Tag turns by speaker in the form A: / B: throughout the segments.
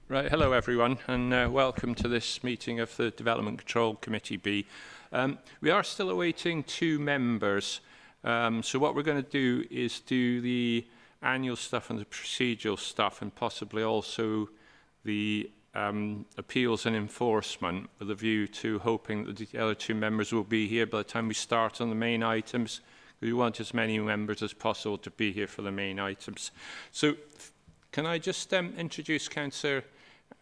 A: Right, hello everyone, and welcome to this meeting of the Development Control Committee B. We are still awaiting 2 members, so what we're going to do is do the annual stuff and the procedural stuff, and possibly also the appeals and enforcement, with a view to hoping that the other 2 members will be here by the time we start on the main items. We want as many members as possible to be here for the main items. So, can I just introduce Councillor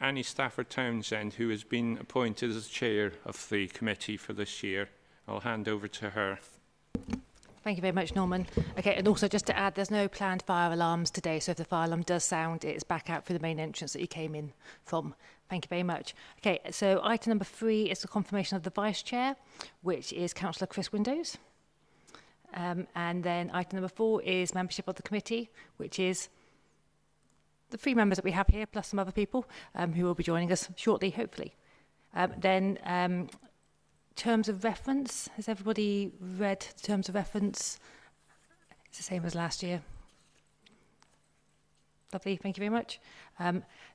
A: Annie Stafford-Townsend, who has been appointed as chair of the committee for this year. I'll hand over to her.
B: Thank you very much, Norman. Okay, and also just to add, there's no planned fire alarms today, so if the fire alarm does sound, it's back out through the main entrance that you came in from. Thank you very much. Okay, so item number 3 is the confirmation of the vice chair, which is Councillor Chris Windows. And then item number 4 is membership of the committee, which is the 3 members that we have here, plus some other people who will be joining us shortly, hopefully. Then terms of reference. Has everybody read the terms of reference? It's the same as last year. Lovely, thank you very much.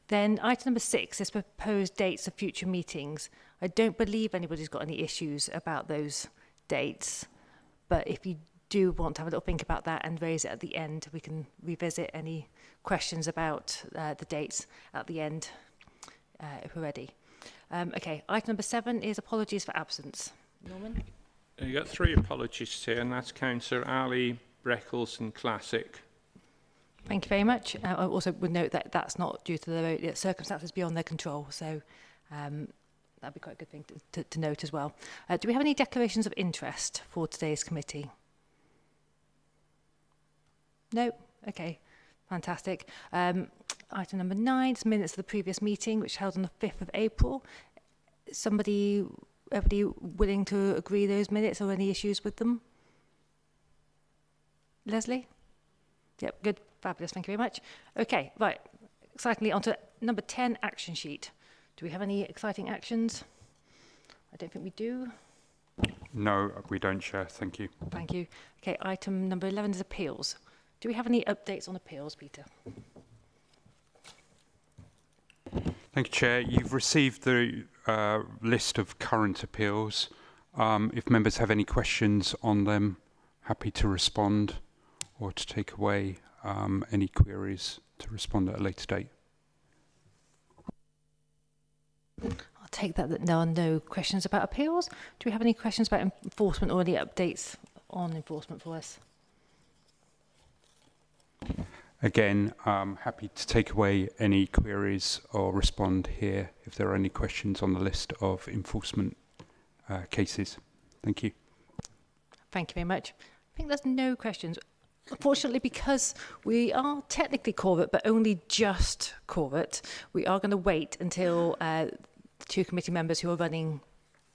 B: Then item number 6 is proposed dates of future meetings. I don't believe anybody's got any issues about those dates, but if you do want to have a little think about that and raise it at the end, we can revisit any questions about the dates at the end if we're ready. Okay, item number 7 is apologies for absence. Norman?
A: You got 3 apologies here, and that's Councillor Ali, Breckles and Classic.
B: Thank you very much. I also would note that that's not due to the circumstances beyond their control, so that'd be quite a good thing to note as well. Do we have any declarations of interest for today's committee? No? Okay, fantastic. Item number 9 is minutes of the previous meeting, which held on the 5th of April. Everybody willing to agree those minutes or any issues with them? Leslie? Yep, good, fabulous, thank you very much. Okay, right, excitingly on to number 10, action sheet. Do we have any exciting actions? I don't think we do.
C: No, we don't, Chair, thank you.
B: Thank you. Okay, item number 11 is appeals. Do we have any updates on appeals, Peter?
C: Thank you, Chair. You've received the list of current appeals. If members have any questions on them, happy to respond or to take away any queries to respond at a later date.
B: I'll take that there are no questions about appeals. Do we have any questions about enforcement or any updates on enforcement for us?
C: Again, happy to take away any queries or respond here if there are any questions on the list of enforcement cases. Thank you.
B: Thank you very much. I think there's no questions. Unfortunately, because we are technically corporate, but only just corporate, we are going to wait until the 2 committee members who are running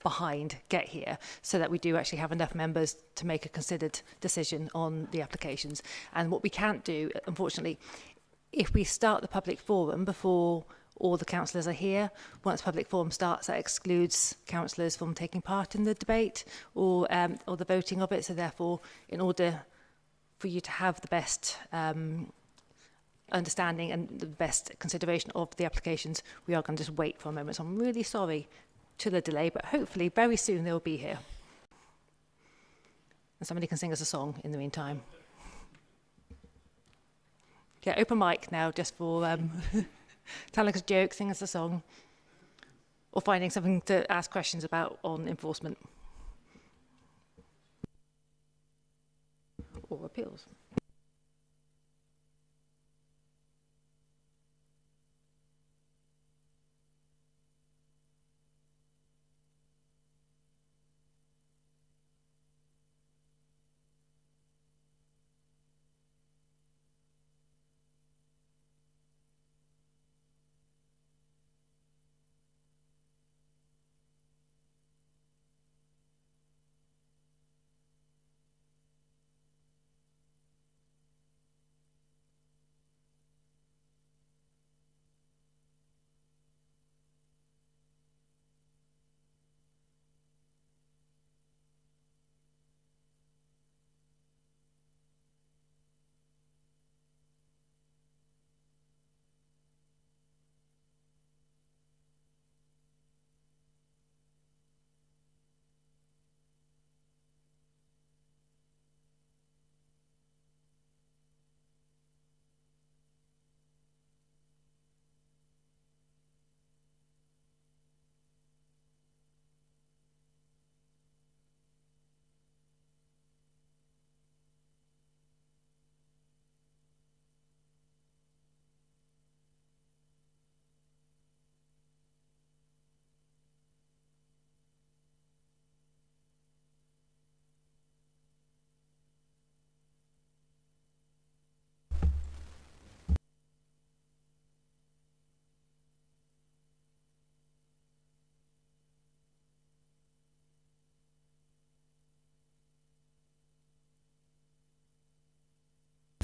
B: behind get here, so that we do actually have enough members to make a considered decision on the applications. And what we can't do, unfortunately, if we start the public forum before all the councillors are here, once public forum starts, that excludes councillors from taking part in the debate or the voting of it. So therefore, in order for you to have the best understanding and the best consideration of the applications, we are going to just wait for a moment. So I'm really sorry to the delay, but hopefully very soon they'll be here. And somebody can sing us a song in the meantime. Okay, open mic now, just for telling us a joke, sing us a song, or finding something to ask questions about on enforcement. Or appeals.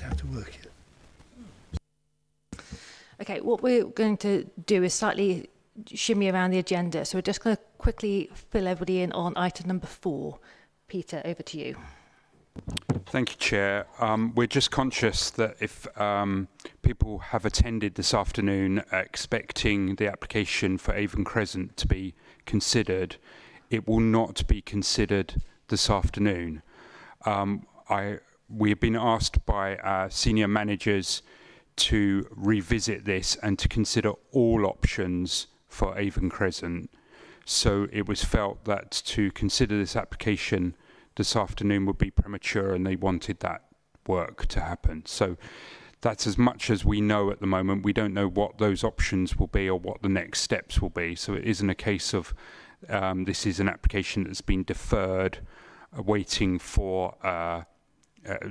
D: how to work it.
B: Okay, what we're going to do is slightly shimmy around the agenda. So we're just going to quickly fill everybody in on item number 4. Peter, over to you.
C: Thank you, Chair. We're just conscious that if people have attended this afternoon expecting the application for Avon Crescent to be considered, it will not be considered this afternoon. We have been asked by our senior managers to revisit this and to consider all options for Avon Crescent. So it was felt that to consider this application this afternoon would be premature, and they wanted that work to happen. So that's as much as we know at the moment. We don't know what those options will be or what the next steps will be. So it isn't a case of this is an application that's been deferred, waiting for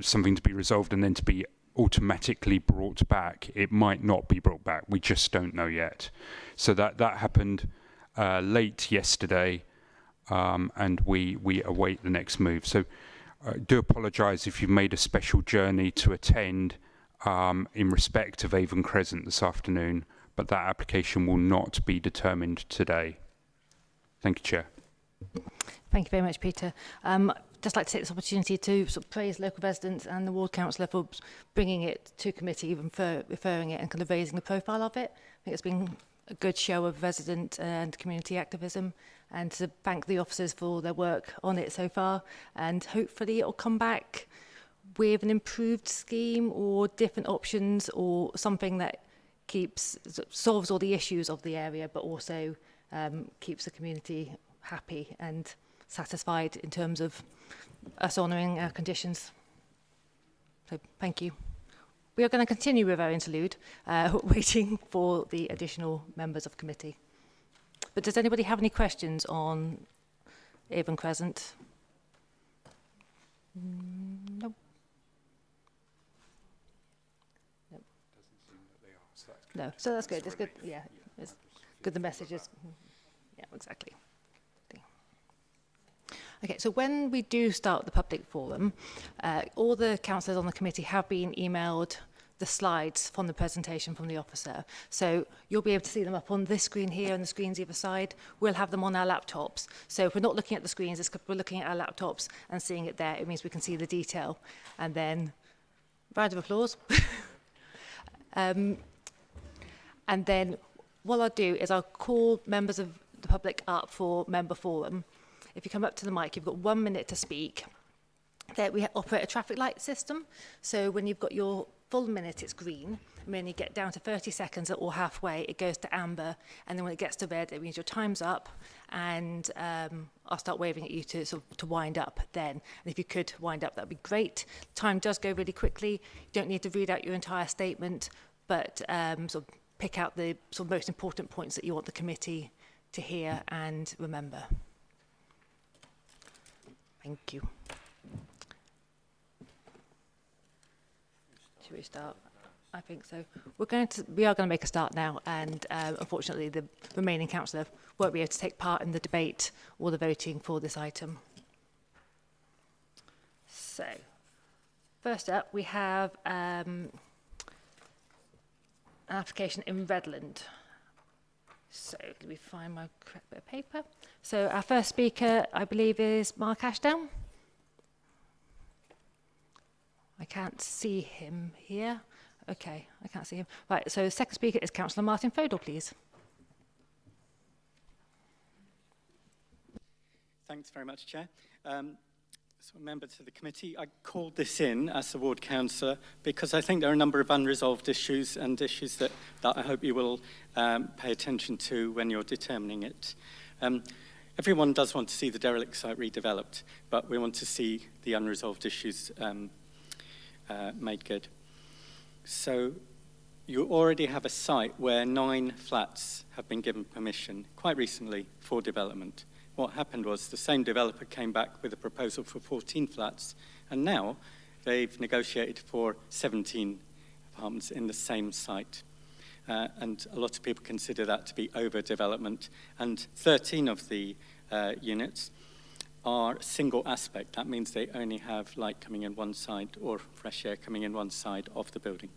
C: something to be resolved and then to be automatically brought back. It might not be brought back. We just don't know yet. So that happened late yesterday. And we await the next move. So I do apologise if you've made a special journey to attend in respect of Avon Crescent this afternoon, but that application will not be determined today. Thank you, Chair.
B: Thank you very much, Peter. Just like to take this opportunity to sort of praise local residents and the ward councillor for bringing it to committee, even for referring it and kind of raising the profile of it. I think it's been a good show of resident and community activism, and to thank the officers for their work on it so far, and hopefully it'll come back with an improved scheme or different options or something that solves all the issues of the area, but also keeps the community happy and satisfied in terms of us honouring our conditions. So thank you. We are going to continue with our interlude, waiting for the additional members of committee. But does anybody have any questions on Avon Crescent? No. No, so that's good. It's good. Yeah, it's good. The messages. Yeah, exactly. Okay, so when we do start the public forum, all the councillors on the committee have been emailed the slides from the presentation from the officer. So you'll be able to see them up on this screen here and the screens either side. We'll have them on our laptops. So if we're not looking at the screens, it's 'cause we're looking at our laptops and seeing it there. It means we can see the detail. And then, round of applause. And then what I'll do is I'll call members of the public up for member forum. If you come up to the mic, you've got 1 minute to speak. There we operate a traffic light system. So when you've got your full minute, it's green. And when you get down to 30 seconds or halfway, it goes to amber. And then when it gets to red, it means your time's up. And I'll start waving at you to wind up then. And if you could wind up, that'd be great. Time does go really quickly. You don't need to read out your entire statement, but sort of pick out the sort of most important points that you want the committee to hear and remember. Thank you. Should we start? I think so. We are going to make a start now, and unfortunately the remaining councillor won't be able to take part in the debate or the voting for this item. So, first up we have an application in Redland. So, let me find my correct bit of paper. So, our first speaker, I believe, is Mark Ashdown. I can't see him here. Okay, I can't see him. Right, so the second speaker is Councillor Martin Fodor, please.
E: Thanks very much, Chair. So a member to the committee, I called this in as the ward councillor because I think there are a number of unresolved issues and issues that I hope you will pay attention to when you're determining it. Everyone does want to see the derelict site redeveloped, but we want to see the unresolved issues made good. So you already have a site where 9 flats have been given permission quite recently for development. What happened was the same developer came back with a proposal for 14 flats, and now they've negotiated for 17 apartments in the same site. And a lot of people consider that to be overdevelopment. And 13 of the units are single aspect. That means they only have light coming in one side or fresh air coming in one side of the building.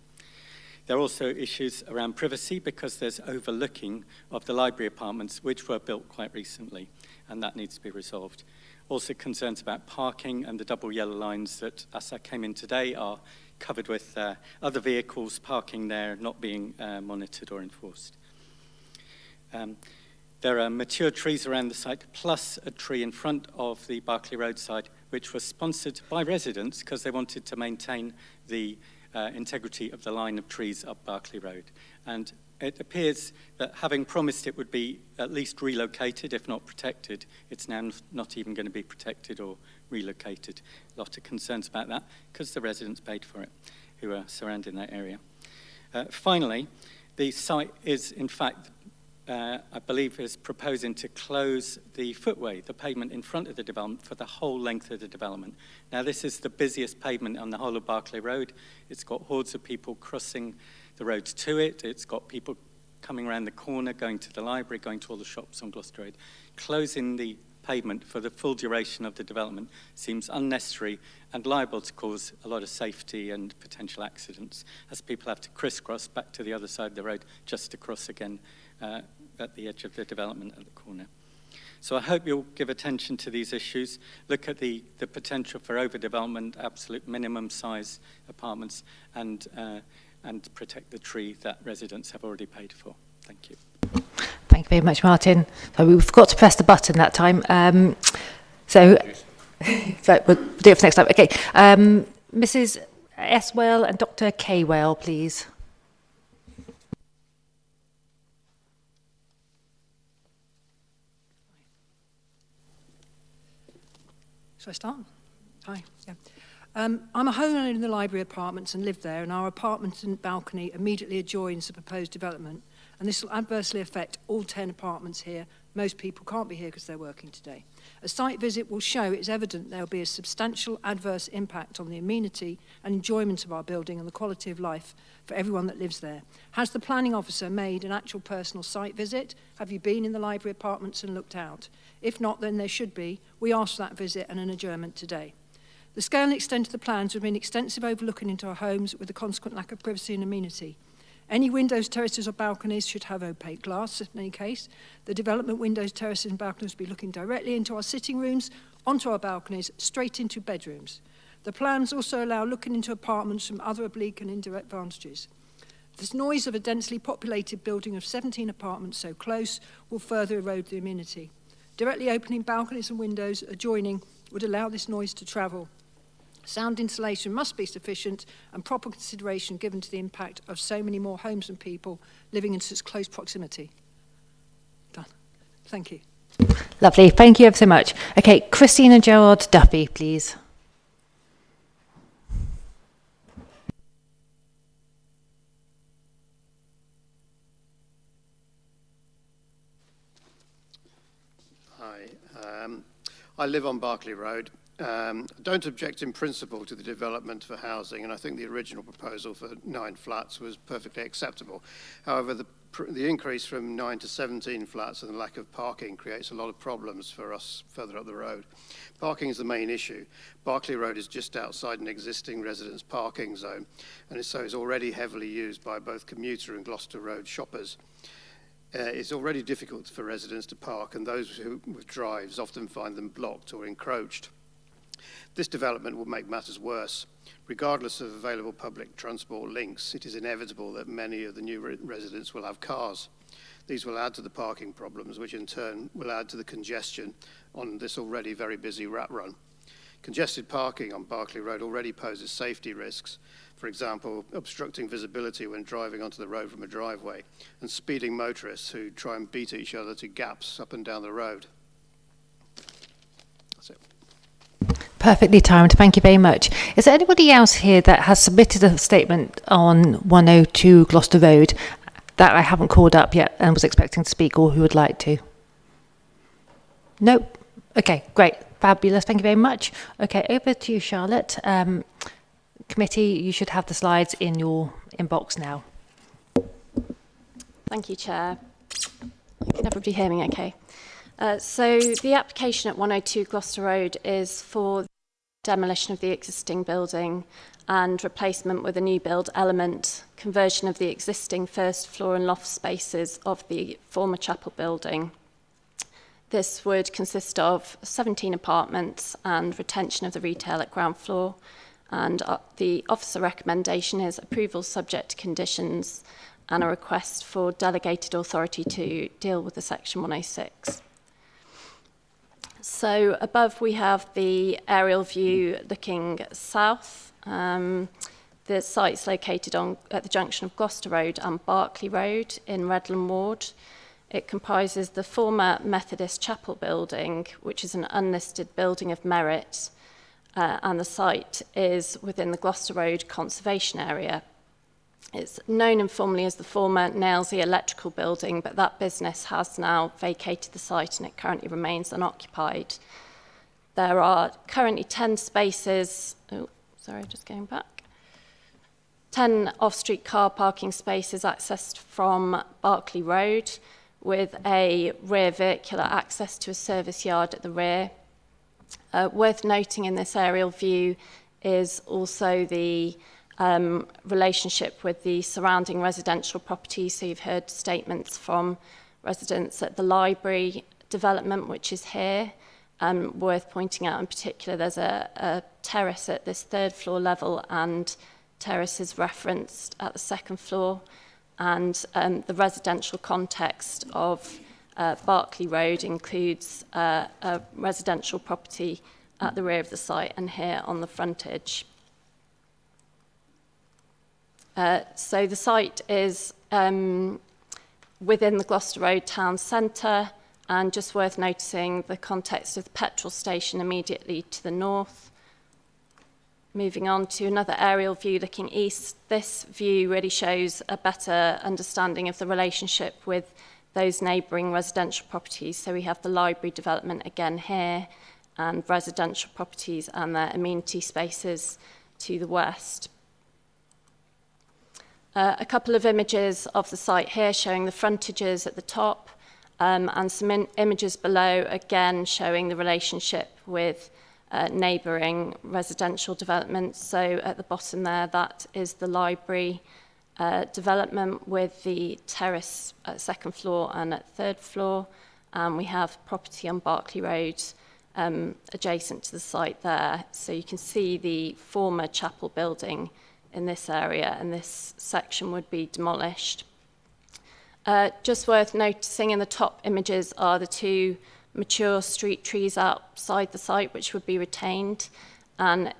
E: There are also issues around privacy because there's overlooking of the library apartments, which were built quite recently, and that needs to be resolved. Also concerns about parking and the double yellow lines that, as I came in today, are covered with other vehicles parking there, not being monitored or enforced. There are mature trees around the site, plus a tree in front of the Berkeley roadside, which was sponsored by residents because they wanted to maintain the integrity of the line of trees up Berkeley Road. And it appears that having promised it would be at least relocated, if not protected, it's now not even going to be protected or relocated. A lot of concerns about that because the residents paid for it who are surrounding that area. Finally, the site is, in fact, I believe is proposing to close the footway, the pavement in front of the development, for the whole length of the development. Now, this is the busiest pavement on the whole of Berkeley Road. It's got hordes of people crossing the roads to it. It's got people coming around the corner, going to the library, going to all the shops on Gloucester Road. Closing the pavement for the full duration of the development seems unnecessary and liable to cause a lot of safety and potential accidents, as people have to crisscross back to the other side of the road just to cross again at the edge of the development at the corner. So I hope you'll give attention to these issues, look at the potential for overdevelopment, absolute minimum size apartments, and protect the tree that residents have already paid for. Thank you.
B: Thank you very much, Martin. So we forgot to press the button that time. So we'll do it for next time. Okay. Mrs. Eswell and Dr. Kaywell, please.
D: Shall I start? Hi. Yeah. I'm a homeowner in the library apartments and live there, and our apartment and balcony immediately adjoins the proposed development, and this will adversely affect all 10 apartments here. Most people can't be here because they're working today. A site visit will show it's evident there will be a substantial adverse impact on the amenity and enjoyment of our building and the quality of life for everyone that lives there. Has the planning officer made an actual personal site visit? Have you been in the library apartments and looked out? If not, then there should be. We asked for that visit and an adjournment today. The scale and extent of the plans would mean extensive overlooking into our homes with the consequent lack of privacy and amenity. Any windows, terraces or balconies should have opaque glass in any case. The development windows, terraces and balconies will be looking directly into our sitting rooms, onto our balconies, straight into bedrooms. The plans also allow looking into apartments from other oblique and indirect vantages. This noise of a densely populated building of 17 apartments so close will further erode the amenity. Directly opening balconies and windows adjoining would allow this noise to travel. Sound insulation must be sufficient and proper consideration given to the impact of so many more homes and people living in such close proximity. Done. Thank you.
B: Lovely. Thank you ever so much. Okay, Christina Gerard Duffy, please.
F: Hi. I live on Berkeley Road. Don't object in principle to the development for housing, and I think the original proposal for 9 flats was perfectly acceptable. However, the increase from 9 to 17 flats and the lack of parking creates a lot of problems for us further up the road. Parking is the main issue. Berkeley Road is just outside an existing residence parking zone, and so is already heavily used by both commuter and Gloucester Road shoppers. It's already difficult for residents to park, and those who with drives often find them blocked or encroached. This development will make matters worse. Regardless of available public transport links, it is inevitable that many of the new residents will have cars. These will add to the parking problems, which in turn will add to the congestion on this already very busy rat run. Congested parking on Berkeley Road already poses safety risks. For example, obstructing visibility when driving onto the road from a driveway, and speeding motorists who try and beat each other to gaps up and down the road. That's it.
B: Perfectly timed. Thank you very much. Is there anybody else here that has submitted a statement on 102 Gloucester Road that I haven't called up yet and was expecting to speak, or who would like to? Nope. Okay, great. Fabulous. Thank you very much. Okay, over to you, Charlotte. Committee, you should have the slides in your inbox now.
G: Thank you, Chair. Can everybody hear me okay? So the application at 102 Gloucester Road is for demolition of the existing building and replacement with a new build element, conversion of the existing first floor and loft spaces of the former chapel building. This would consist of 17 apartments and retention of the retail at ground floor, and the officer recommendation is approval subject to conditions and a request for delegated authority to deal with the Section 106. So above we have the aerial view looking south. The site's located at the junction of Gloucester Road and Berkeley Road in Redland Ward. It comprises the former Methodist Chapel building, which is an unlisted building of merit, and the site is within the Gloucester Road Conservation Area. It's known informally as the former Nailsea Electrical Building, but that business has now vacated the site and it currently remains unoccupied. There are currently 10 spaces, 10 off-street car parking spaces accessed from Berkeley Road, with a rear vehicular access to a service yard at the rear. Worth noting in this aerial view is also the relationship with the surrounding residential properties. So you've heard statements from residents at the library development, which is here. Worth pointing out in particular, there's a terrace at this third floor level, and terrace is referenced at the second floor. And the residential context of Berkeley Road includes a residential property at the rear of the site and here on the frontage. So the site is within the Gloucester Road town centre, and just worth noticing the context of the petrol station immediately to the north. Moving on to another aerial view looking east, this view really shows a better understanding of the relationship with those neighbouring residential properties. So we have the library development again here, and residential properties and their amenity spaces to the west. A couple of images of the site here showing the frontages at the top, and some images below again showing the relationship with neighbouring residential developments. So at the bottom there, that is the library development with the terrace at second floor and at third floor. And we have property on Berkeley Road adjacent to the site there. So you can see the former chapel building in this area, and this section would be demolished. Just worth noticing in the top images are the two mature street trees outside the site, which would be retained. And a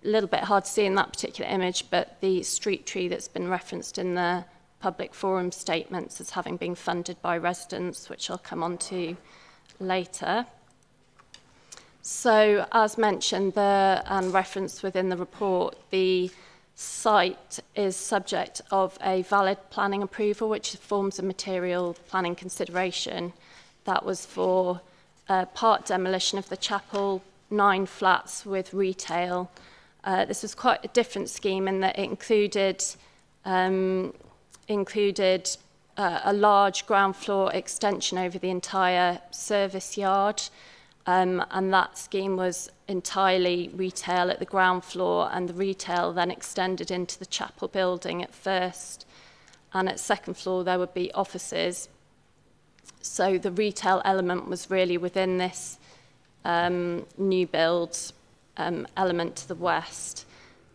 G: little bit hard to see in that particular image, but the street tree that's been referenced in the public forum statements as having been funded by residents, which I'll come on to later. So, as mentioned there and referenced within the report, the site is subject of a valid planning approval, which forms a material planning consideration. That was for part demolition of the chapel, 9 flats with retail. This was quite a different scheme in that it included a large ground floor extension over the entire service yard, and that scheme was entirely retail at the ground floor, and the retail then extended into the chapel building at first, and at second floor there would be offices. So the retail element was really within this new build element to the west.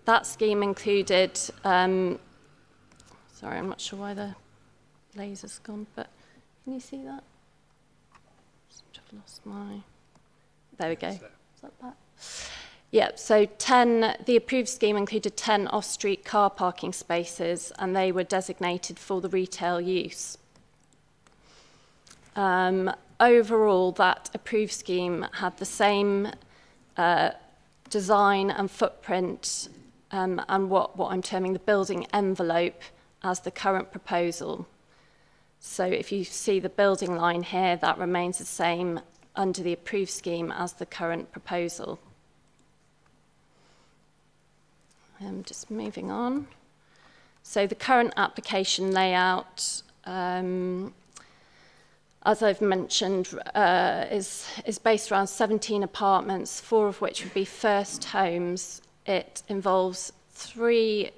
G: That scheme included, sorry, I'm not sure why the laser's gone, but can you see that? I've lost my, there we go. Is that that? Yeah, so the approved scheme included 10 off-street car parking spaces, and they were designated for the retail use. Overall, that approved scheme had the same design and footprint and what I'm terming the building envelope as the current proposal. So if you see the building line here, that remains the same under the approved scheme as the current proposal. Just moving on. So the current application layout as I've mentioned, is based around 17 apartments, 4 of which would be first homes. It involves 3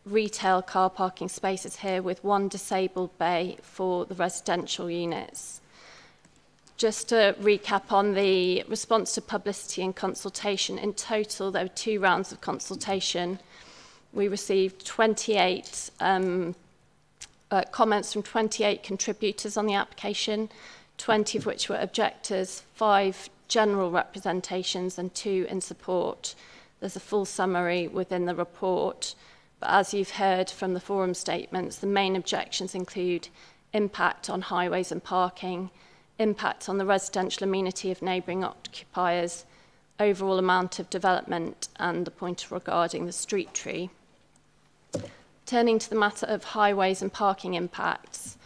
G: retail car parking spaces here with 1 disabled bay for the residential units. Just to recap on the response to publicity and consultation, in total there were 2 rounds of consultation. We received 28 comments from 28 contributors on the application, 20 of which were objectors, 5 general representations and 2 in support. There's a full summary within the report, but as you've heard from the forum statements, the main objections include impact on highways and parking, impact on the residential amenity of neighbouring occupiers, overall amount of development, and the point regarding the street tree. Turning to the matter of highways and parking impacts,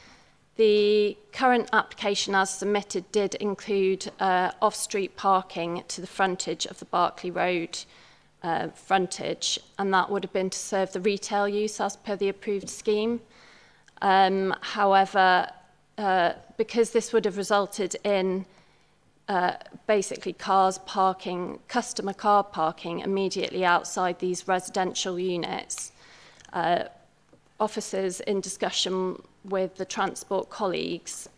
G: the current application as submitted did include off-street parking to the frontage of the Berkeley Road frontage, and that would have been to serve the retail use as per the approved scheme. However, because this would have resulted in basically cars parking, customer car parking immediately outside these residential units, officers in discussion with the transport colleagues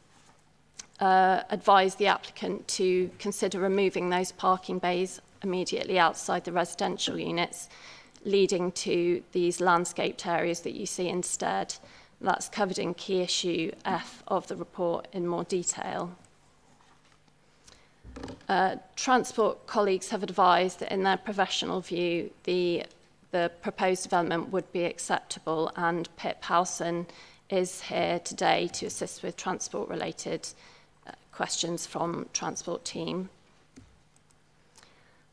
G: advised the applicant to consider removing those parking bays immediately outside the residential units, leading to these landscaped areas that you see instead. That's covered in key issue F of the report in more detail. Transport colleagues have advised that in their professional view, the proposed development would be acceptable, and Pip Howson is here today to assist with transport-related questions from transport team.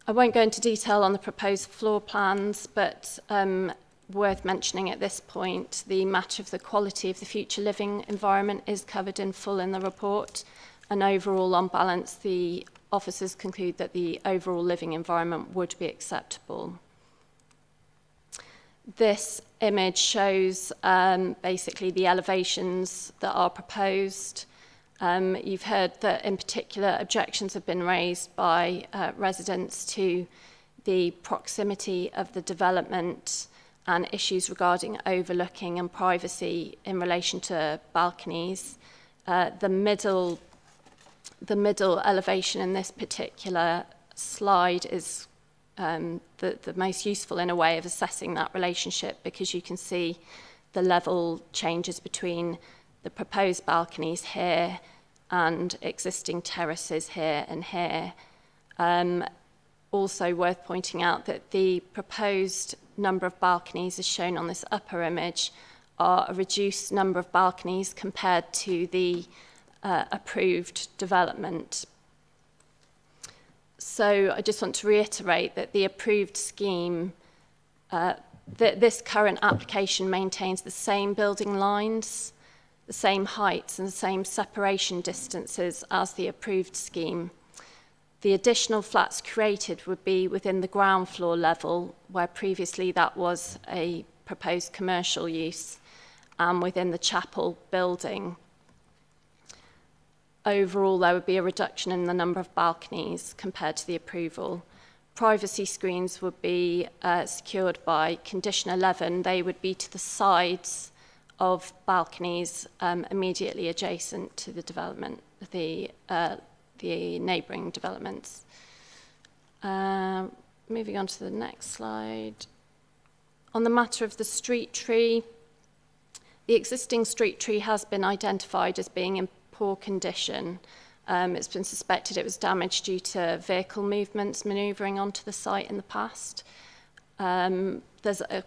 G: I won't go into detail on the proposed floor plans, but worth mentioning at this point, the matter of the quality of the future living environment is covered in full in the report, and overall, on balance, the officers conclude that the overall living environment would be acceptable. This image shows basically the elevations that are proposed. You've heard that in particular objections have been raised by residents to the proximity of the development and issues regarding overlooking and privacy in relation to balconies. The middle elevation in this particular slide is the most useful in a way of assessing that relationship, because you can see the level changes between the proposed balconies here and existing terraces here and here. Also worth pointing out that the proposed number of balconies as shown on this upper image are a reduced number of balconies compared to the approved development. So I just want to reiterate that the approved scheme, that this current application maintains the same building lines, the same heights and the same separation distances as the approved scheme. The additional flats created would be within the ground floor level, where previously that was a proposed commercial use, and within the chapel building. Overall, there would be a reduction in the number of balconies compared to the approval. Privacy screens would be secured by condition 11. They would be to the sides of balconies immediately adjacent to the development, the neighbouring developments. Moving on to the next slide. On the matter of the street tree, the existing street tree has been identified as being in poor condition. It's been suspected it was damaged due to vehicle movements manoeuvring onto the site in the past. I've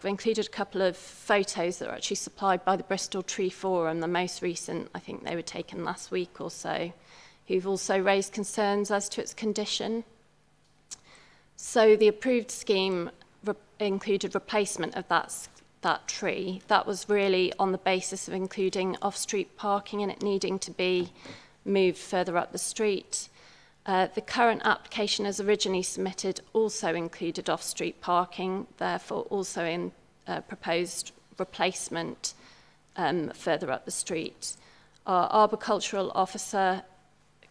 G: included a couple of photos that are actually supplied by the Bristol Tree Forum, the most recent, I think they were taken last week or so, who've also raised concerns as to its condition. So the approved scheme included replacement of that tree. That was really on the basis of including off-street parking and it needing to be moved further up the street. The current application as originally submitted also included off-street parking, therefore also in proposed replacement further up the street. Our arboricultural officer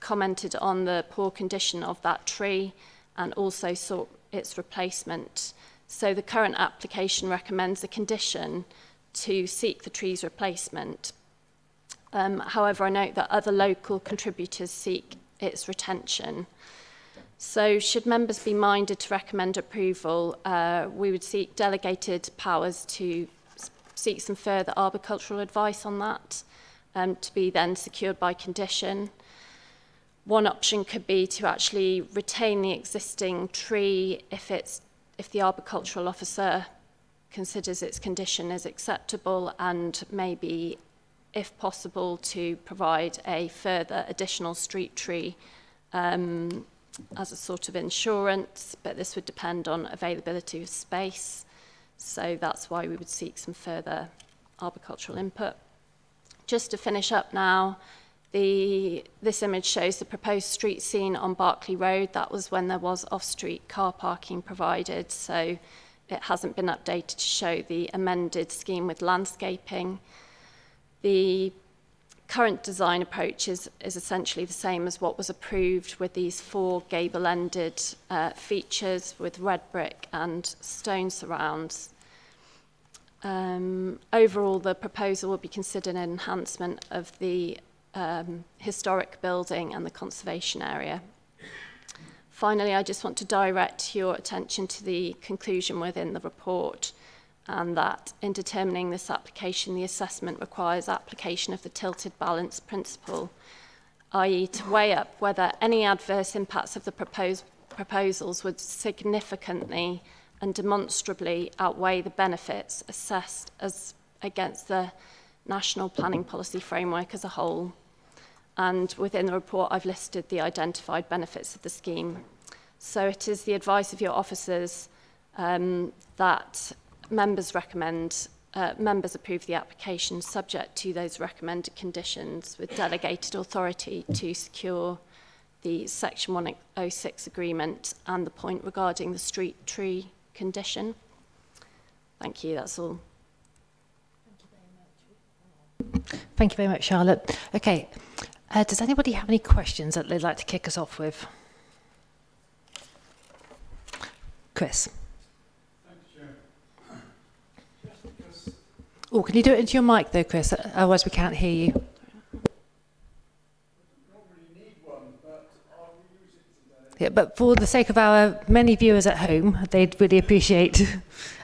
G: commented on the poor condition of that tree and also sought its replacement. So the current application recommends a condition to seek the tree's replacement. However, I note that other local contributors seek its retention. So should members be minded to recommend approval, we would seek delegated powers to seek some further arboricultural advice on that, to be then secured by condition. One option could be to actually retain the existing tree if the arboricultural officer considers its condition as acceptable, and maybe, if possible, to provide a further additional street tree as a sort of insurance, but this would depend on availability of space. So that's why we would seek some further arboricultural input. Just to finish up now, this image shows the proposed street scene on Berkeley Road. That was when there was off-street car parking provided, so it hasn't been updated to show the amended scheme with landscaping. The current design approach is essentially the same as what was approved, with these 4 gable-ended features with red brick and stone surrounds. Overall, the proposal will be considered an enhancement of the historic building and the conservation area. Finally, I just want to direct your attention to the conclusion within the report, and that in determining this application, the assessment requires application of the tilted balance principle, i.e. to weigh up whether any adverse impacts of the proposals would significantly and demonstrably outweigh the benefits assessed as against the national planning policy framework as a whole. And within the report, I've listed the identified benefits of the scheme. So it is the advice of your officers that members approve the application subject to those recommended conditions, with delegated authority to secure the Section 106 agreement and the point regarding the street tree condition. Thank you, that's all.
B: Thank you very much, Charlotte. Okay, does anybody have any questions that they'd like to kick us off with? Chris. Oh, can you do it into your mic though, Chris? Otherwise we can't hear you. Yeah, but for the sake of our many viewers at home, they'd really appreciate,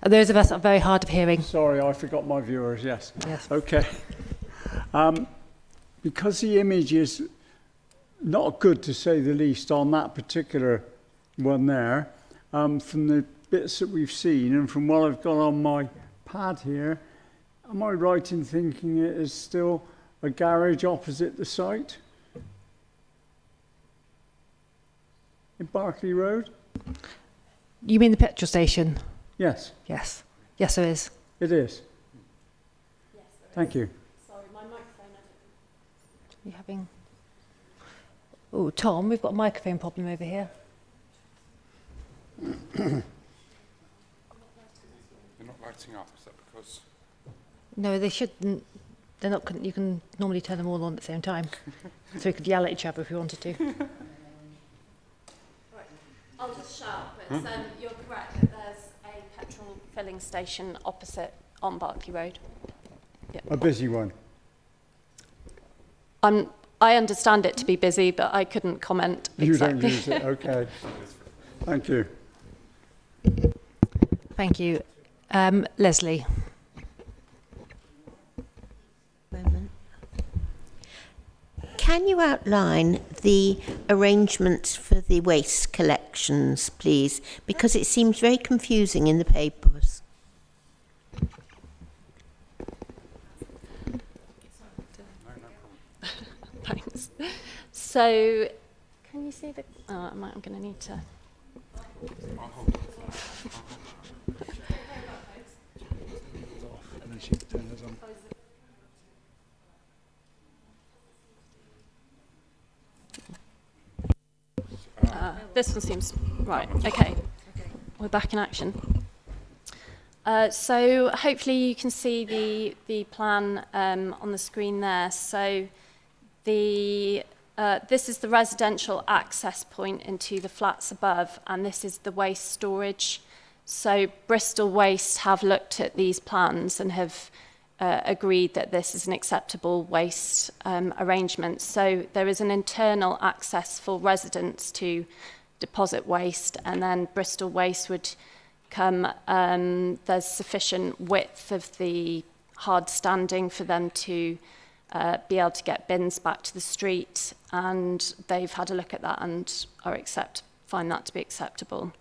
B: and those of us are very hard of hearing.
H: Sorry, I forgot my viewers, yes.
B: Yes.
H: Okay. Because the image is not good, to say the least, on that particular one there, from the bits that we've seen and from what I've got on my pad here, am I right in thinking it is still a garage opposite the site? In Berkeley Road?
B: You mean the petrol station?
H: Yes.
B: Yes. Yes, there is.
H: It is?
G: Yes,
H: Thank you.
G: Sorry, my microphone.
B: You having... Oh, Tom, we've got a microphone problem over here.
C: They're not lighting up, is that because...
B: No, they shouldn't. They're not. You can normally turn them all on at the same time, so we could yell at each other if we wanted to.
G: I'll just shout, but you're correct that there's a petrol filling station opposite on Berkeley Road. Yep.
H: A busy one.
G: I understand it to be busy, but I couldn't comment exactly.
H: You don't use it, okay. Thank you.
B: Thank you. Leslie.
I: Can you outline the arrangements for the waste collections, please? Because it seems very confusing in the papers.
G: Thanks. So, can you see the... Oh, I'm going to need to... This one seems right. Okay, we're back in action. So hopefully you can see the plan on the screen there. So the This is the residential access point into the flats above, and this is the waste storage. So Bristol Waste have looked at these plans and have agreed that this is an acceptable waste arrangement. So there is an internal access for residents to deposit waste, and then Bristol Waste would come, there's sufficient width of the hard standing for them to be able to get bins back to the street, and they've had a look at that and find that to be acceptable.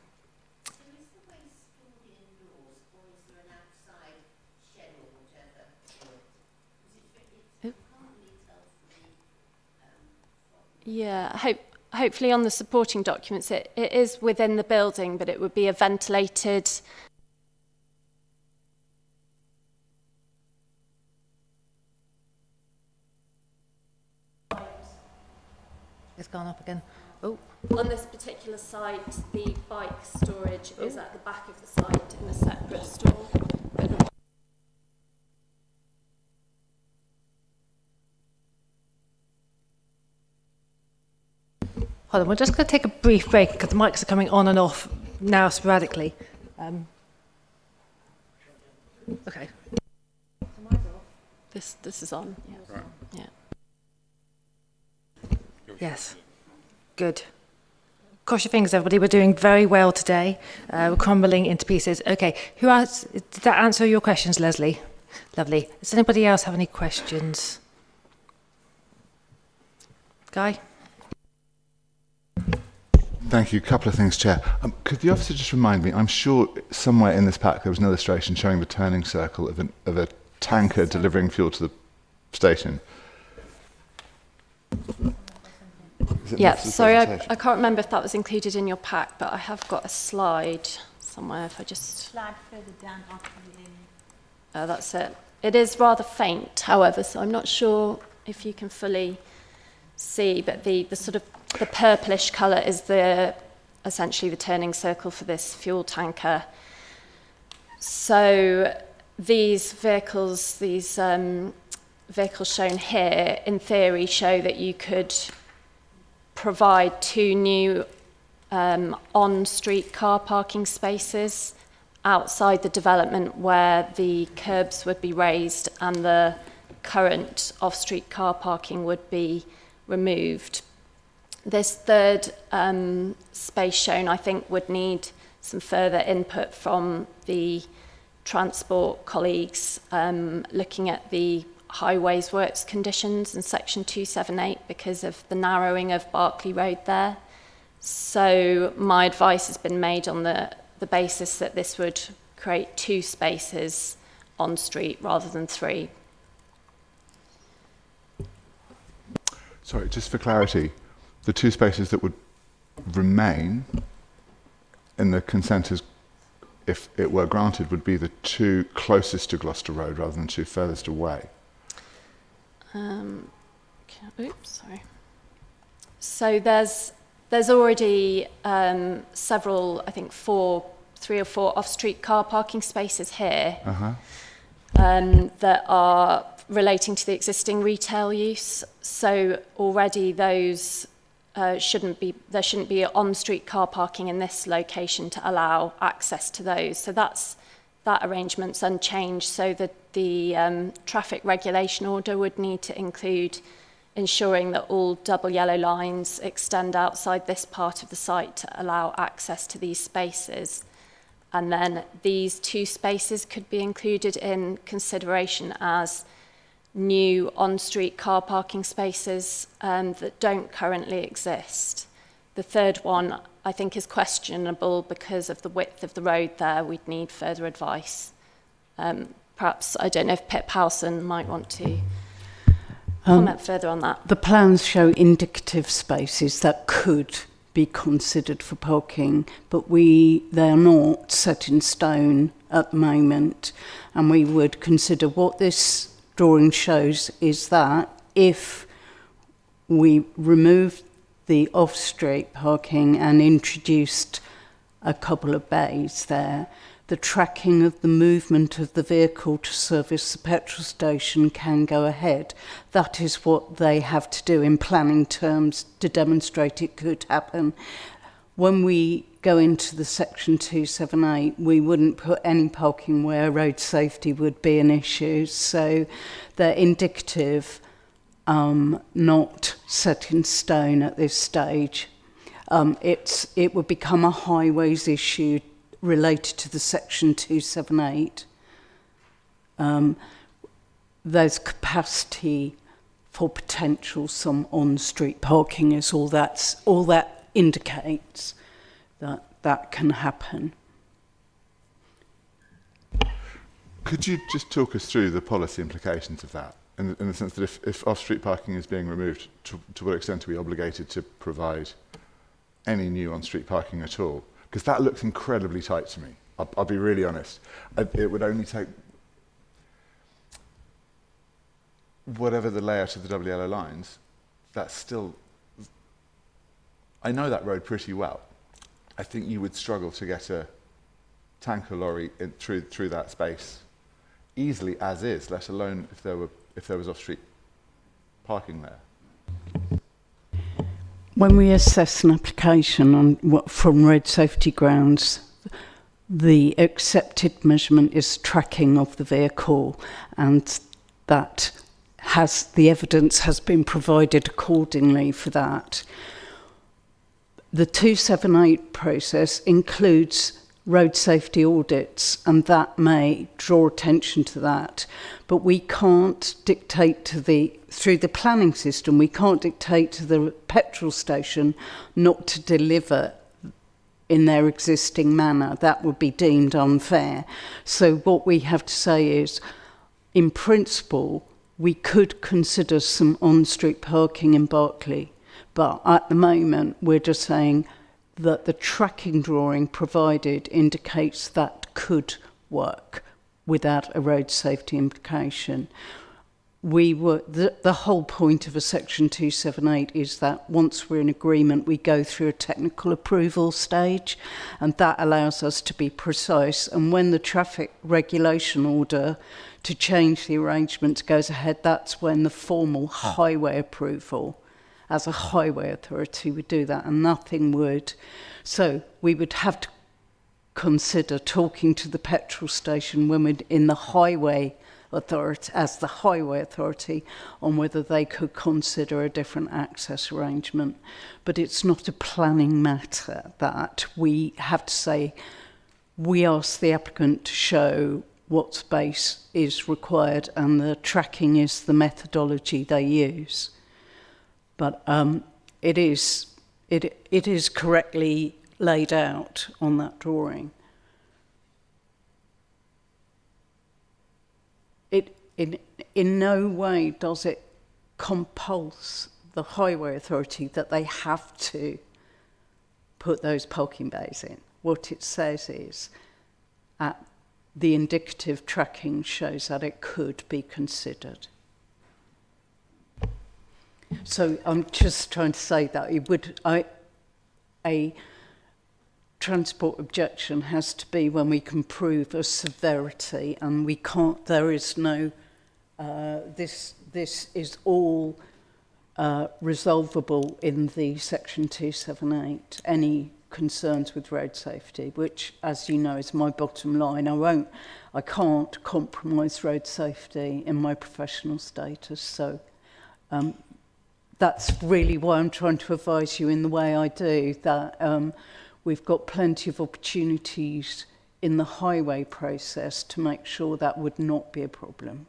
I: So is the waste stored indoors, or is there an outside shed or whatever? It can't tell from the,
G: Yeah, hopefully on the supporting documents it is within the building, but it would be a ventilated.
B: It's gone up again. Oh,
G: On this particular site, the bike storage is at the back of the site in a separate stall.
B: hold on, we're just going to take a brief break because the mics are coming on and off now sporadically. Okay.
G: This is on. Yeah.
C: Right.
G: Yeah.
B: Yes. Good. Cross your fingers, everybody. We're doing very well today. We're crumbling into pieces. Okay. Who else? Did that answer your questions, Leslie? Lovely. Does anybody else have any questions? Guy?
J: Thank you. A couple of things, Chair. Could the officer just remind me, I'm sure somewhere in this pack there was an illustration showing the turning circle of a tanker delivering fuel to the station.
G: Yeah, sorry, I can't remember if that was included in your pack, but I have got a slide somewhere. If I just...
K: Slide further down after the link.
G: That's it. It is rather faint, however, so I'm not sure if you can fully see, but the sort of the purplish colour is essentially the turning circle for this fuel tanker. So these vehicles shown here, in theory, show that you could provide 2 new on-street car parking spaces outside the development where the curbs would be raised and the current off-street car parking would be removed. This third space shown, I think, would need some further input from the transport colleagues looking at the highways works conditions in section 278 because of the narrowing of Berkeley Road there. So my advice has been made on the basis that this would create 2 spaces on street rather than 3.
J: Sorry, just for clarity, the 2 spaces that would remain in the consent, if it were granted, would be the 2 closest to Gloucester Road rather than 2 furthest away.
G: Oops, sorry. So there's already several, I think 3 or 4 off-street car parking spaces here that are relating to the existing retail use. So already those there shouldn't be on-street car parking in this location to allow access to those. So that arrangement's unchanged. So that the traffic regulation order would need to include ensuring that all double yellow lines extend outside this part of the site to allow access to these spaces. And then these 2 spaces could be included in consideration as new on-street car parking spaces that don't currently exist. The third one, I think, is questionable because of the width of the road there. We'd need further advice. Perhaps, I don't know if Pip Howson might want to comment further on that.
K: The plans show indicative spaces that could be considered for parking, but they're not set in stone at the moment, and we would consider what this drawing shows is that if we removed the off-street parking and introduced a couple of bays there, the tracking of the movement of the vehicle to service the petrol station can go ahead. That is what they have to do in planning terms to demonstrate it could happen. When we go into the section 278, we wouldn't put any parking where road safety would be an issue. So they're indicative, not set in stone at this stage. It would become a highways issue related to the section 278. There's capacity for potential some on-street parking is all that indicates that can happen.
J: Could you just talk us through the policy implications of that, in the sense that if off-street parking is being removed, to what extent are we obligated to provide any new on-street parking at all? Because that looks incredibly tight to me. I'll be really honest. It would only take whatever the layout of the double yellow lines. That's still. I know that road pretty well. I think you would struggle to get a tanker lorry through that space easily as is, let alone if there was off-street parking there.
K: When we assess an application from road safety grounds, the accepted measurement is tracking of the vehicle, and that the evidence has been provided accordingly for that. The 278 process includes road safety audits, and that may draw attention to that. But we can't dictate through the planning system, we can't dictate to the petrol station not to deliver in their existing manner. That would be deemed unfair. So what we have to say is, in principle, we could consider some on-street parking in Berkeley. But at the moment, we're just saying that the tracking drawing provided indicates that could work without a road safety implication. The whole point of a section 278 is that once we're in agreement, we go through a technical approval stage, and that allows us to be precise. And when the traffic regulation order to change the arrangements goes ahead, that's when the formal highway approval as a highway authority would do that, and nothing would. So we would have to consider talking to the petrol station when we're in the highway authority, as the highway authority, on whether they could consider a different access arrangement. But it's not a planning matter that we have to say, we ask the applicant to show what space is required, and the tracking is the methodology they use. But it is correctly laid out on that drawing. In no way does it compulse the highway authority that they have to put those parking bays in. What it says is, the indicative tracking shows that it could be considered. So I'm just trying to say that a transport objection has to be when we can prove a severity, and we can't. There is no. This is all resolvable in the section 278. Any concerns with road safety, which, as you know, is my bottom line. I can't compromise road safety in my professional status. So. That's really why I'm trying to advise you in the way I do, that we've got plenty of opportunities in the highway process to make sure that would not be a problem.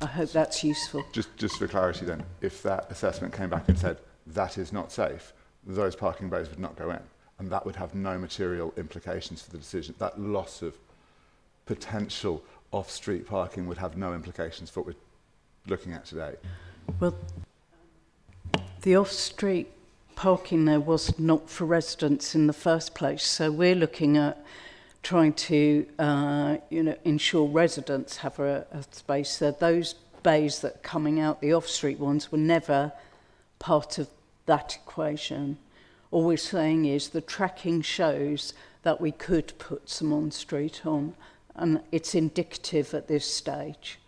K: I hope that's useful.
J: Just for clarity then, if that assessment came back and said that is not safe, those parking bays would not go in, and that would have no material implications for the decision. That loss of potential off-street parking would have no implications for what we're looking at today.
K: Well, the off-street parking there was not for residents in the first place, so we're looking at trying to ensure residents have a space. So those bays that are coming out, the off-street ones, were never part of that equation. All we're saying is the tracking shows that we could put some on-street on, and it's indicative at this stage.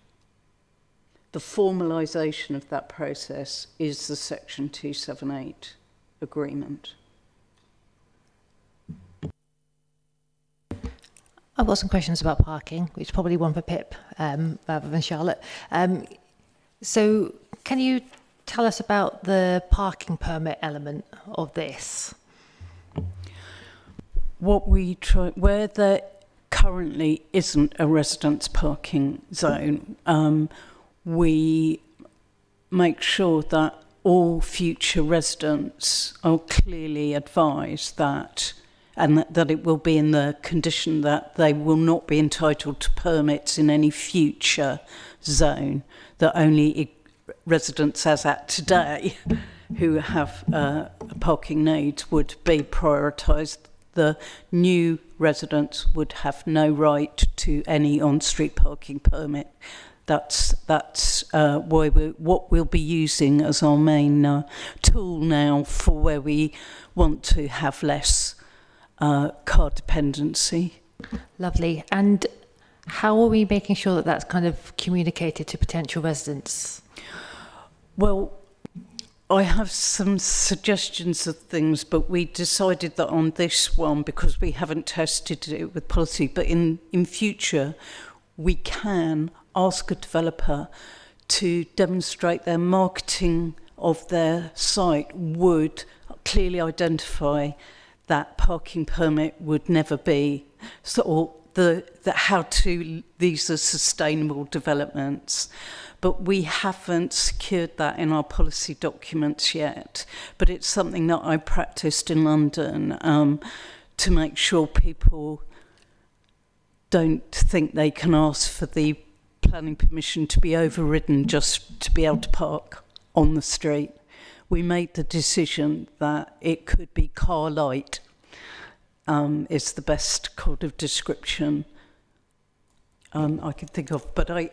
K: The formalisation of that process is the Section 278 agreement.
B: I've got some questions about parking, which is probably one for Pip rather than Charlotte. So can you tell us about the parking permit element of this?
K: What we try, where there currently isn't a residence parking zone, we make sure that all future residents are clearly advised that, and that it will be in the condition that they will not be entitled to permits in any future zone, that only residents as at today who have parking needs would be prioritised. The new residents would have no right to any on-street parking permit. That's why what we'll be using as our main tool now for where we want to have less car dependency.
B: Lovely. And how are we making sure that that's kind of communicated to potential residents?
K: Well, I have some suggestions of things, but we decided that on this one, because we haven't tested it with policy, but in future, we can ask a developer to demonstrate their marketing of their site would clearly identify that parking permit would never be, so these are sustainable developments. But we haven't secured that in our policy documents yet. But it's something that I practiced in London to make sure people don't think they can ask for the planning permission to be overridden just to be able to park on the street. We made the decision that it could be car light is the best kind of description I can think of, but I,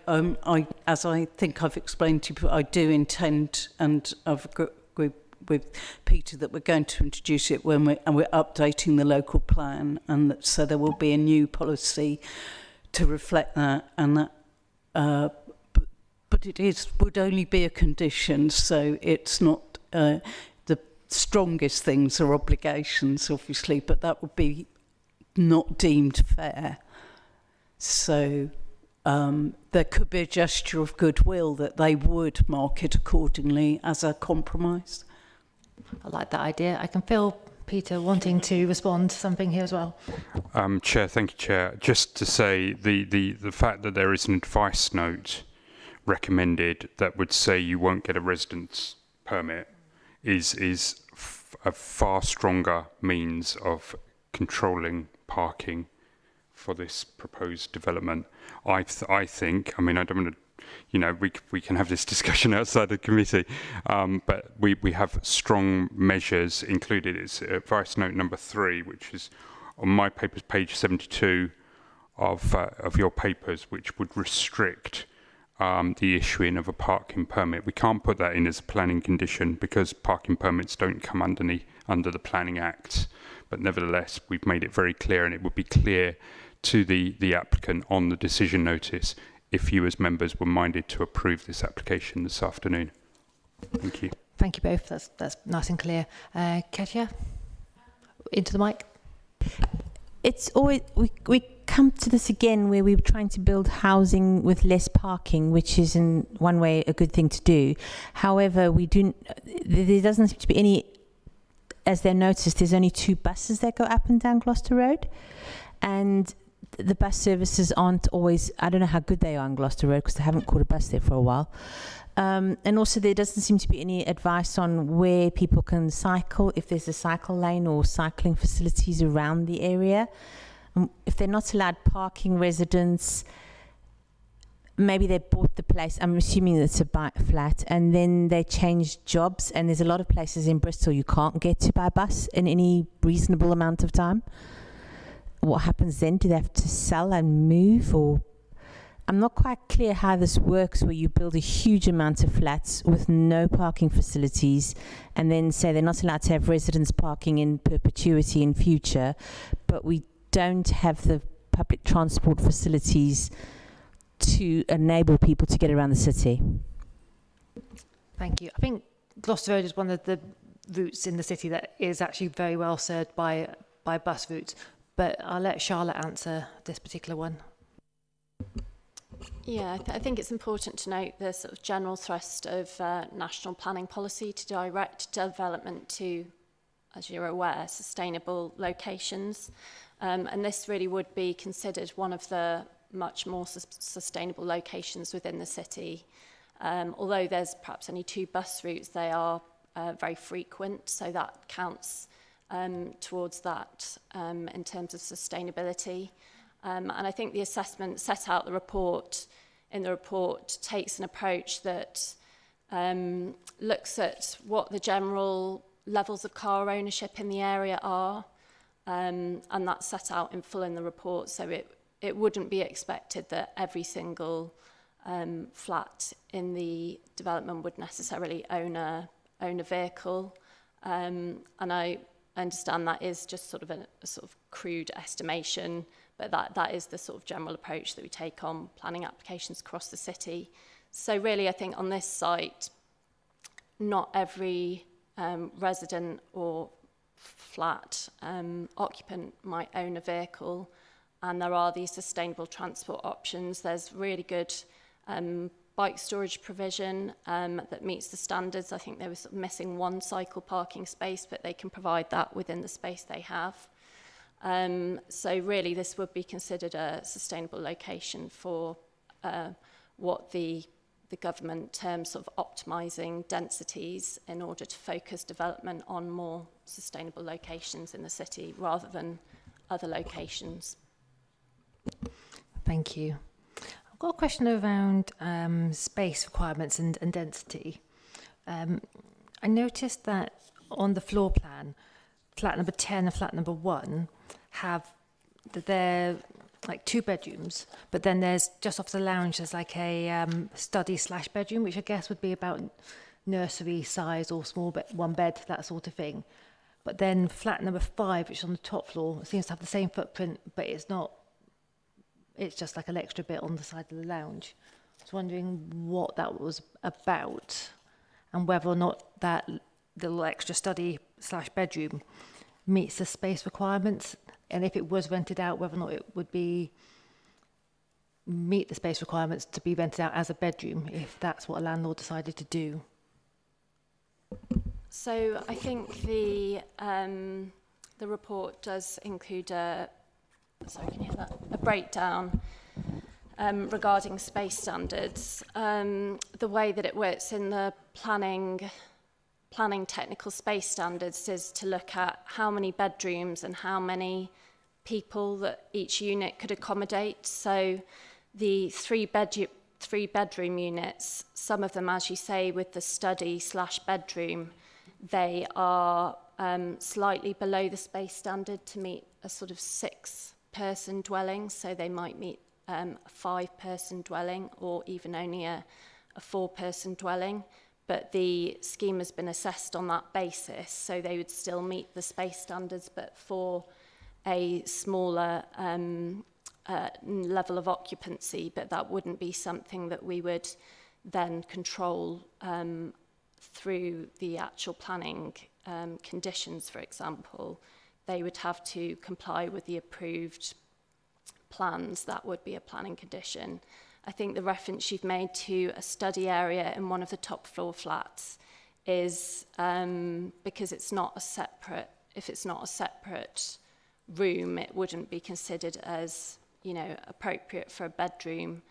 K: as I think I've explained to you, I do intend, and I've agreed with Peter that we're going to introduce it when we're updating the local plan, and so there will be a new policy to reflect that, and that. But it would only be a condition, so it's not the strongest things are obligations, obviously, but that would be not deemed fair. So there could be a gesture of goodwill that they would mark it accordingly as a compromise.
B: I like that idea. I can feel Peter wanting to respond to something here as well.
C: Chair, thank you, Chair. Just to say the fact that there is an advice note recommended that would say you won't get a residence permit is a far stronger means of controlling parking for this proposed development. I think, I mean, I don't want to, we can have this discussion outside the committee, but we have strong measures included. It's advice note number 3, which is on my papers, page 72 of your papers, which would restrict the issuing of a parking permit. We can't put that in as a planning condition because parking permits don't come under the Planning Act. But nevertheless, we've made it very clear, and it would be clear to the applicant on the decision notice if you as members were minded to approve this application this afternoon. Thank you.
B: Thank you both. That's nice and clear. Katia, into the mic.
L: It's always we come to this again where we're trying to build housing with less parking, which is in one way a good thing to do. However, there doesn't seem to be any. As they've noticed, there's only 2 buses that go up and down Gloucester Road, and the bus services aren't always, I don't know how good they are on Gloucester Road because I haven't caught a bus there for a while. And also there doesn't seem to be any advice on where people can cycle, if there's a cycle lane or cycling facilities around the area. If they're not allowed parking, residents, maybe they bought the place, I'm assuming it's a flat, and then they changed jobs, and there's a lot of places in Bristol you can't get to by bus in any reasonable amount of time. What happens then? Do they have to sell and move? Or I'm not quite clear how this works, where you build a huge amount of flats with no parking facilities and then say they're not allowed to have residents parking in perpetuity in future, but we don't have the public transport facilities to enable people to get around the city.
B: Thank you. I think Gloucester Road is one of the routes in the city that is actually very well served by bus routes, but I'll let Charlotte answer this particular one.
G: Yeah, I think it's important to note the sort of general thrust of national planning policy to direct development to, as you're aware, sustainable locations. And this really would be considered one of the much more sustainable locations within the city. Although there's perhaps only 2 bus routes, they are very frequent, so that counts towards that in terms of sustainability. And I think the assessment set out in the report takes an approach that looks at what the general levels of car ownership in the area are, and that's set out in full in the report, so it wouldn't be expected that every single flat in the development would necessarily own a vehicle, and I understand that is just sort of a sort of crude estimation, but that is the sort of general approach that we take on planning applications across the city. So really, I think on this site, not every resident or flat occupant might own a vehicle, and there are these sustainable transport options. There's really good bike storage provision that meets the standards. I think they were sort of missing 1 cycle parking space, but they can provide that within the space they have. So really this would be considered a sustainable location for what the government terms of optimising densities in order to focus development on more sustainable locations in the city rather than other locations.
B: Thank you. I've got a question around space requirements and density. I noticed that on the floor plan, flat number 10 and flat number 1 have they're like 2 bedrooms, but then there's just off the lounge there's like a study/bedroom, which I guess would be about nursery size or small 1 bed, that sort of thing. But then flat number 5, which is on the top floor, seems to have the same footprint, but it's not. It's just like an extra bit on the side of the lounge. I was wondering what that was about and whether or not that little extra study/bedroom meets the space requirements, and if it was rented out, whether or not it would meet the space requirements to be rented out as a bedroom, if that's what a landlord decided to do.
G: So I think the report does include a breakdown regarding space standards. The way that it works in the planning technical space standards is to look at how many bedrooms and how many people that each unit could accommodate. So the 3-bedroom units, some of them, as you say, with the study/bedroom, they are slightly below the space standard to meet a sort of 6-person dwelling. So they might meet a 5-person dwelling or even only a 4-person dwelling. But the scheme has been assessed on that basis, so they would still meet the space standards, but for a smaller level of occupancy, but that wouldn't be something that we would then control through the actual planning conditions, for example. They would have to comply with the approved plans. That would be a planning condition. I think the reference you've made to a study area in one of the top floor flats is because it's not a separate, if it's not a separate room, it wouldn't be considered as, appropriate for a bedroom.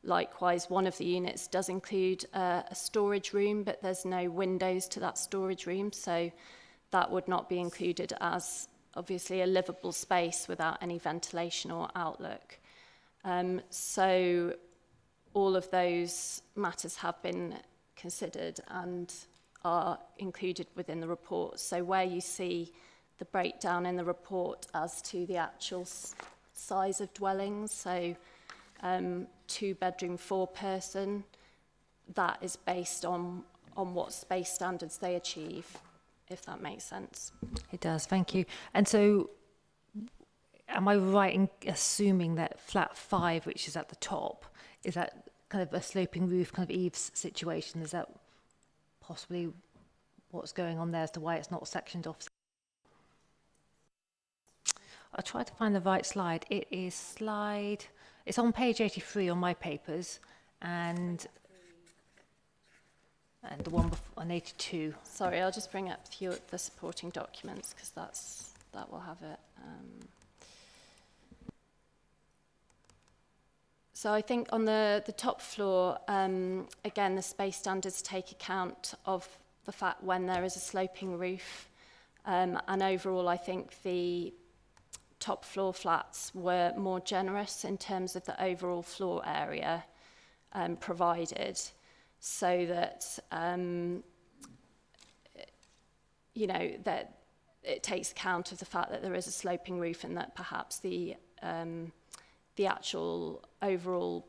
G: Likewise, one of the units does include a storage room, but there's no windows to that storage room, so that would not be included as obviously a livable space without any ventilation or outlook. So all of those matters have been considered and are included within the report. So where you see the breakdown in the report as to the actual size of dwellings, so 2-bedroom, 4-person, that is based on what space standards they achieve, if that makes sense.
B: It does, thank you. And so am I right in assuming that flat 5, which is at the top, is that kind of a sloping roof, kind of eaves situation? Is that possibly what's going on there as to why it's not sectioned off? I'll try to find the right slide. It is slide, it's on page 83 on my papers, and the one on 82.
G: Sorry, I'll just bring up the supporting documents, because that will have it. So I think on the top floor, again, the space standards take account of the fact when there is a sloping roof. And overall, I think the top floor flats were more generous in terms of the overall floor area provided, so that, you know, that it takes account of the fact that there is a sloping roof, and that perhaps the actual overall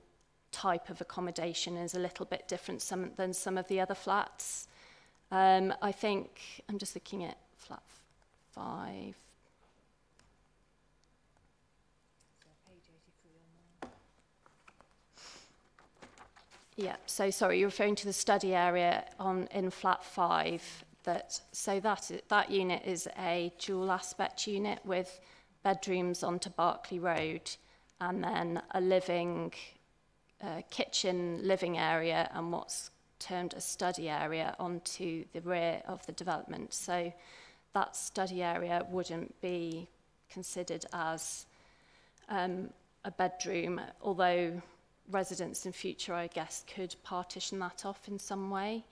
G: type of accommodation is a little bit different than some of the other flats. I think, I'm just looking at flat 5. Yeah, so sorry, you're referring to the study area in flat 5. That unit is a dual aspect unit with bedrooms onto Berkeley Road, and then a kitchen living area and what's termed a study area onto the rear of the development. So that study area wouldn't be considered as a bedroom, although residents in future, I guess, could partition that off in some way,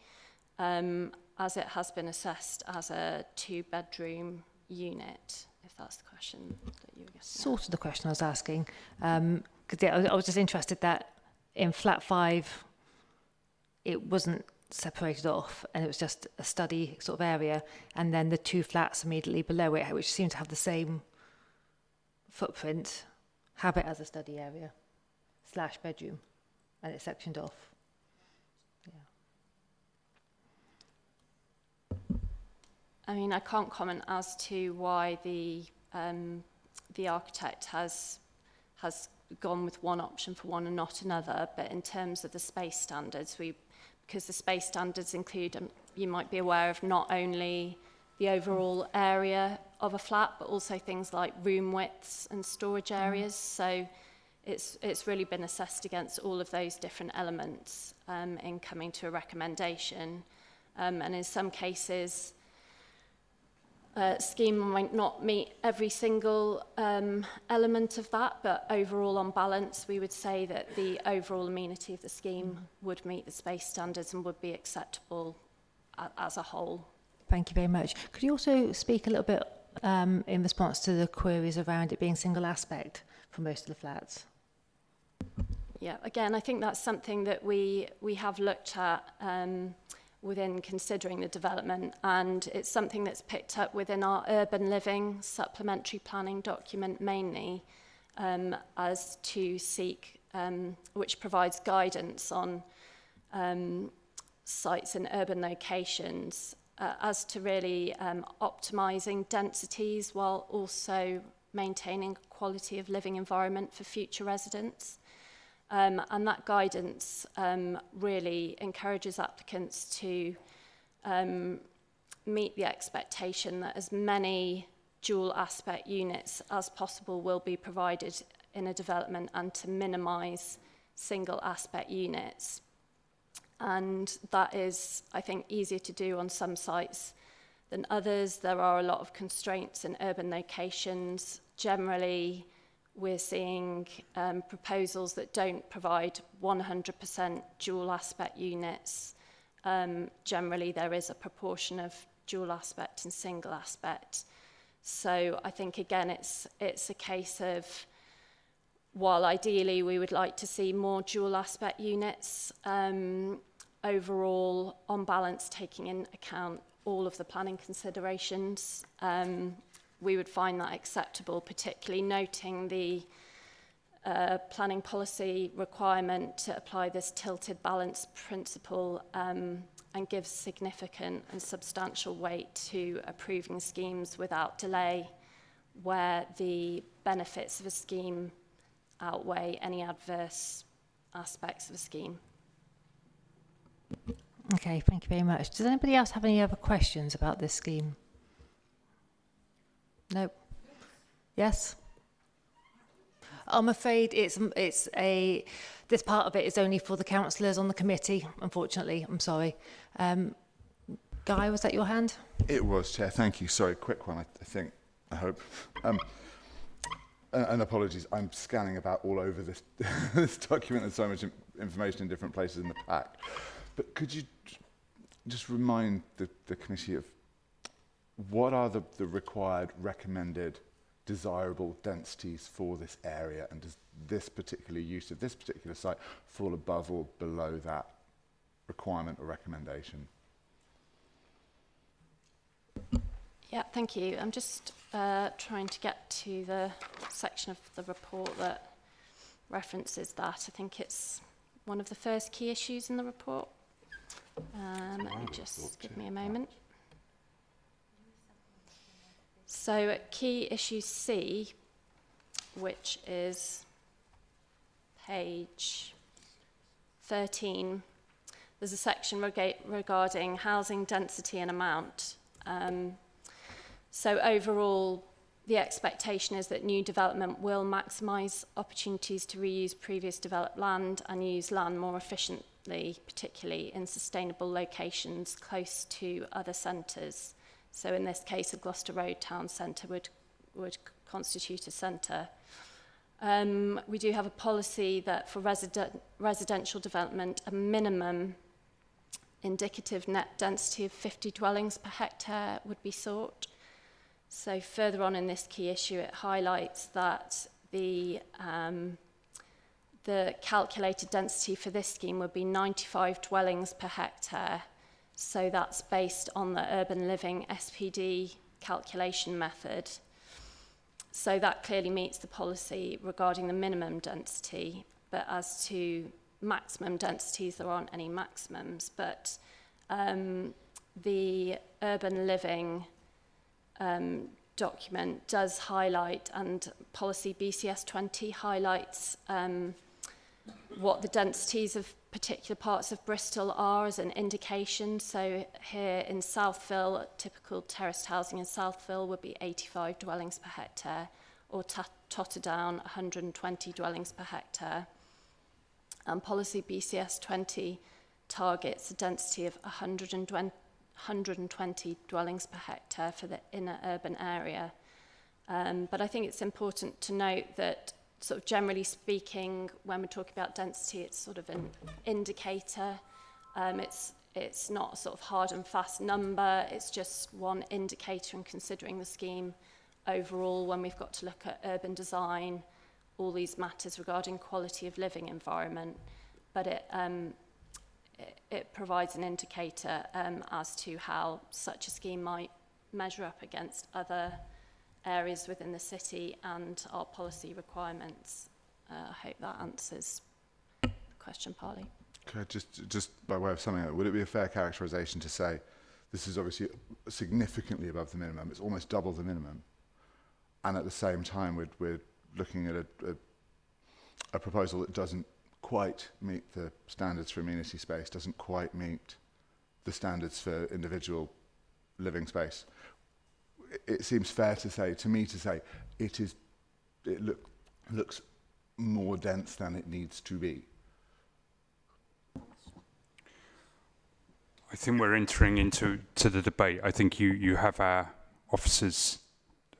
G: as it has been assessed as a 2-bedroom unit, if that's the question that you were getting
B: Sort of the question I was asking. Because I was just interested that in flat 5, it wasn't separated off, and it was just a study sort of area, and then the 2 flats immediately below it, which seem to have the same footprint, have it as a study area / bedroom, and it's sectioned off. Yeah.
G: I mean, I can't comment as to why the architect has gone with one option for one and not another, but in terms of the space standards, because the space standards include, you might be aware of, not only the overall area of a flat, but also things like room widths and storage areas. So it's really been assessed against all of those different elements in coming to a recommendation. And in some cases, scheme might not meet every single element of that, but overall, on balance, we would say that the overall amenity of the scheme would meet the space standards and would be acceptable as a whole.
B: Thank you very much. Could you also speak a little bit in response to the queries around it being single aspect for most of the flats?
G: Yeah, again, I think that's something that we have looked at within considering the development, and it's something that's picked up within our urban living supplementary planning document mainly, as to seek, which provides guidance on sites in urban locations as to really optimising densities while also maintaining quality of living environment for future residents. And that guidance really encourages applicants to meet the expectation that as many dual aspect units as possible will be provided in a development, and to minimise single aspect units. And that is, I think, easier to do on some sites than others. There are a lot of constraints in urban locations. Generally, we're seeing proposals that don't provide 100% dual aspect units. Generally, there is a proportion of dual aspect and single aspect. So I think, again, it's a case of, while ideally we would like to see more dual aspect units, overall, on balance, taking into account all of the planning considerations, we would find that acceptable, particularly noting the planning policy requirement to apply this tilted balance principle and give significant and substantial weight to approving schemes without delay where the benefits of a scheme outweigh any adverse aspects of a scheme.
B: Okay, thank you very much. Does anybody else have any other questions about this scheme? No. Yes? I'm afraid this part of it is only for the councillors on the committee, unfortunately. I'm sorry. Guy, was that your hand?
J: It was, Chair. Thank you. Sorry, quick one, I hope. And apologies, I'm scanning about all over this, this document. There's so much information in different places in the pack. But could you just remind the committee of what are the required, recommended, desirable densities for this area, and does this particular use of this particular site fall above or below that requirement or recommendation?
G: Yeah, thank you. I'm just trying to get to the section of the report that references that. I think it's one of the first key issues in the report. Let me just give me a moment. So at key issue C, which is page 13, there's a section regarding housing density and amount. So overall, the expectation is that new development will maximise opportunities to reuse previous developed land and use land more efficiently, particularly in sustainable locations close to other centres. So in this case, a Gloucester Road town centre would constitute a centre. We do have a policy that for residential development, a minimum indicative net density of 50 dwellings per hectare would be sought. So further on in this key issue, it highlights that the calculated density for this scheme would be 95 dwellings per hectare. So that's based on the urban living SPD calculation method. So that clearly meets the policy regarding the minimum density, but as to maximum densities, there aren't any maximums, but the urban living document does highlight, and policy BCS 20 highlights what the densities of particular parts of Bristol are as an indication. So here in Southville, typical terraced housing in Southville would be 85 dwellings per hectare, or Totterdown, 120 dwellings per hectare. And policy BCS 20 targets a density of 120 dwellings per hectare for the inner urban area. But I think it's important to note that sort of generally speaking, when we're talking about density, it's sort of an indicator. It's not a sort of hard and fast number. It's just one indicator in considering the scheme overall when we've got to look at urban design, all these matters regarding quality of living environment. But it provides an indicator as to how such a scheme might measure up against other areas within the city and our policy requirements. I hope that answers the question partly.
J: Okay, just by way of summing up, would it be a fair characterisation to say this is obviously significantly above the minimum, it's almost double the minimum, and at the same time we're looking at a proposal that doesn't quite meet the standards for amenity space, doesn't quite meet the standards for individual living space? It seems fair to say, to me, to say it looks more dense than it needs to be.
C: I think we're entering into the debate. I think you have our officer's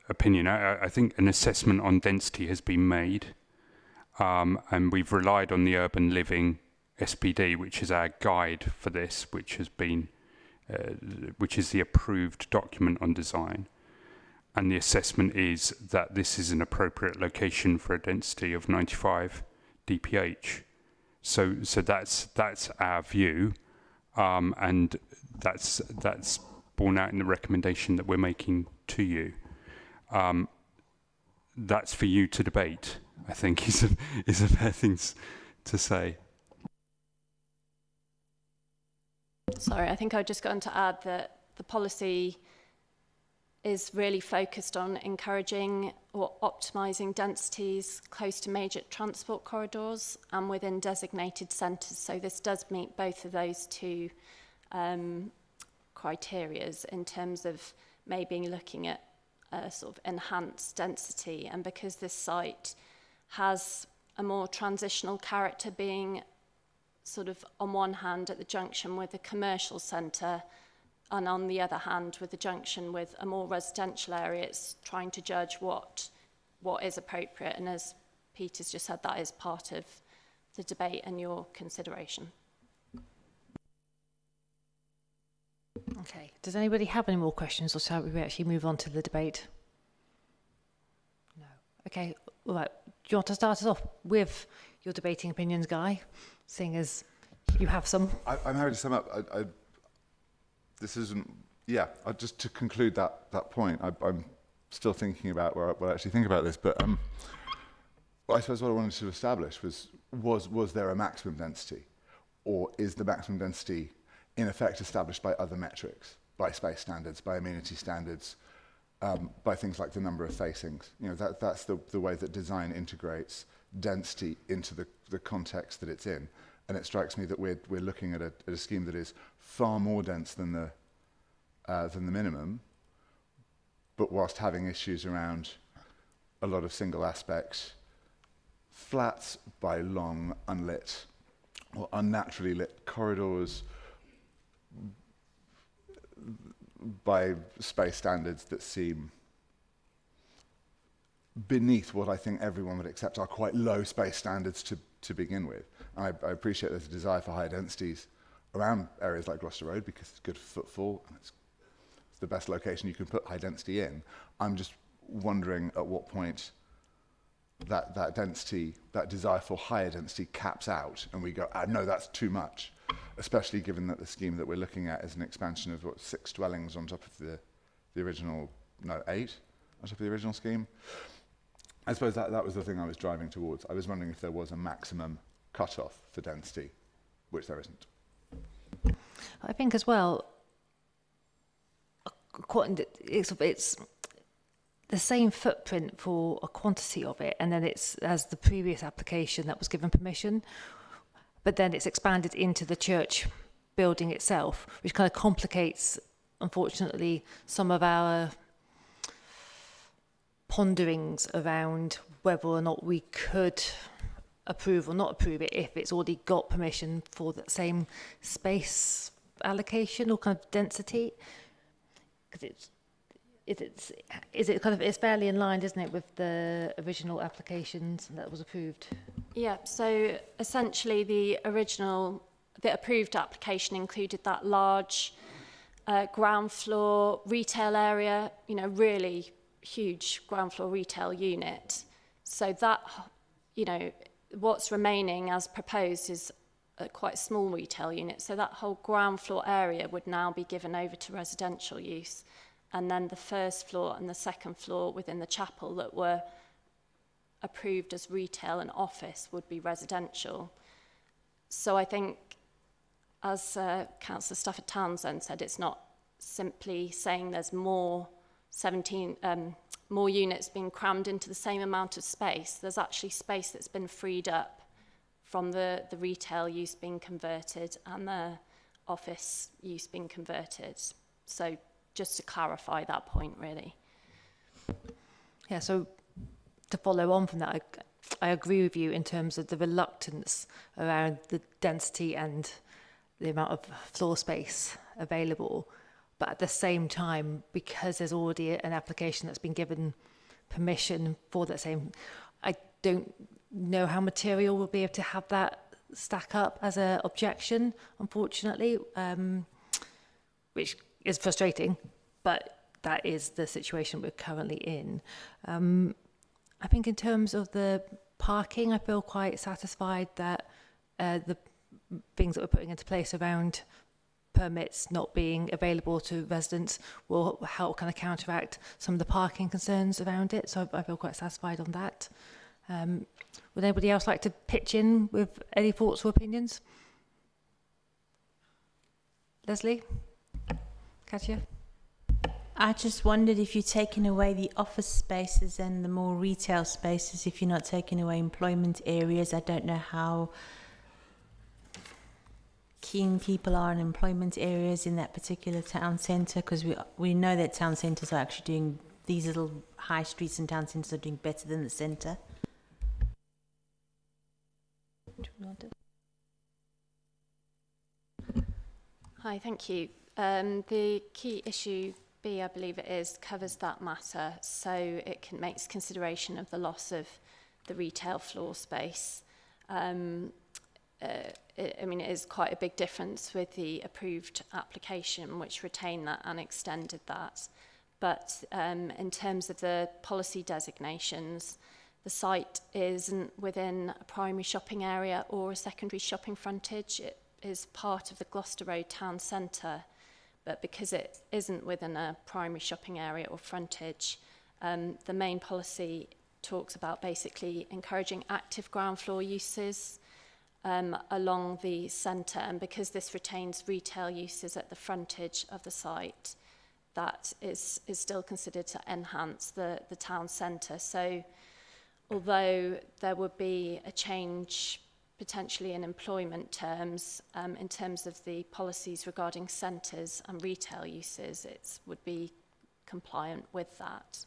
C: opinion. I think an assessment on density has been made, and we've relied on the urban living SPD, which is our guide for this, which has been, which is the approved document on design. And the assessment is that this is an appropriate location for a density of 95 dph. So that's our view, and that's borne out in the recommendation that we're making to you. That's for you to debate, I think, is a fair thing to say.
G: Sorry, I think I just got to add that the policy is really focused on encouraging or optimising densities close to major transport corridors and within designated centres. So this does meet both of those two criterias in terms of maybe looking at sort of enhanced density. And because this site has a more transitional character, being sort of on one hand at the junction with a commercial centre, and on the other hand with the junction with a more residential area, it's trying to judge what is appropriate. And as Peter's just said, that is part of the debate and your consideration.
B: Okay, does anybody have any more questions, or shall we actually move on to the debate? No. Okay, all right. Do you want to start us off with your debating opinions, Guy, seeing as you have some?
J: I'm happy to sum up. This isn't, just to conclude that point, I'm still thinking about what I actually think about this, but I suppose what I wanted to establish was there a maximum density, or is the maximum density in effect established by other metrics, by space standards, by amenity standards, by things like the number of facings? You know, that's the way that design integrates density into the context that it's in. And it strikes me that we're looking at a scheme that is far more dense than the minimum, but whilst having issues around a lot of single aspect flats by long unlit or unnaturally lit corridors, by space standards that seem beneath what I think everyone would accept are quite low space standards to begin with. And I appreciate there's a desire for higher densities around areas like Gloucester Road because it's good for footfall and it's the best location you can put high density in. I'm just wondering at what point that density, that desire for higher density caps out and we go, no, that's too much, especially given that the scheme that we're looking at is an expansion of 6 dwellings on top of the original, 8 on top of the original scheme. I suppose that was the thing I was driving towards. I was wondering if there was a maximum cut-off for density, which there isn't.
B: I think as well, it's the same footprint for a quantity of it, and then it's as the previous application that was given permission, but then it's expanded into the church building itself, which kind of complicates, unfortunately, some of our ponderings around whether or not we could approve or not approve it if it's already got permission for the same space allocation or kind of density. Because it's fairly in line, isn't it, with the original applications that was approved?
G: Yeah, so essentially the approved application included that large ground floor retail area, really huge ground floor retail unit. So that, what's remaining as proposed is a quite small retail unit. So that whole ground floor area would now be given over to residential use. And then the first floor and the second floor within the chapel that were approved as retail and office would be residential. So I think, as Councillor Stafford-Townsend said, it's not simply saying there's more units being crammed into the same amount of space. There's actually space that's been freed up from the retail use being converted and the office use being converted. So just to clarify that point, really.
B: Yeah, so to follow on from that, I agree with you in terms of the reluctance around the density and the amount of floor space available. But at the same time, because there's already an application that's been given permission for that same, I don't know how material will be able to have that stack up as an objection, unfortunately, which is frustrating, but that is the situation we're currently in. I think in terms of the parking, I feel quite satisfied that the things that we're putting into place around permits not being available to residents will help kind of counteract some of the parking concerns around it. So I feel quite satisfied on that. Would anybody else like to pitch in with any thoughts or opinions? Leslie? Katja?
L: I just wondered if you're taking away the office spaces and the more retail spaces, if you're not taking away employment areas. I don't know how keen people are on employment areas in that particular town centre, because we know that town centres are actually doing, these little high streets and town centres are doing better than the centre.
G: Hi, thank you. The key issue B, I believe it is, covers that matter, so it makes consideration of the loss of the retail floor space. I mean, it is quite a big difference with the approved application, which retained that and extended that. But in terms of the policy designations, the site isn't within a primary shopping area or a secondary shopping frontage. It is part of the Gloucester Road town centre, but because it isn't within a primary shopping area or frontage, the main policy talks about basically encouraging active ground floor uses along the centre, and because this retains retail uses at the frontage of the site, that is still considered to enhance the town centre. So although there would be a change potentially in employment terms, in terms of the policies regarding centres and retail uses, it would be compliant with that.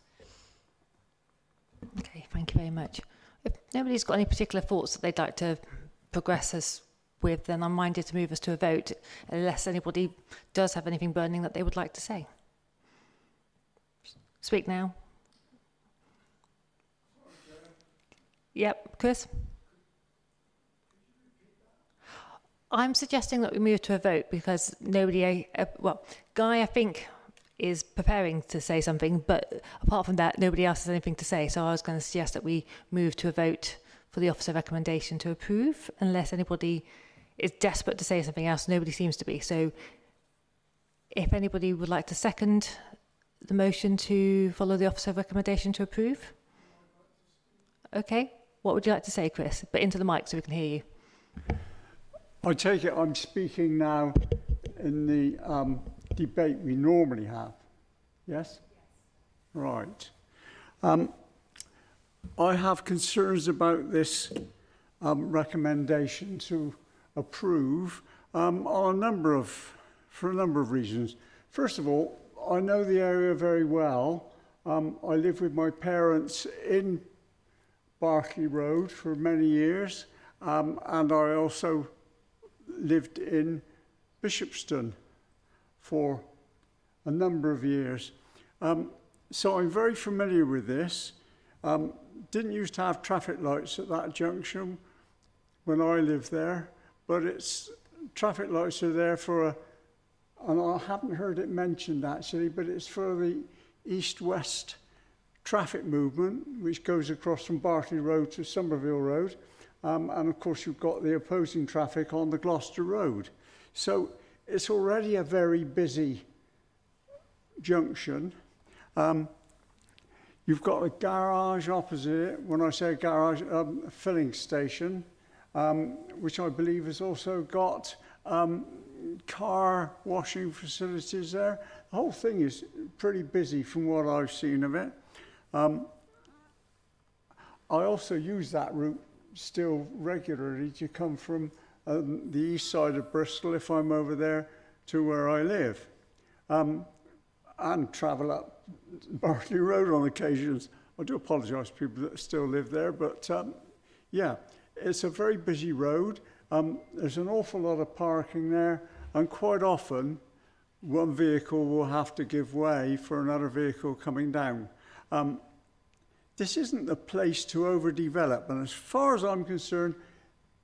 B: Okay, thank you very much. If nobody's got any particular thoughts that they'd like to progress us with, then I'm minded to move us to a vote, unless anybody does have anything burning that they would like to say. Speak now. Yep, Chris? I'm suggesting that we move to a vote because nobody, well, Guy, I think, is preparing to say something, but apart from that, nobody else has anything to say. So I was going to suggest that we move to a vote for the officer recommendation to approve, unless anybody is desperate to say something else. Nobody seems to be. So if anybody would like to second the motion to follow the officer recommendation to approve. Okay, what would you like to say, Chris? But into the mic so we can hear you.
H: I take it I'm speaking now in the debate we normally have. Yes? Right. I have concerns about this recommendation to approve for a number of reasons. First of all, I know the area very well. I lived with my parents in Berkeley Road for many years, and I also lived in Bishopston for a number of years. So I'm very familiar with this. Didn't used to have traffic lights at that junction when I lived there, but traffic lights are there for and I haven't heard it mentioned actually, but it's for the east-west traffic movement, which goes across from Berkeley Road to Somerville Road. And of course, you've got the opposing traffic on the Gloucester Road. So it's already a very busy junction. You've got a garage opposite it. When I say garage, a filling station, which I believe has also got car washing facilities there. The whole thing is pretty busy from what I've seen of it. I also use that route still regularly to come from the east side of Bristol if I'm over there to where I live, and travel up Berkeley Road on occasions. I do apologise to people that still live there, but yeah, it's a very busy road. There's an awful lot of parking there, and quite often one vehicle will have to give way for another vehicle coming down. This isn't the place to overdevelop, and as far as I'm concerned,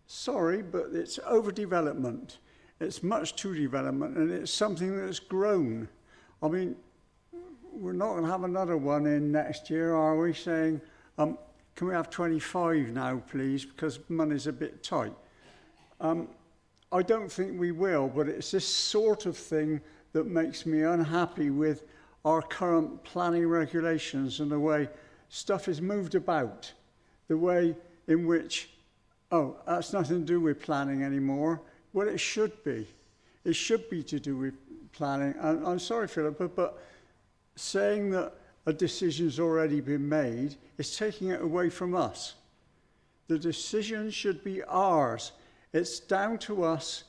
H: sorry, but it's overdevelopment. It's much too development, and it's something that's grown. I mean, we're not going to have another one in next year, are we? Saying, can we have 25 now, please, because money's a bit tight. I don't think we will, but it's this sort of thing that makes me unhappy with our current planning regulations and the way stuff is moved about, the way in which, oh, that's nothing to do with planning anymore. Well, it should be. It should be to do with planning. And I'm sorry, Philippa, but saying that a decision's already been made is taking it away from us. The decision should be ours. It's down to us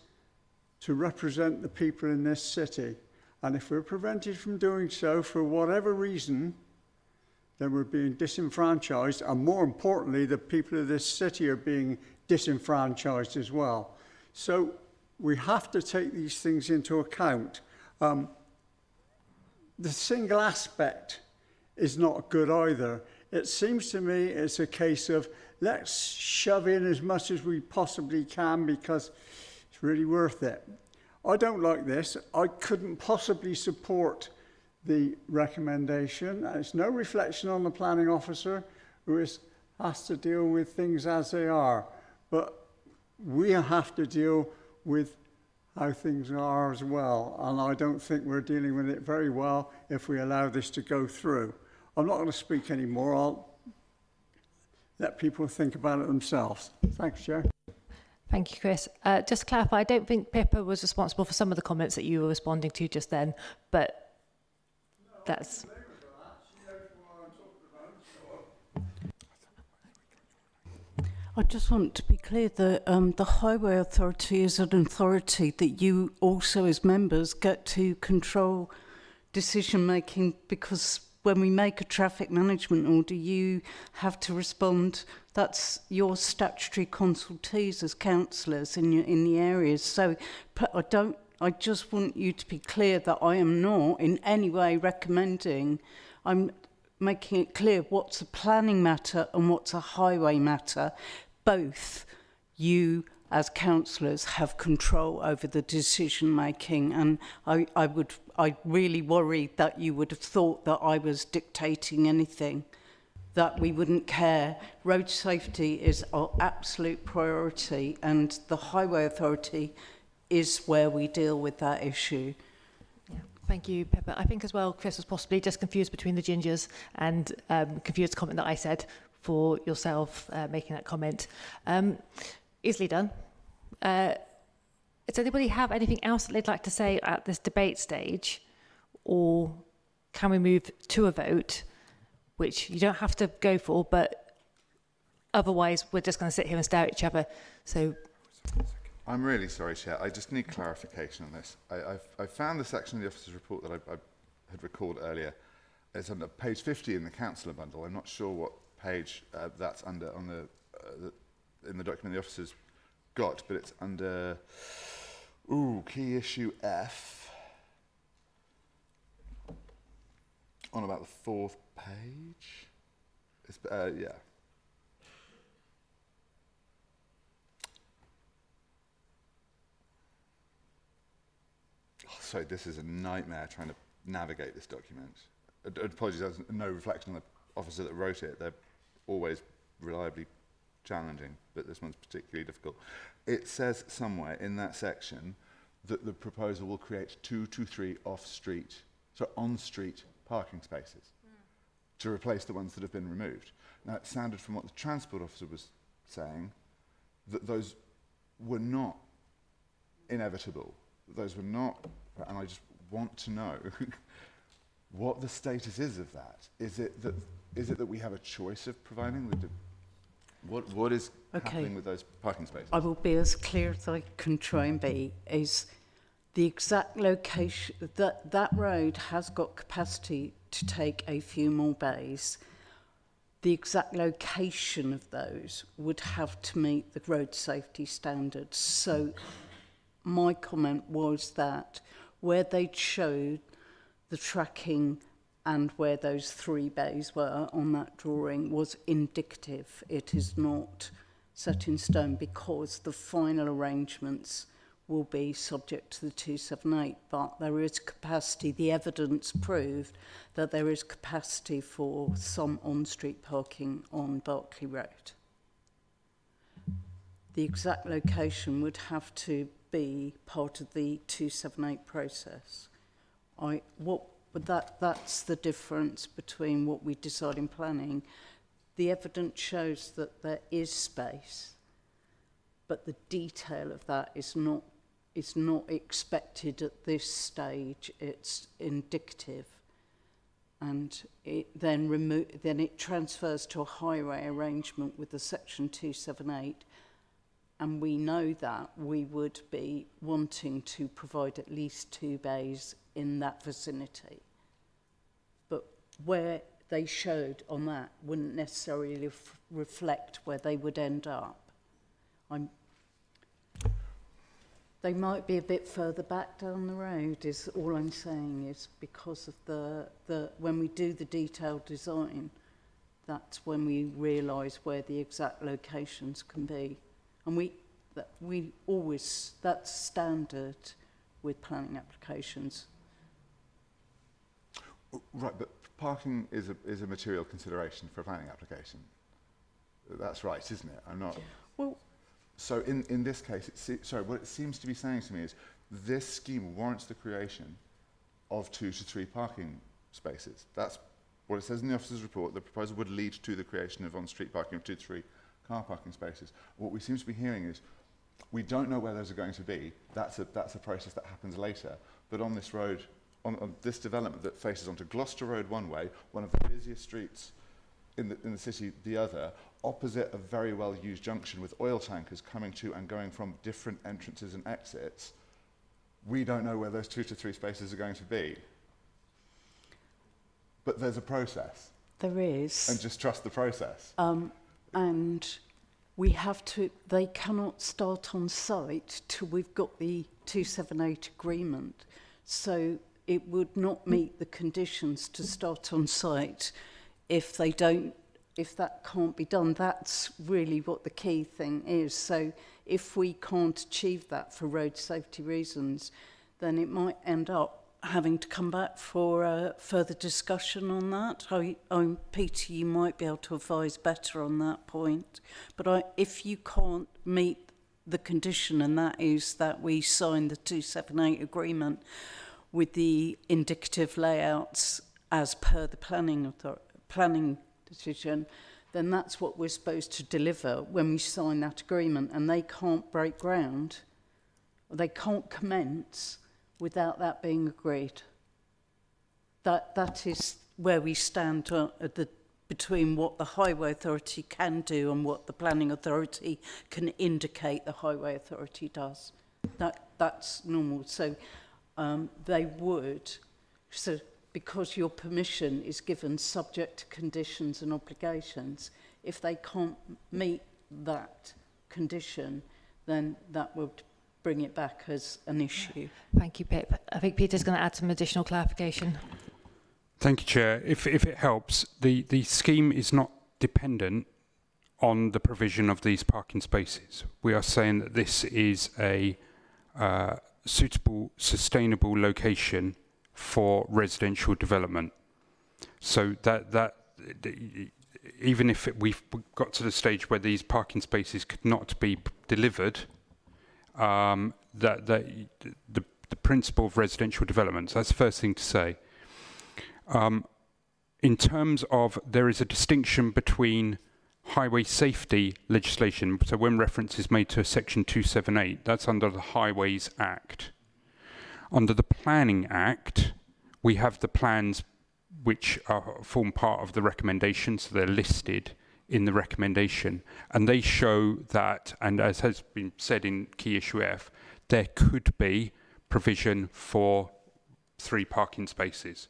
H: to represent the people in this city. And if we're prevented from doing so for whatever reason, then we're being disenfranchised. And more importantly, the people of this city are being disenfranchised as well. So we have to take these things into account. The single aspect is not good either. It seems to me it's a case of let's shove in as much as we possibly can because it's really worth it. I don't like this. I couldn't possibly support the recommendation. It's no reflection on the planning officer who has to deal with things as they are. But we have to deal with how things are as well. And I don't think we're dealing with it very well if we allow this to go through. I'm not going to speak anymore. I'll let people think about it themselves. Thanks, Chair.
B: Thank you, Chris. Just to clarify, I don't think Pippa was responsible for some of the comments that you were responding to just then, but that's...
K: I just want to be clear that the Highway Authority is an authority that you also as members get to control decision making, because when we make a traffic management order, you have to respond. That's your statutory consultees as councillors in the areas. So I just want you to be clear that I am not in any way recommending. I'm making it clear what's a planning matter and what's a highway matter. Both you as councillors have control over the decision making, and I really worry that you would have thought that I was dictating anything, that we wouldn't care. Road safety is our absolute priority, and the Highway Authority is where we deal with that issue.
B: Thank you, Pippa. I think as well, Chris was possibly just confused between the gingers and confused the comment that I said for yourself making that comment. Easily done. Does anybody have anything else that they'd like to say at this debate stage? Or can we move to a vote, which you don't have to go for, but otherwise we're just going to sit here and stare at each other. So
J: I'm really sorry, Chair. I just need clarification on this. I found the section of the officer's report that I had recalled earlier. It's on page 50 in the councillor bundle. I'm not sure what page that's under in the document the officer's got, but it's under key issue F on about the 4th page. It's, yeah. Sorry, this is a nightmare trying to navigate this document. Apologies, there's no reflection on the officer that wrote it. They're always reliably challenging, but this one's particularly difficult. It says somewhere in that section that the proposal will create 2 to 3 on-street parking spaces to replace the ones that have been removed. Now, it sounded from what the transport officer was saying that those were not inevitable. Those were not, and I just want to know what the status is of that. Is it that we have a choice of providing the what is happening with those parking spaces?
K: I will be as clear as I can try and be. Is the exact location that road has got capacity to take a few more bays. The exact location of those would have to meet the road safety standards. So my comment was that where they'd showed the tracking and where those 3 bays were on that drawing was indicative. It is not set in stone because the final arrangements will be subject to the 278, but there is capacity. The evidence proved that there is capacity for some on-street parking on Berkeley Road. The exact location would have to be part of the 278 process. That's the difference between what we decide in planning. The evidence shows that there is space, but the detail of that is not expected at this stage. It's indicative. and then it transfers to a highway arrangement with the section 278, and we know that we would be wanting to provide at least 2 bays in that vicinity. But where they showed on that wouldn't necessarily reflect where they would end up. They might be a bit further back down the road, is all I'm saying, is because of the when we do the detailed design, that's when we realise where the exact locations can be. And we always, that's standard with planning applications.
J: Right, but parking is a material consideration for a planning application. That's right, isn't it? I'm not...
K: Well,
J: so in this case, what it seems to be saying to me is this scheme warrants the creation of 2 to 3 parking spaces. That's what it says in the officer's report. The proposal would lead to the creation of on-street parking of 2 to 3 car parking spaces. What we seem to be hearing is we don't know where those are going to be. That's a process that happens later. But on this road, on this development that faces onto Gloucester Road one way, one of the busiest streets in the city the other, opposite a very well-used junction with oil tankers coming to and going from different entrances and exits, we don't know where those 2 to 3 spaces are going to be. But there's a process.
K: There is.
J: And just trust the process.
K: And we have to, they cannot start on site till we've got the 278 agreement. So it would not meet the conditions to start on site if they don't, if that can't be done. That's really what the key thing is. So if we can't achieve that for road safety reasons, then it might end up having to come back for further discussion on that. Peter, you might be able to advise better on that point. But if you can't meet the condition, and that is that we sign the 278 agreement with the indicative layouts as per the planning decision, then that's what we're supposed to deliver when we sign that agreement, and they can't break ground, they can't commence without that being agreed. That is where we stand between what the Highway Authority can do and what the Planning Authority can indicate the Highway Authority does. That's normal. So they would, so because your permission is given subject to conditions and obligations, if they can't meet that condition, then that would bring it back as an issue.
B: Thank you, Pip. I think Peter's going to add some additional clarification.
C: Thank you, Chair. If it helps, the scheme is not dependent on the provision of these parking spaces. We are saying that this is a suitable, sustainable location for residential development. So that even if we've got to the stage where these parking spaces could not be delivered, the principle of residential development. So that's the first thing to say. In terms of, there is a distinction between highway safety legislation. So when reference is made to section 278, that's under the Highways Act. Under the Planning Act, we have the plans which form part of the recommendation, so they're listed in the recommendation, and they show that, and as has been said in key issue F, there could be provision for 3 parking spaces.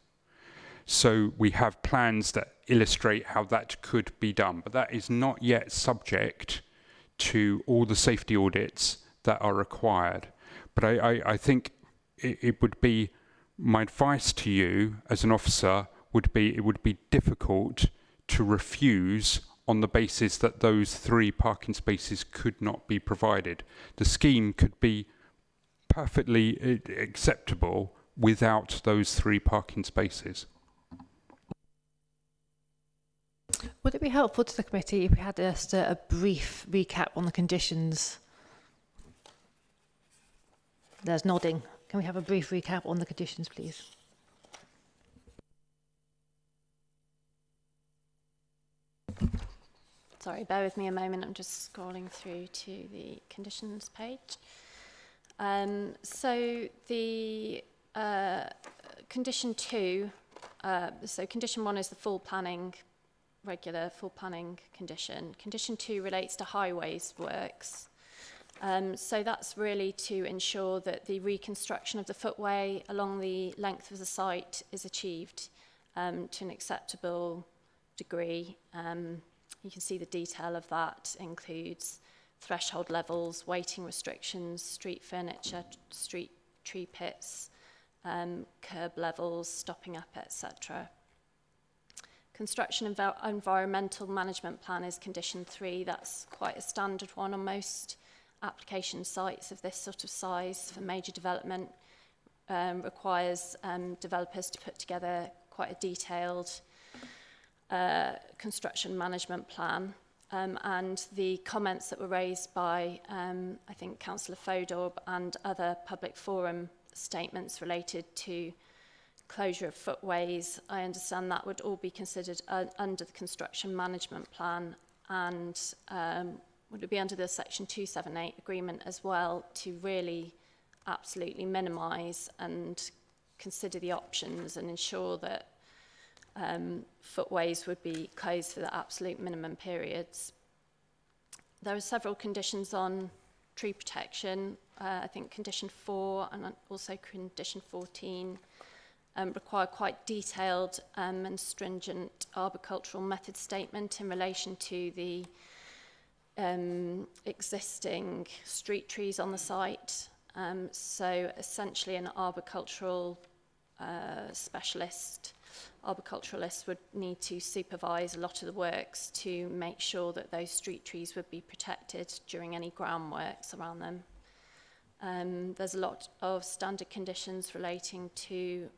C: So we have plans that illustrate how that could be done, but that is not yet subject to all the safety audits that are required. But I think it would be, my advice to you as an officer would be, it would be difficult to refuse on the basis that those 3 parking spaces could not be provided. The scheme could be perfectly acceptable without those 3 parking spaces.
B: Would it be helpful to the committee if we had just a brief recap on the conditions? There's nodding. Can we have a brief recap on the conditions, please?
G: Sorry, bear with me a moment. I'm just scrolling through to the conditions page. So the condition 2 So condition 1 is the full planning, regular full planning condition. Condition 2 relates to highways works. So that's really to ensure that the reconstruction of the footway along the length of the site is achieved to an acceptable degree. You can see the detail of that includes threshold levels, weighting restrictions, street furniture, street tree pits, curb levels, stopping up, etc. Construction environmental management plan is condition 3. That's quite a standard one on most application sites of this sort of size for major development. Requires developers to put together quite a detailed construction management plan. And the comments that were raised by, I think, Councillor Fodorb and other public forum statements related to closure of footways, I understand that would all be considered under the construction management plan, and would it be under the section 278 agreement as well, to really absolutely minimise and consider the options and ensure that footways would be closed for the absolute minimum periods. There are several conditions on tree protection. I think condition 4 and also condition 14 require quite detailed and stringent arboricultural method statement in relation to the existing street trees on the site. So essentially an arboricultural arboriculturalist would need to supervise a lot of the works to make sure that those street trees would be protected during any groundworks around them. There's a lot of standard conditions relating to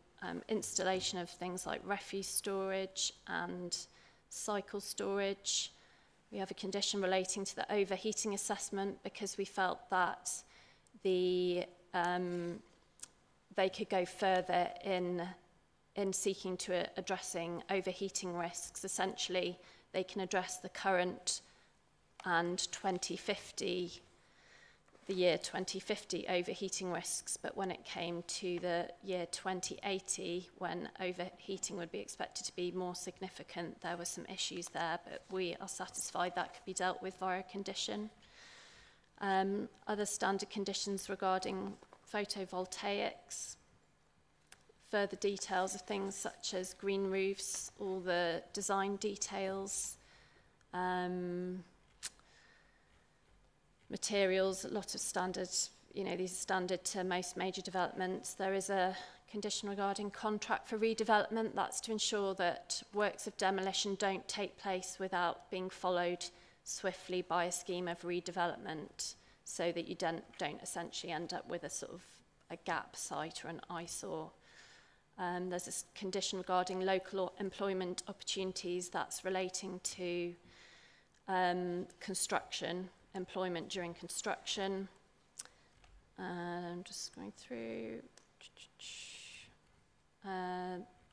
G: installation of things like refuse storage and cycle storage. We have a condition relating to the overheating assessment because we felt that they could go further in seeking to addressing overheating risks. Essentially, they can address the current and 2050, the year 2050 overheating risks, but when it came to the year 2080, when overheating would be expected to be more significant, there were some issues there, but we are satisfied that could be dealt with via a condition. Other standard conditions regarding photovoltaics, further details of things such as green roofs, all the design details, materials, a lot of standards, these are standard to most major developments. There is a condition regarding contract for redevelopment. That's to ensure that works of demolition don't take place without being followed swiftly by a scheme of redevelopment, so that you don't essentially end up with a sort of a gap site or an eyesore. There's a condition regarding local employment opportunities that's relating to construction, employment during construction. I'm just going through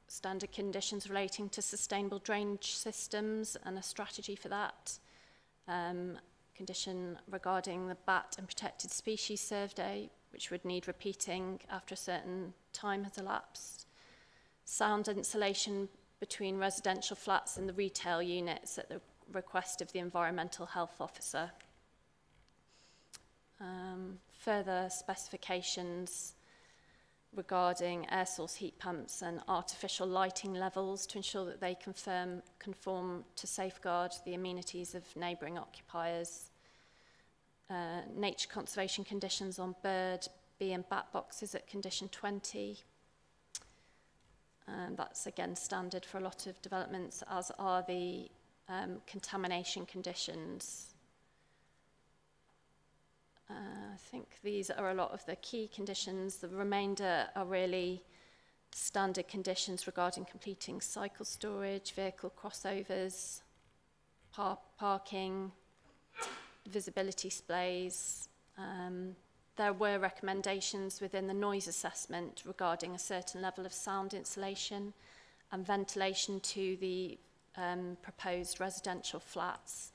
G: standard conditions relating to sustainable drainage systems and a strategy for that. Condition regarding the bat and protected species survey, which would need repeating after a certain time has elapsed. Sound insulation between residential flats and the retail units at the request of the environmental health officer. Further specifications regarding air source heat pumps and artificial lighting levels to ensure that they conform to safeguard the amenities of neighbouring occupiers. Nature conservation conditions on bird, bee and bat boxes at condition 20. That's again standard for a lot of developments, as are the contamination conditions. I think these are a lot of the key conditions. The remainder are really standard conditions regarding completing cycle storage, vehicle crossovers, parking, visibility displays. There were recommendations within the noise assessment regarding a certain level of sound insulation and ventilation to the proposed residential flats.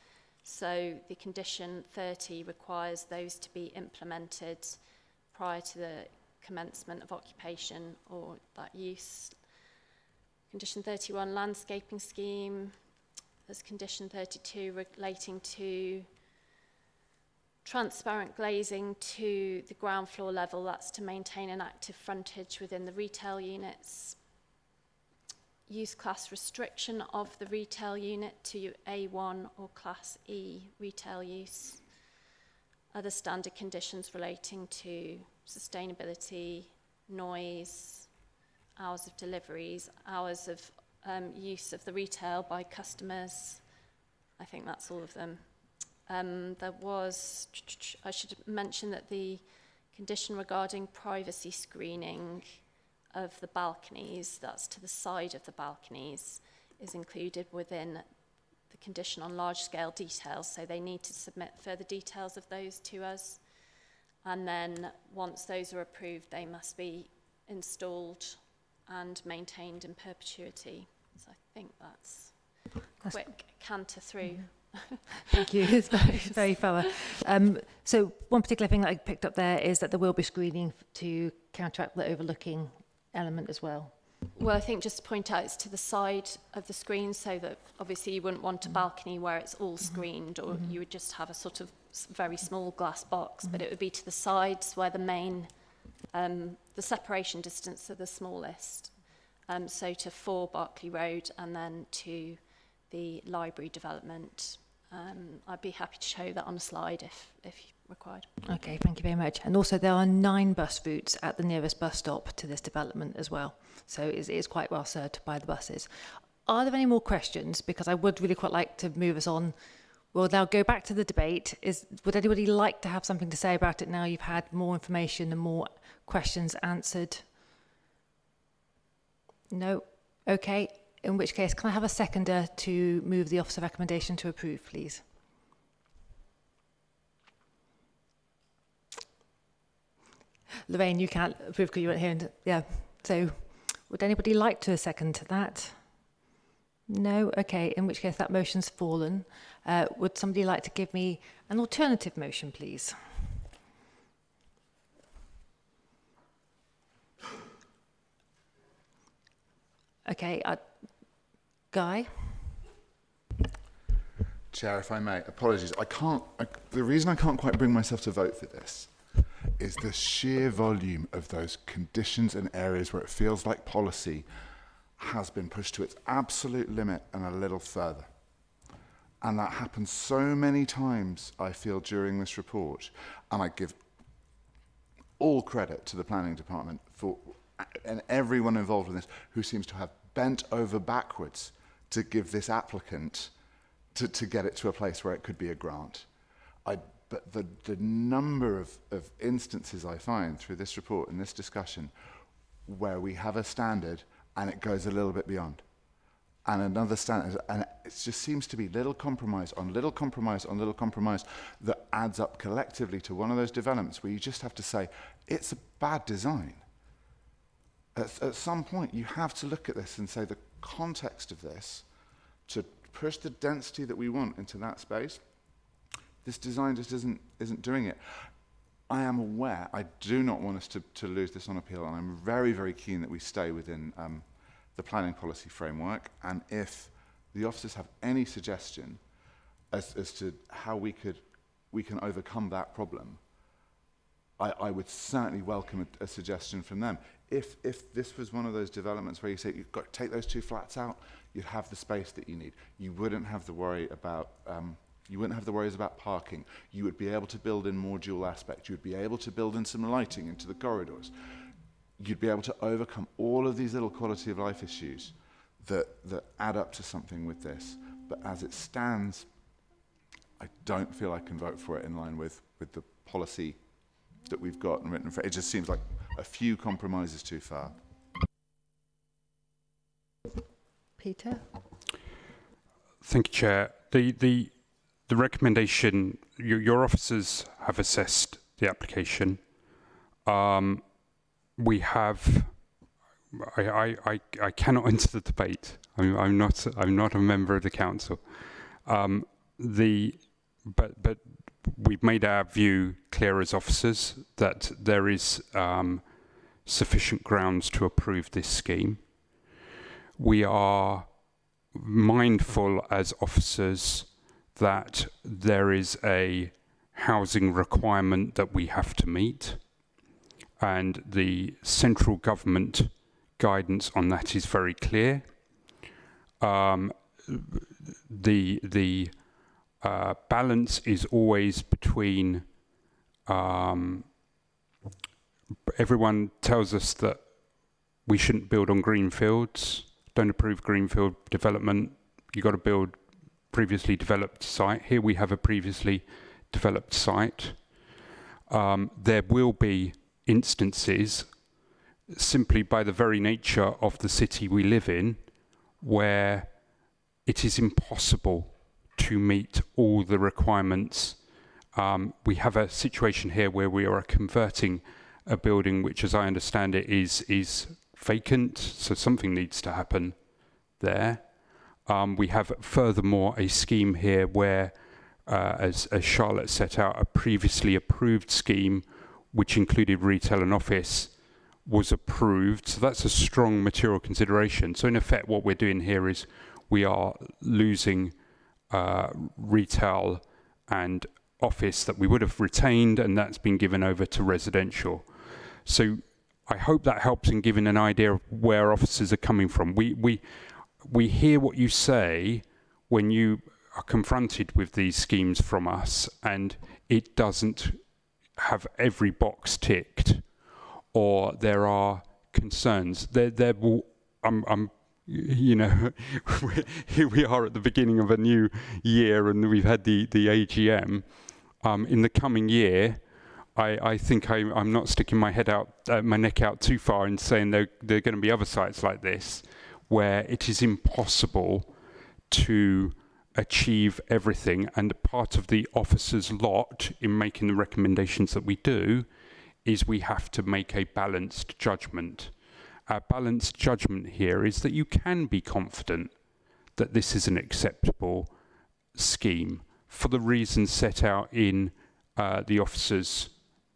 G: So the condition 30 requires those to be implemented prior to the commencement of occupation or that use. Condition 31, landscaping scheme. There's condition 32 relating to transparent glazing to the ground floor level. That's to maintain an active frontage within the retail units. Use class restriction of the retail unit to A1 or Class E retail use. Other standard conditions relating to sustainability, noise, hours of deliveries, hours of use of the retail by customers. I think that's all of them. There was, I should mention that the condition regarding privacy screening of the balconies, that's to the side of the balconies, is included within the condition on large-scale details, so they need to submit further details of those to us. And then once those are approved, they must be installed and maintained in perpetuity. So I think that's quick canter through.
B: Thank you. It's very thorough. So one particular thing that I picked up there is that there will be screening to counteract the overlooking element as well.
G: Well, I think just to point out, it's to the side of the screen, so that obviously you wouldn't want a balcony where it's all screened, or you would just have a sort of very small glass box, but it would be to the sides where the main, the separation distance are the smallest. So to 4 Berkeley Road and then to the library development. I'd be happy to show that on a slide if required.
B: Okay, thank you very much. And also there are 9 bus routes at the nearest bus stop to this development as well. So it is quite well served by the buses. Are there any more questions? Because I would really quite like to move us on. We'll now go back to the debate. Would anybody like to have something to say about it now you've had more information and more questions answered? No? Okay. In which case, can I have a seconder to move the officer recommendation to approve, please? Lorraine, you can't approve because you weren't here. Yeah. So would anybody like to second that? No? Okay. In which case, that motion's fallen. Would somebody like to give me an alternative motion, please? Okay. Guy?
J: Chair, if I may, apologies. The reason I can't quite bring myself to vote for this is the sheer volume of those conditions and areas where it feels like policy has been pushed to its absolute limit and a little further. And that happens so many times, I feel, during this report. And I give all credit to the planning department and everyone involved in this who seems to have bent over backwards to give this applicant to get it to a place where it could be a grant. But the number of instances I find through this report and this discussion where we have a standard and it goes a little bit beyond, and another standard, and it just seems to be little compromise on little compromise on little compromise that adds up collectively to one of those developments where you just have to say, it's a bad design. At some point, you have to look at this and say the context of this to push the density that we want into that space. This design just isn't doing it. I am aware, I do not want us to lose this on appeal, and I'm very, very keen that we stay within the planning policy framework. And if the officers have any suggestion as to how we can overcome that problem, I would certainly welcome a suggestion from them. If this was one of those developments where you say you've got to take those 2 flats out, you'd have the space that you need. You wouldn't have the worry about you wouldn't have the worries about parking. You would be able to build in more dual aspect. You would be able to build in some lighting into the corridors. You'd be able to overcome all of these little quality of life issues that add up to something with this. But as it stands, I don't feel I can vote for it in line with the policy that we've got and written for it. It just seems like a few compromises too far.
B: Peter?
C: Thank you, Chair. The recommendation, your officers have assessed the application. We have. I cannot enter the debate. I'm not a member of the council. But we've made our view clear as officers that there is sufficient grounds to approve this scheme. we are mindful as officers that there is a housing requirement that we have to meet, and the central government guidance on that is very clear. The balance is always between everyone tells us that we shouldn't build on greenfields, don't approve greenfield development, you've got to build previously developed site. Here we have a previously developed site. There will be instances, simply by the very nature of the city we live in, where it is impossible to meet all the requirements. We have a situation here where we are converting a building which, as I understand it, is vacant, so something needs to happen there. We have furthermore a scheme here where, as Charlotte set out, a previously approved scheme which included retail and office was approved, so that's a strong material consideration. So in effect what we're doing here is we are losing retail and office that we would have retained, and that's been given over to residential. So I hope that helps in giving an idea of where officers are coming from. We hear what you say when you are confronted with these schemes from us, and it doesn't have every box ticked, or there are concerns. There will, you know, here we are at the beginning of a new year, and we've had the AGM. In the coming year, I think I'm not sticking my neck out too far and saying there are going to be other sites like this where it is impossible to achieve everything, and part of the officer's lot in making the recommendations that we do is we have to make a balanced judgment. Our balanced judgment here is that you can be confident that this is an acceptable scheme for the reasons set out in the officer's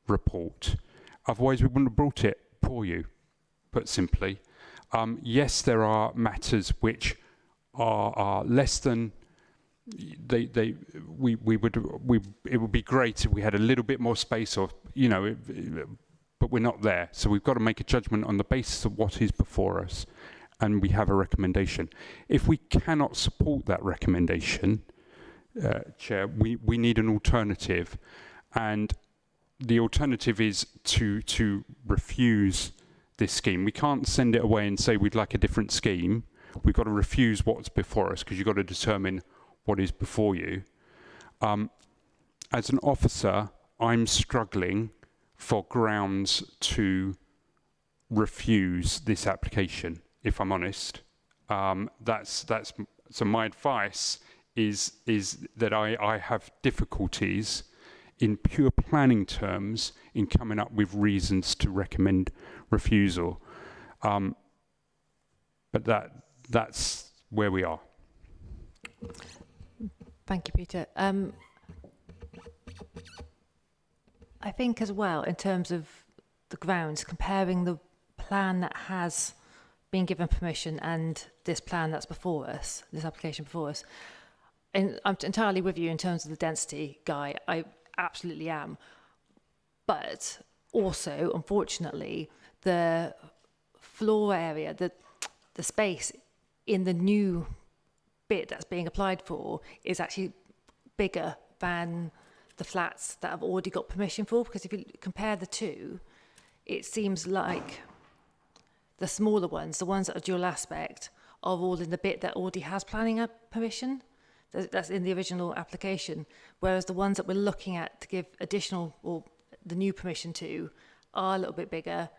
C: report. Otherwise we wouldn't have brought it for you, put simply. Yes, there are matters which are less than it would be great if we had a little bit more space, or but we're not there. So we've got to make a judgment on the basis of what is before us, and we have a recommendation. If we cannot support that recommendation, Chair, we need an alternative, and the alternative is to refuse this scheme. We can't send it away and say we'd like a different scheme. We've got to refuse what's before us, because you've got to determine what is before you. As an officer, I'm struggling for grounds to refuse this application, if I'm honest. So my advice is that I have difficulties in pure planning terms in coming up with reasons to recommend refusal. But that's where we are.
B: Thank you, Peter. I think as well, in terms of the grounds, comparing the plan that has been given permission and this plan that's before us, this application before us, and I'm entirely with you in terms of the density, Guy. I absolutely am. But also, unfortunately, the floor area, the space in the new bit that's being applied for is actually bigger than the flats that have already got permission for, because if you compare the two, it seems like the smaller ones, the ones that are dual aspect, are all in the bit that already has planning permission. That's in the original application, whereas the ones that we're looking at to give additional or the new permission to are a little bit bigger,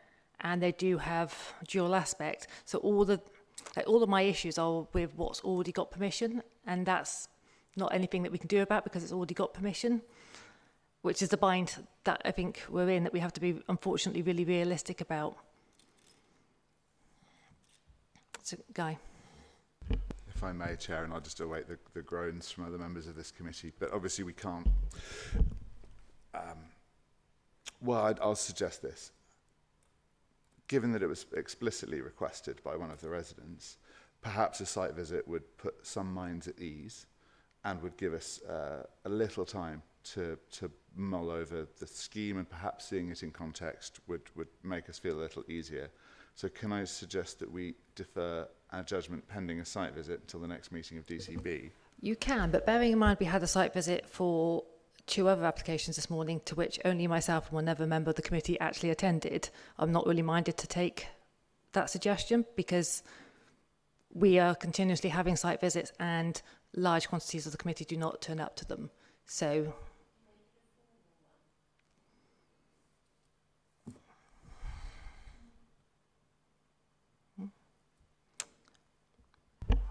B: and they do have dual aspect. So all of my issues are with what's already got permission, and that's not anything that we can do about because it's already got permission, which is the bind that I think we're in, that we have to be, unfortunately, really realistic about. So, Guy.
J: If I may, Chair, and I'll just await the groans from other members of this committee, but obviously we can't. Well, I'll suggest this. Given that it was explicitly requested by one of the residents, perhaps a site visit would put some minds at ease and would give us a little time to mull over the scheme, and perhaps seeing it in context would make us feel a little easier. So can I suggest that we defer our judgment pending a site visit until the next meeting of DCB?
B: You can, but bearing in mind we had a site visit for 2 other applications this morning, to which only myself and one other member of the committee actually attended, I'm not really minded to take that suggestion, because we are continuously having site visits and large quantities of the committee do not turn up to them. So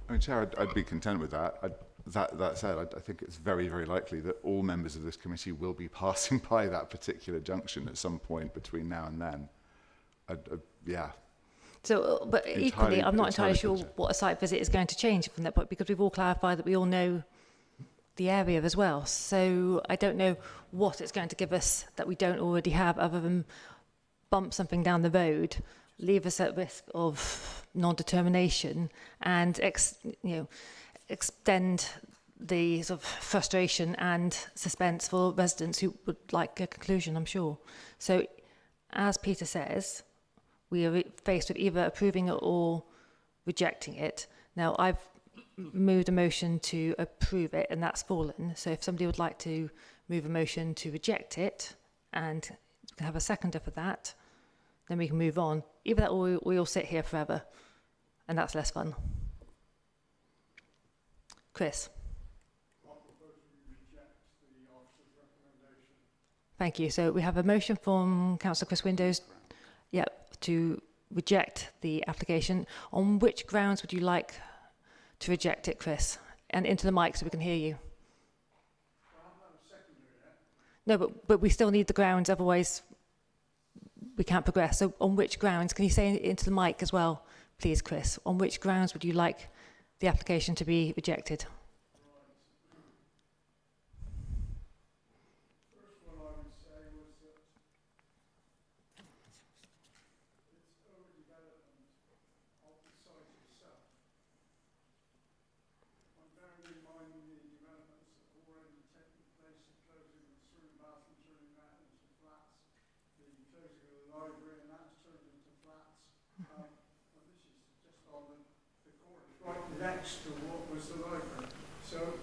J: I mean, Chair, I'd be content with that. That said, I think it's very, very likely that all members of this committee will be passing by that particular junction at some point between now and then. Yeah.
B: So, but equally, I'm not entirely sure what a site visit is going to change from that point, because we've all clarified that we all know the area as well. So I don't know what it's going to give us that we don't already have, other than bump something down the road, leave us at risk of non-determination, and extend the sort of frustration and suspense for residents who would like a conclusion, I'm sure. So, as Peter says, we are faced with either approving it or rejecting it. Now, I've moved a motion to approve it, and that's fallen. So if somebody would like to move a motion to reject it, and we can have a seconder for that, then we can move on. Either that, or we all sit here forever, and that's less fun. Chris. Thank you. So we have a motion from Councillor Chris Windows, to reject the application. On which grounds would you like to reject it, Chris? And into the mic so we can hear you. No, but we still need the grounds, otherwise we can't progress. So on which grounds? Can you say into the mic as well, please, Chris? On which grounds would you like the application to be rejected?
H: First one I would say was that it's overdevelopment of the site itself. I'm bearing in mind the developments that have already taken place, the closing of the swimming bath and turning that into flats, the closing of the library and that's turned into flats. And this is just on the corner, right next to what was the library. So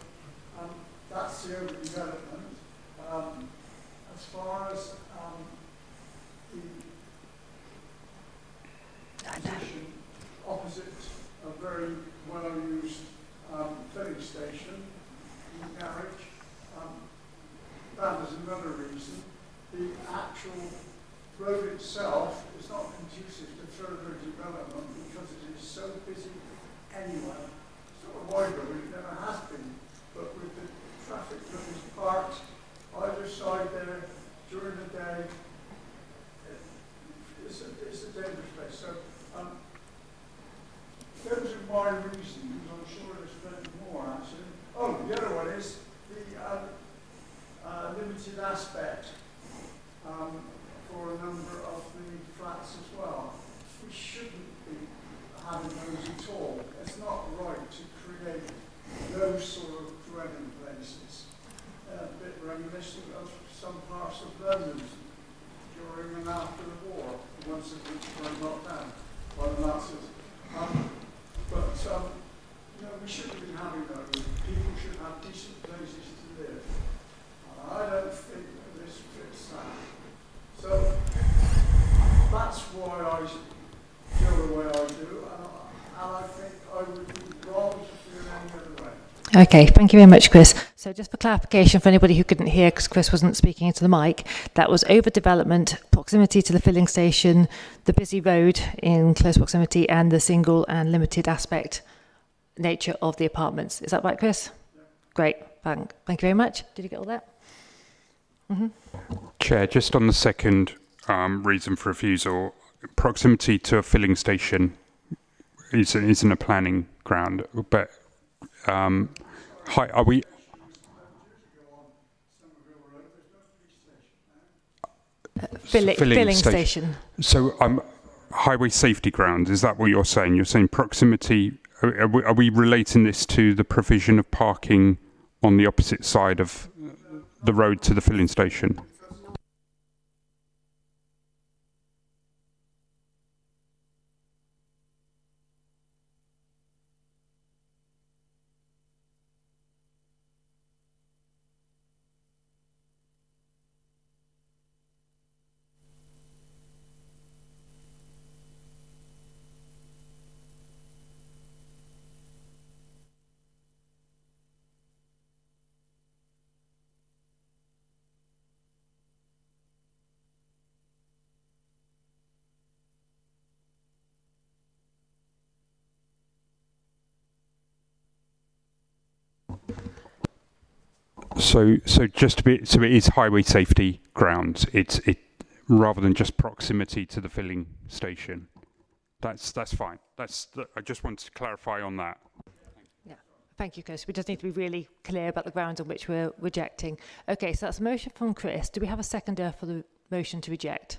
H: that's the overdevelopment. As far as the position opposite a very well-used filling station in the garage, that is another reason. The actual road itself is not conducive to further development because it is so busy anyway. It's not a wide road, it never has been, but with the traffic that is parked either side there during the day, it's a dangerous place. So those are my reasons. I'm sure there's plenty more actually. Oh, the other one is the limited aspect for a number of the flats as well. We shouldn't be having those at all. It's not right to create those sort of dwelling places. A bit reminiscent of some parts of London during and after the war, once of which were knocked down by the Nazis. We shouldn't be having those. People should have decent places to live. I don't think that this fits that. So that's why I feel the way I do, and I think I would be wrong to feel any other way.
B: Okay, thank you very much, Chris. So just for clarification for anybody who couldn't hear because Chris wasn't speaking into the mic, that was overdevelopment, proximity to the filling station, the busy road in close proximity, and the single and limited aspect nature of the apartments. Is that right, Chris? Yeah. Great, thank you very much. Did you get all that? Mm-hmm.
C: Chair, just on the second reason for refusal, proximity to a filling station isn't a planning ground, but are we?
B: Filling station.
C: So highway safety grounds, is that what you're saying? You're saying proximity are we relating this to the provision of parking on the opposite side of the road to the filling station? So just to be, so it is highway safety grounds. It rather than just proximity to the filling station. That's fine. I just wanted to clarify on that.
B: Yeah, thank you, Chris. We just need to be really clear about the grounds on which we're rejecting. Okay, so that's a motion from Chris. Do we have a seconder for the motion to reject?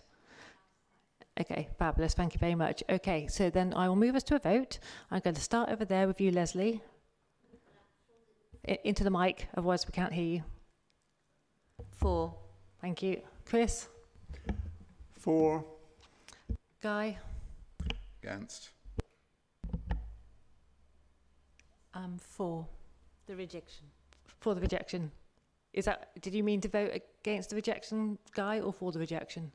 B: Okay, fabulous. Thank you very much. Okay, so then I will move us to a vote. I'm going to start over there with you, Leslie. Into the mic, otherwise we can't hear you.
I: 4.
B: Thank you. Chris?
H: 4.
B: Guy?
J: Against.
L: 4. The rejection.
B: For the rejection. Is that, did you mean to vote against the rejection, Guy, or for the rejection?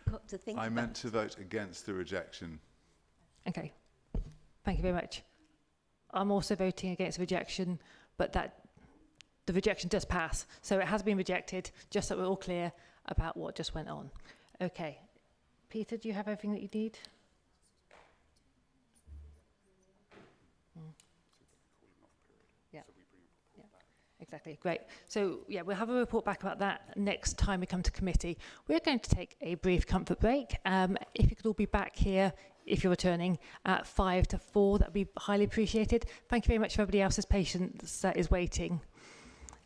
I: Got to think
J: I
I: about
J: meant to vote against the rejection.
B: Okay. Thank you very much. I'm also voting against rejection, but the rejection does pass. So it has been rejected, just so we're all clear about what just went on. Okay. Peter, do you have everything that you need? Yeah. Yeah. Exactly. Great. So, yeah, we'll have a report back about that next time we come to committee. We're going to take a brief comfort break. If you could all be back here, if you're returning, at 5 to 4, that would be highly appreciated. Thank you very much for everybody else's patience that is waiting.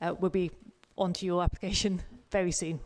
B: We'll be on to your application very soon.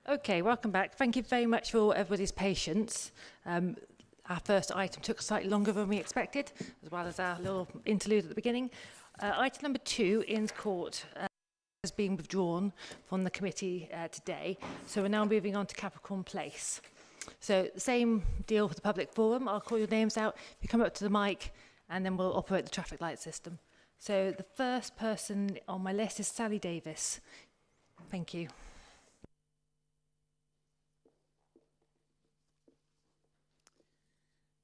B: Okay, welcome back. Thank you very much for everybody's patience. Our first item took slightly longer than we expected, as well as our little interlude at the beginning. Item number 2, Inns Court, has been withdrawn from the committee today. So we're now moving on to Capricorn Place. So the same deal for the public forum. I'll call your names out. You come up to the mic, and then we'll operate the traffic light system. So the first person on my list is Sally Davis. Thank you.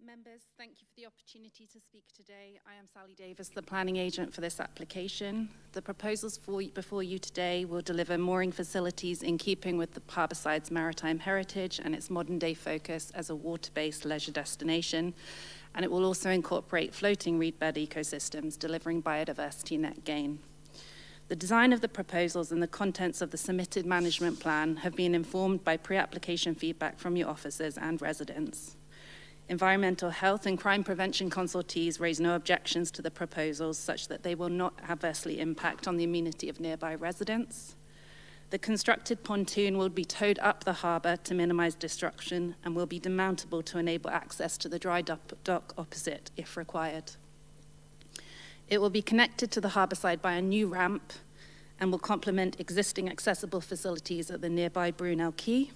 M: Members, thank you for the opportunity to speak today. I am Sally Davis, the planning agent for this application. The proposals before you today will deliver mooring facilities in keeping with the Harbourside's maritime heritage and its modern-day focus as a water-based leisure destination, and it will also incorporate floating reedbed ecosystems, delivering biodiversity net gain. The design of the proposals and the contents of the submitted management plan have been informed by pre-application feedback from your officers and residents. Environmental health and crime prevention consultees raise no objections to the proposals such that they will not adversely impact on the amenity of nearby residents. The constructed pontoon will be towed up the harbour to minimise disruption and will be demountable to enable access to the dry dock opposite if required. It will be connected to the harbourside by a new ramp and will complement existing accessible facilities at the nearby Brunel Quay.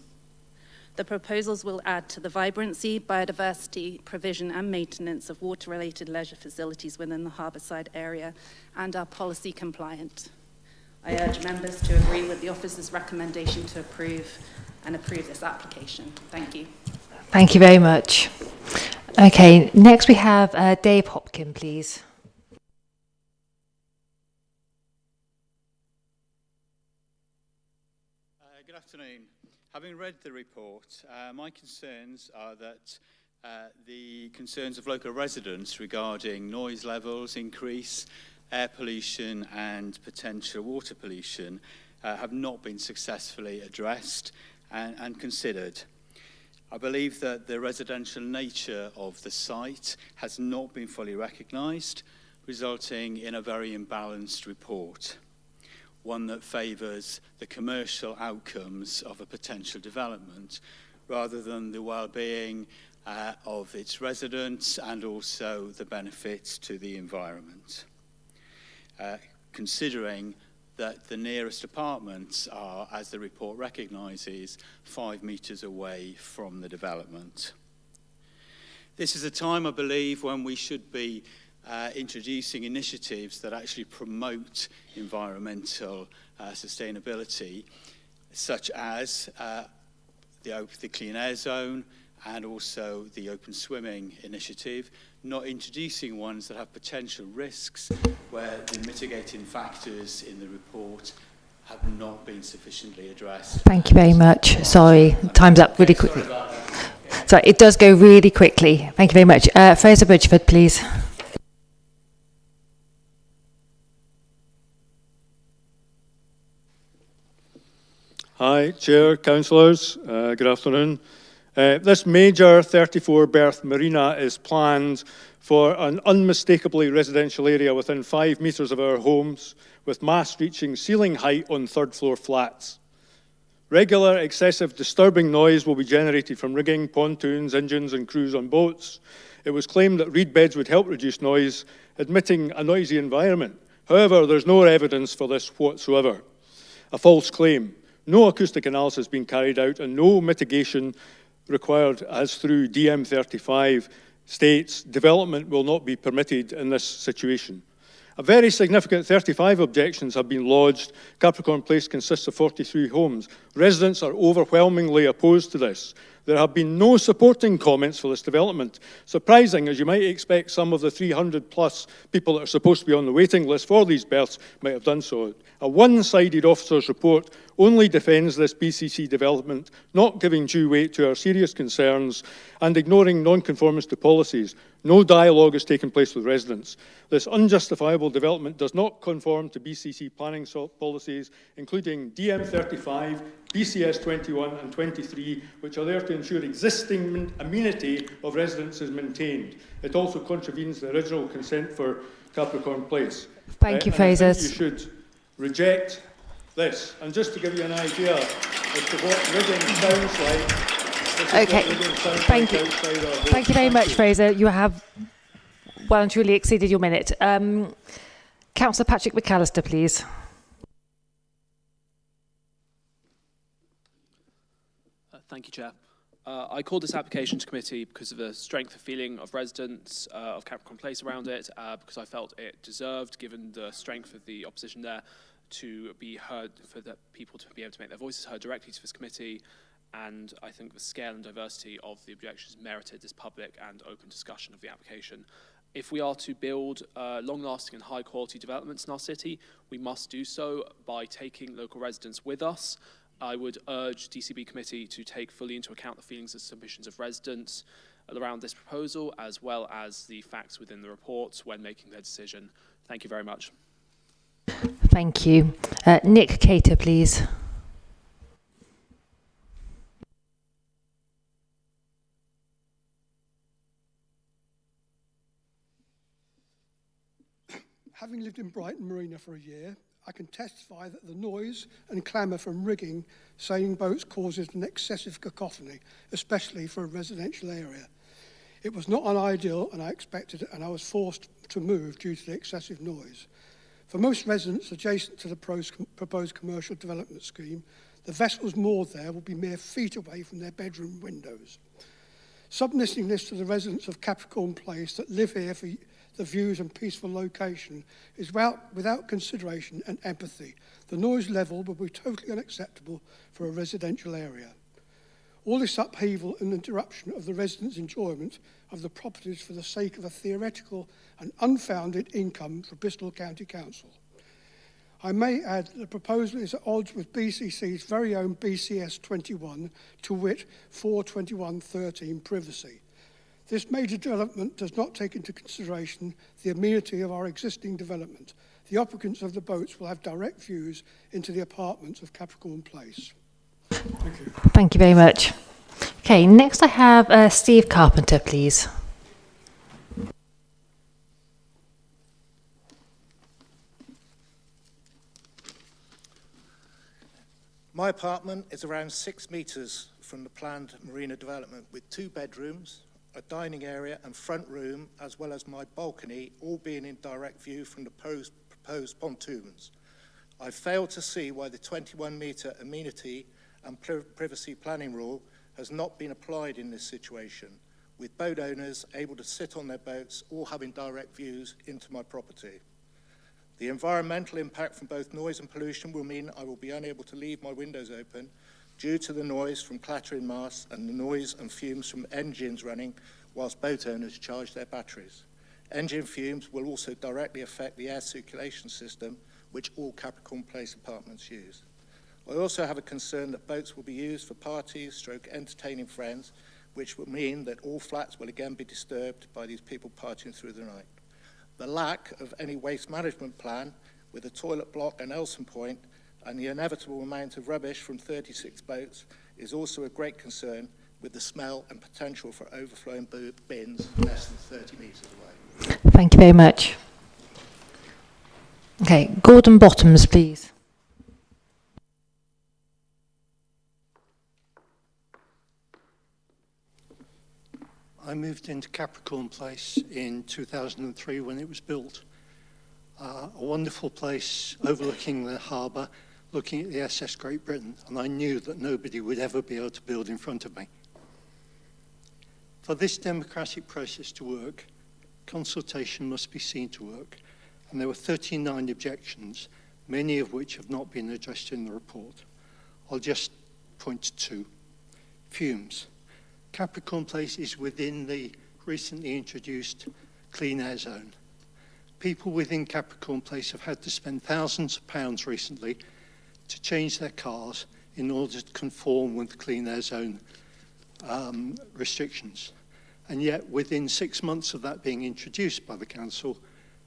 M: The proposals will add to the vibrancy, biodiversity, provision and maintenance of water-related leisure facilities within the harbourside area and are policy compliant. I urge members to agree with the officer's recommendation to approve this application. Thank you.
B: Thank you very much. Okay, next we have Dave Hopkin, please.
N: Good afternoon. Having read the report, my concerns are that the concerns of local residents regarding noise levels increase, air pollution and potential water pollution have not been successfully addressed and considered. I believe that the residential nature of the site has not been fully recognised, resulting in a very imbalanced report. One that favours the commercial outcomes of a potential development rather than the well-being of its residents and also the benefits to the environment. Considering that the nearest apartments are, as the report recognises, 5 metres away from the development. This is a time, I believe, when we should be introducing initiatives that actually promote environmental sustainability, such as the Clean Air Zone and also the Open Swimming Initiative, not introducing ones that have potential risks where the mitigating factors in the report have not been sufficiently addressed.
B: Thank you very much. Sorry, time's up really quickly. Sorry, it does go really quickly. Thank you very much. Fraser Bridgeford, please.
O: Hi, Chair, Councillors, good afternoon. This major 34-berth marina is planned for an unmistakably residential area within 5 metres of our homes, with masts reaching ceiling height on third-floor flats. Regular, excessive, disturbing noise will be generated from rigging, pontoons, engines and crews on boats. It was claimed that reed beds would help reduce noise, admitting a noisy environment. However, there's no evidence for this whatsoever. A false claim. No acoustic analysis has been carried out and no mitigation required, as through DM35 states, development will not be permitted in this situation. A very significant 35 objections have been lodged. Capricorn Place consists of 43 homes. Residents are overwhelmingly opposed to this. There have been no supporting comments for this development. Surprising, as you might expect, some of the 300 plus people that are supposed to be on the waiting list for these berths might have done so. A one-sided officer's report only defends this BCC development, not giving due weight to our serious concerns and ignoring non-conformance to policies. No dialogue has taken place with residents. This unjustifiable development does not conform to BCC planning policies, including DM35, BCS 21 and 23, which are there to ensure existing amenity of residents is maintained. It also contravenes the original consent for Capricorn Place.
B: Thank you, Fraser.
O: I think you should reject this. And just to give you an idea, as to what rigging sounds like.
B: Okay, thank you. Thank you very much, Fraser. You have well and truly exceeded your minute. Councillor Patrick McAllister, please.
P: Thank you, Chair. I called this application to committee because of the strength of feeling of residents of Capricorn Place around it, because I felt it deserved, given the strength of the opposition there, to be heard, for the people to be able to make their voices heard directly to this committee. And I think the scale and diversity of the objections merited this public and open discussion of the application. If we are to build long-lasting and high-quality developments in our city, we must do so by taking local residents with us. I would urge DCB committee to take fully into account the feelings and submissions of residents around this proposal, as well as the facts within the report when making their decision. Thank you very much.
B: Thank you. Nick Cater, please.
Q: Having lived in Brighton Marina for a year, I can testify that the noise and clamour from rigging sailing boats causes an excessive cacophony, especially for a residential area. It was not unideal, and I expected it, and I was forced to move due to the excessive noise. For most residents adjacent to the proposed commercial development scheme, the vessels moored there will be mere feet away from their bedroom windows. Submitting this to the residents of Capricorn Place that live here for the views and peaceful location is without consideration and empathy. The noise level will be totally unacceptable for a residential area. All this upheaval and interruption of the residents' enjoyment of the properties for the sake of a theoretical and unfounded income for Bristol County Council. I may add that the proposal is at odds with BCC's very own BCS 21, to wit 421.13 privacy. This major development does not take into consideration the amenity of our existing development. The occupants of the boats will have direct views into the apartments of Capricorn Place. Thank you.
B: Thank you very much. Okay, next I have Steve Carpenter, please.
R: My apartment is around 6 metres from the planned marina development, with 2 bedrooms, a dining area and front room, as well as my balcony, all being in direct view from the proposed pontoons. I fail to see why the 21-metre amenity and privacy planning rule has not been applied in this situation, with boat owners able to sit on their boats, all having direct views into my property. The environmental impact from both noise and pollution will mean I will be unable to leave my windows open due to the noise from clattering masts and the noise and fumes from engines running whilst boat owners charge their batteries. Engine fumes will also directly affect the air circulation system, which all Capricorn Place apartments use. I also have a concern that boats will be used for parties, entertaining friends, which will mean that all flats will again be disturbed by these people partying through the night. The lack of any waste management plan with a toilet block and Elson Point and the inevitable amount of rubbish from 36 boats is also a great concern, with the smell and potential for overflowing bins less than 30 metres away.
B: Thank you very much. Okay, Gordon Bottoms, please.
Q: I moved into Capricorn Place in 2003 when it was built. A wonderful place overlooking the harbour, looking at the SS Great Britain, and I knew that nobody would ever be able to build in front of me. For this democratic process to work, consultation must be seen to work, and there were 39 objections, many of which have not been addressed in the report. I'll just point to 2. Fumes. Capricorn Place is within the recently introduced clean air zone. People within Capricorn Place have had to spend thousands of pounds recently to change their cars in order to conform with clean air zone restrictions. And yet, within 6 months of that being introduced by the council,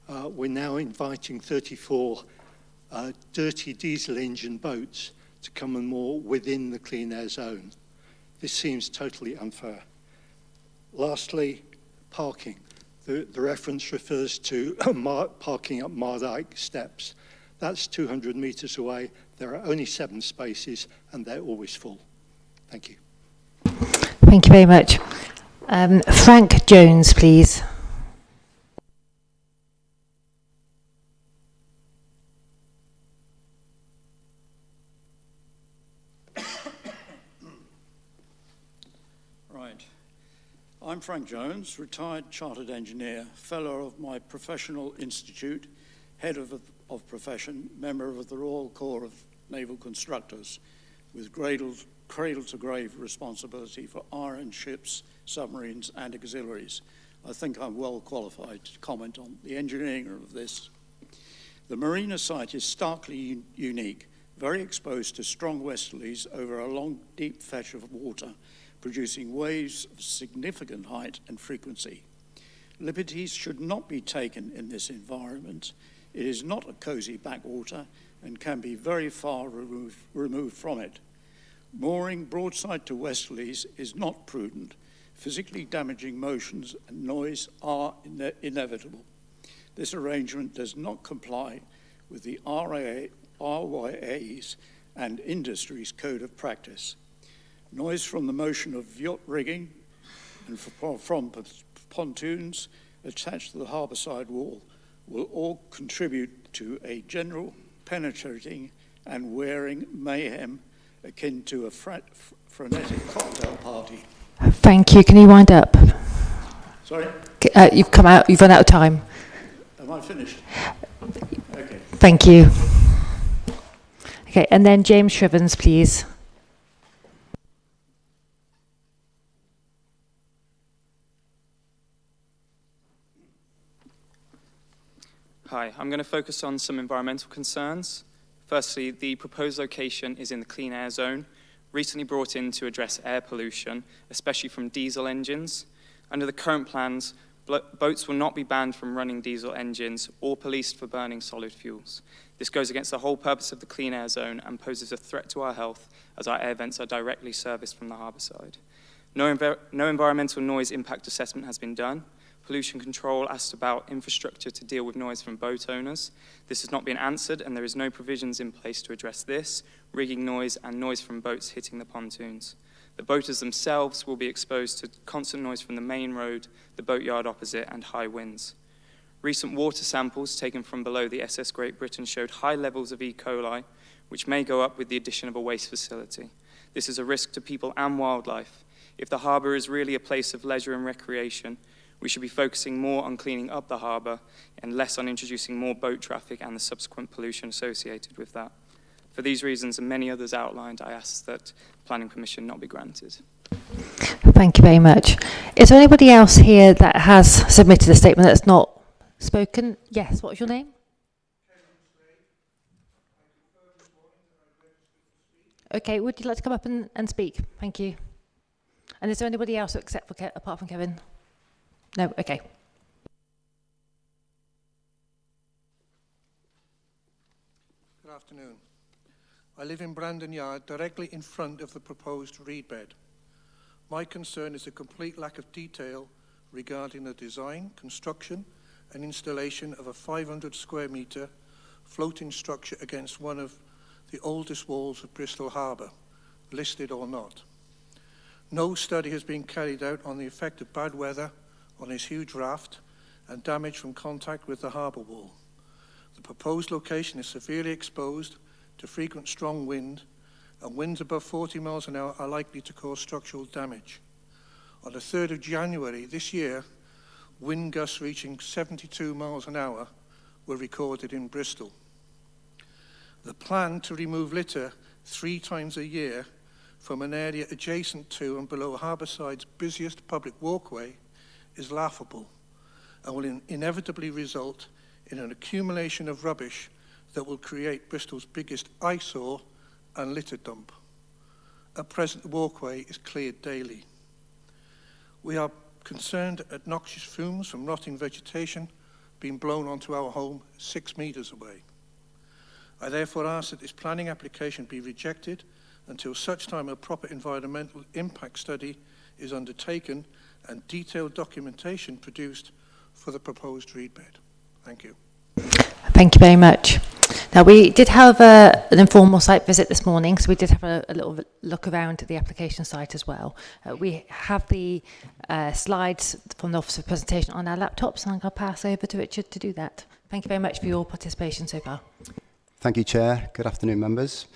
Q: we're now inviting 34 dirty diesel engine boats to come and moor within the clean air zone. This seems totally unfair. Lastly, parking. The reference refers to parking up Mardyke steps. That's 200 metres away. There are only 7 spaces and they're always full. Thank you.
B: Thank you very much. Frank Jones, please.
S: Right. I'm Frank Jones, retired chartered engineer, fellow of my professional institute, head of profession, member of the Royal Corps of Naval Constructors, with cradle-to-grave responsibility for iron ships, submarines and auxiliaries. I think I'm well qualified to comment on the engineering of this. The marina site is starkly unique, very exposed to strong westerlies over a long, deep fetch of water, producing waves of significant height and frequency. Liberties should not be taken in this environment. It is not a cosy backwater and can be very far removed from it. Mooring broadside to westerlies is not prudent. Physically damaging motions and noise are inevitable. This arrangement does not comply with the RYA's and industry's code of practice. Noise from the motion of yacht rigging and from pontoons attached to the harbourside wall will all contribute to a general penetrating and wearing mayhem akin to a frenetic cocktail party.
B: Thank you. Can you wind up?
S: Sorry?
B: You've run out of time.
S: Am I finished? Okay.
B: Thank you. Okay, and then James Shrivens, please.
T: Hi, I'm going to focus on some environmental concerns. Firstly, the proposed location is in the clean air zone, recently brought in to address air pollution, especially from diesel engines. Under the current plans, boats will not be banned from running diesel engines or policed for burning solid fuels. This goes against the whole purpose of the clean air zone and poses a threat to our health as our air vents are directly serviced from the harbour side. No environmental noise impact assessment has been done. Pollution control asked about infrastructure to deal with noise from boat owners. This has not been answered and there is no provisions in place to address this, rigging noise and noise from boats hitting the pontoons. The boaters themselves will be exposed to constant noise from the main road, the boatyard opposite and high winds. Recent water samples taken from below the SS Great Britain showed high levels of E. coli, which may go up with the addition of a waste facility. This is a risk to people and wildlife. If the harbour is really a place of leisure and recreation, we should be focusing more on cleaning up the harbour and less on introducing more boat traffic and the subsequent pollution associated with that. For these reasons and many others outlined, I ask that planning permission not be granted.
B: Thank you very much. Is there anybody else here that has submitted a statement that's not spoken? Yes, what's your name? Okay, would you like to come up and speak? Thank you. And is there anybody else apart from Kevin? No, okay.
R: Good afternoon. I live in Brandon Yard, directly in front of the proposed reed bed. My concern is a complete lack of detail regarding the design, construction and installation of a 500 square metre floating structure against one of the oldest walls of Bristol Harbour, listed or not. No study has been carried out on the effect of bad weather on this huge raft and damage from contact with the harbour wall. The proposed location is severely exposed to frequent strong wind, and winds above 40 miles an hour are likely to cause structural damage. On the 3rd of January this year, wind gusts reaching 72 miles an hour were recorded in Bristol. The plan to remove litter 3 times a year from an area adjacent to and below Harbourside busiest public walkway is laughable and will inevitably result in an accumulation of rubbish that will create Bristol's biggest eyesore and litter dump. At present, the walkway is cleared daily. We are concerned at noxious fumes from rotting vegetation being blown onto our home 6 metres away. I therefore ask that this planning application be rejected until such time a proper environmental impact study is undertaken and detailed documentation produced for the proposed reed bed. Thank you.
B: Thank you very much. Now, we did have an informal site visit this morning, so we did have a little look around at the application site as well. We have the slides from the Office of Presentation on our laptops, and I'm going to pass over to Richard to do that. Thank you very much for your participation so far.
U: Thank you, Chair. Good afternoon, members.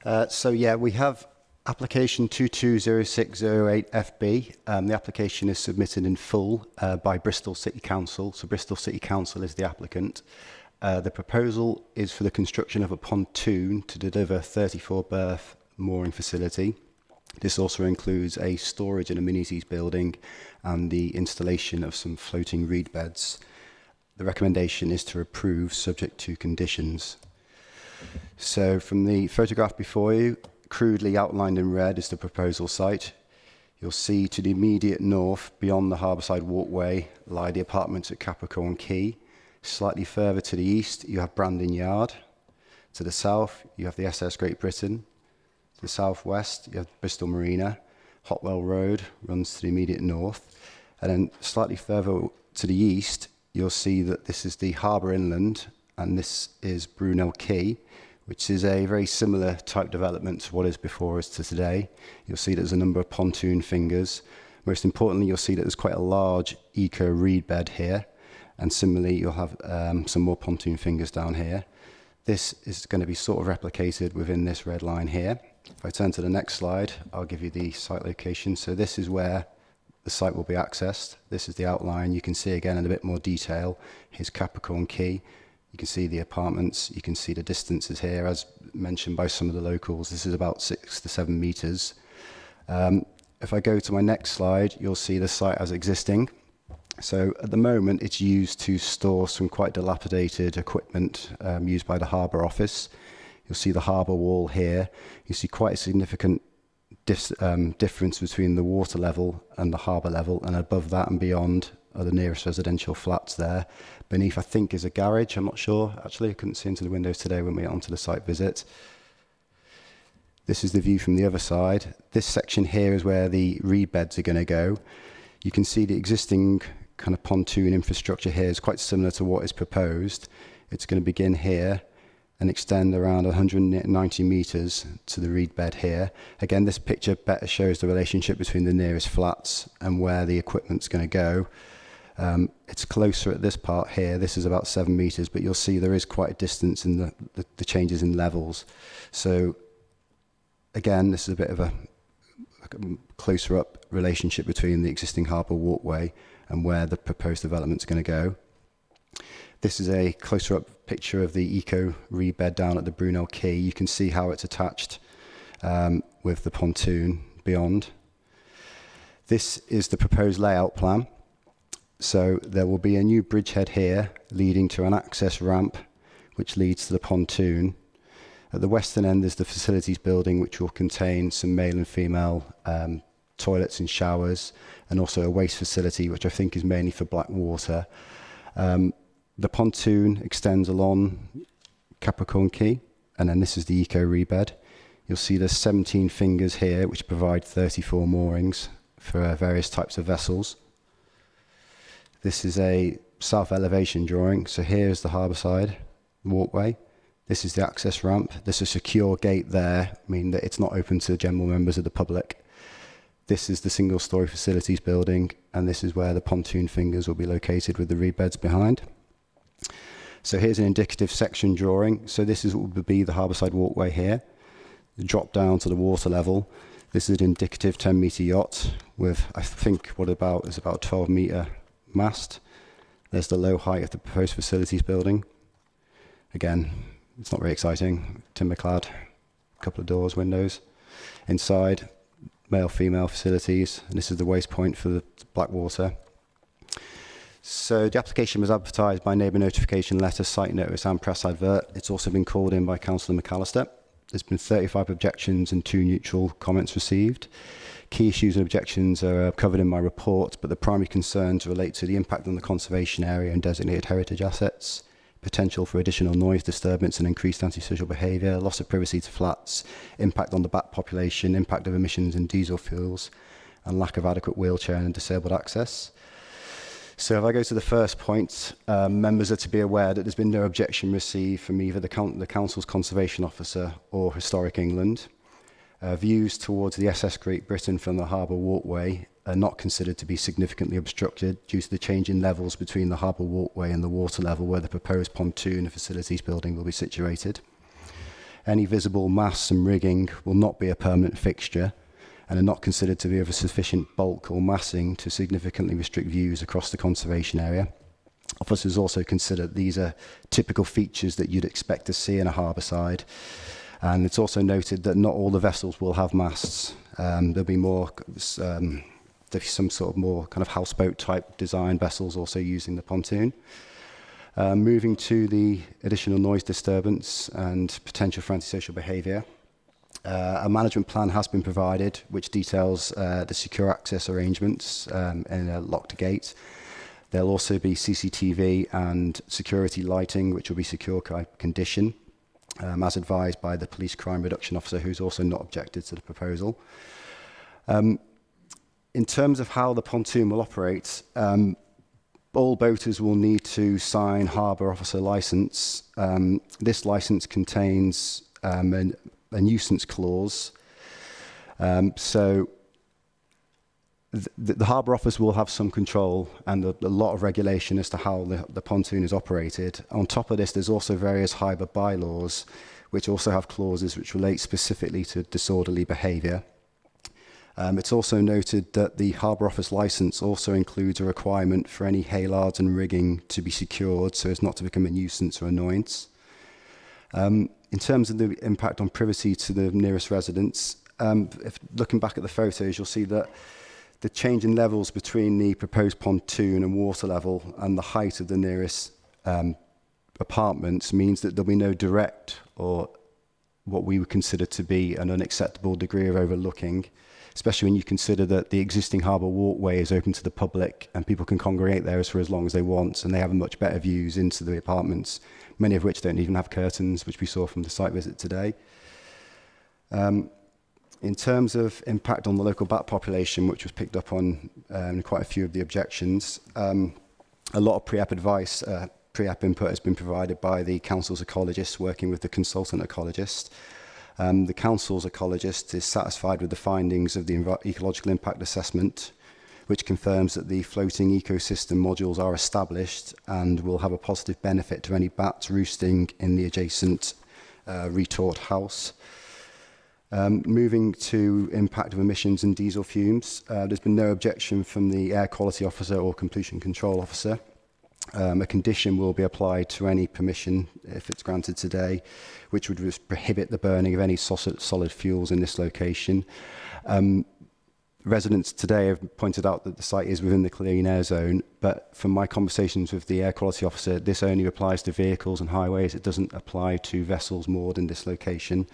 U: We have application 220608FB. The application is submitted in full by Bristol City Council. So Bristol City Council is the applicant. The proposal is for the construction of a pontoon to deliver 34 berth mooring facility. This also includes a storage and amenities building and the installation of some floating reed beds. The recommendation is to approve subject to conditions. So from the photograph before you, crudely outlined in red is the proposal site. You'll see to the immediate north, beyond the harbourside walkway, lie the apartments at Capricorn Quay. Slightly further to the east, you have Brandon Yard. To the south, you have the SS Great Britain. To the southwest, you have Bristol Marina. Hotwell Road runs to the immediate north. And then slightly further to the east, you'll see that this is the harbour inland, and this is Brunel Quay, which is a very similar type development to what is before us to today. You'll see there's a number of pontoon fingers. Most importantly, you'll see that there's quite a large eco reed bed here. And similarly, you'll have some more pontoon fingers down here. This is going to be sort of replicated within this red line here. If I turn to the next slide, I'll give you the site location. So this is where the site will be accessed. This is the outline. You can see again in a bit more detail. Here's Capricorn Quay. You can see the apartments. You can see the distances here, as mentioned by some of the locals. This is about 6 to 7 metres. If I go to my next slide, you'll see the site as existing. So at the moment, it's used to store some quite dilapidated equipment used by the Harbour Office. You'll see the harbour wall here. You see quite a significant difference between the water level and the harbour level, and above that and beyond are the nearest residential flats there. Beneath, I think, is a garage. I'm not sure. Actually, I couldn't see into the windows today when we went onto the site visit. This is the view from the other side. This section here is where the reed beds are going to go. You can see the existing kind of pontoon infrastructure here is quite similar to what is proposed. It's going to begin here and extend around 190 metres to the reed bed here. Again, this picture better shows the relationship between the nearest flats and where the equipment's going to go. It's closer at this part here. This is about 7 metres, but you'll see there is quite a distance in the changes in levels. So again, this is a bit of a closer up relationship between the existing harbour walkway and where the proposed development's going to go. This is a closer up picture of the eco reed bed down at the Brunel Quay. You can see how it's attached with the pontoon beyond. This is the proposed layout plan. So there will be a new bridgehead here leading to an access ramp which leads to the pontoon. At the western end is the facilities building, which will contain some male and female toilets and showers, and also a waste facility, which I think is mainly for black water. The pontoon extends along Capricorn Quay, and then this is the eco rebed. You'll see there's 17 fingers here, which provide 34 moorings for various types of vessels. This is a south elevation drawing. So here's the harbour side walkway. This is the access ramp. There's a secure gate there, meaning that it's not open to general members of the public. This is the single-storey facilities building, and this is where the pontoon fingers will be located with the reed beds behind. So here's an indicative section drawing. So this is what would be the harbourside walkway here. You drop down to the water level. This is an indicative 10-metre yacht with, I think, what about is about a 12-metre mast. There's the low height of the proposed facilities building. Again, it's not very exciting. Timber clad, a couple of doors, windows. Inside, male-female facilities, and this is the waste point for the Blackwater. So the application was advertised by neighbour notification letter, site notice and press advert. It's also been called in by Councillor McAllister. There's been 35 objections and 2 neutral comments received. Key issues and objections are covered in my report, but the primary concerns relate to the impact on the conservation area and designated heritage assets, potential for additional noise disturbance and increased antisocial behaviour, loss of privacy to flats, impact on the bat population, impact of emissions and diesel fuels, and lack of adequate wheelchair and disabled access. So if I go to the first point, members are to be aware that there's been no objection received from either the Council's Conservation Officer or Historic England. Views towards the SS Great Britain from the Harbour Walkway are not considered to be significantly obstructed due to the change in levels between the Harbour Walkway and the water level where the proposed pontoon and facilities building will be situated. Any visible masts and rigging will not be a permanent fixture and are not considered to be of a sufficient bulk or massing to significantly restrict views across the conservation area. Officers also consider these are typical features that you'd expect to see in a harbour side. And it's also noted that not all the vessels will have masts. There'll be some sort of more kind of houseboat type design vessels also using the pontoon. Moving to the additional noise disturbance and potential for antisocial behaviour. A management plan has been provided which details the secure access arrangements in a locked gate. There'll also be CCTV and security lighting which will be secure condition, as advised by the Police Crime Reduction Officer, who's also not objected to the proposal. In terms of how the pontoon will operate, all boaters will need to sign Harbour Officer licence. This licence contains a nuisance clause. So the Harbour Office will have some control and a lot of regulation as to how the pontoon is operated. On top of this, there's also various harbour bylaws which also have clauses which relate specifically to disorderly behaviour. It's also noted that the Harbour Office licence also includes a requirement for any haylards and rigging to be secured so as not to become a nuisance or annoyance. In terms of the impact on privacy to the nearest residents, if looking back at the photos, you'll see that the change in levels between the proposed pontoon and water level and the height of the nearest apartments means that there'll be no direct or what we would consider to be an unacceptable degree of overlooking, especially when you consider that the existing harbour walkway is open to the public and people can congregate there for as long as they want, and they have much better views into the apartments, many of which don't even have curtains, which we saw from the site visit today. In terms of impact on the local bat population, which was picked up on in quite a few of the objections, a lot of pre-app advice, pre-app input has been provided by the council's ecologist working with the consultant ecologist. The council's ecologist is satisfied with the findings of the ecological impact assessment, which confirms that the floating ecosystem modules are established and will have a positive benefit to any bats roosting in the adjacent retort house. Moving to impact of emissions and diesel fumes, there's been no objection from the air quality officer or completion control officer. A condition will be applied to any permission, if it's granted today, which would prohibit the burning of any solid fuels in this location. Residents today have pointed out that the site is within the clean air zone, but from my conversations with the air quality officer, this only applies to vehicles and highways. It doesn't apply to vessels moored in this location.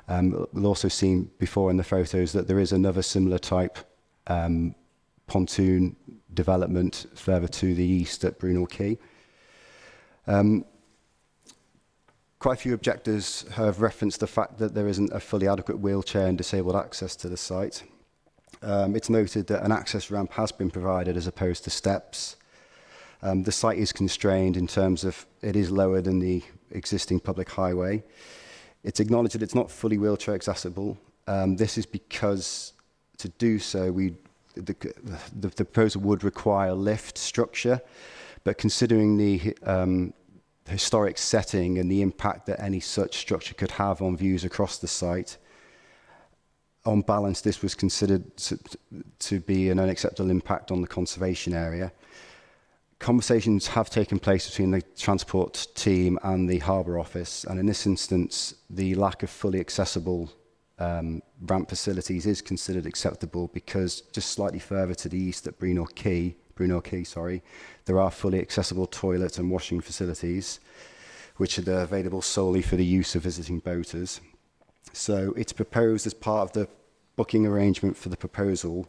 U: We'll also seen before in the photos that there is another similar type pontoon development further to the east at Brunel Quay. Quite a few objectors have referenced the fact that there isn't a fully adequate wheelchair and disabled access to the site. It's noted that an access ramp has been provided as opposed to steps. The site is constrained in terms of it is lower than the existing public highway. It's acknowledged that it's not fully wheelchair accessible. This is because to do so, the proposal would require a lift structure, but considering the historic setting and the impact that any such structure could have on views across the site, on balance, this was considered to be an unacceptable impact on the conservation area. Conversations have taken place between the transport team and the Harbour Office, and in this instance, the lack of fully accessible ramp facilities is considered acceptable because just slightly further to the east at Brunel Quay, there are fully accessible toilet and washing facilities, which are available solely for the use of visiting boaters. So it's proposed as part of the booking arrangement for the proposal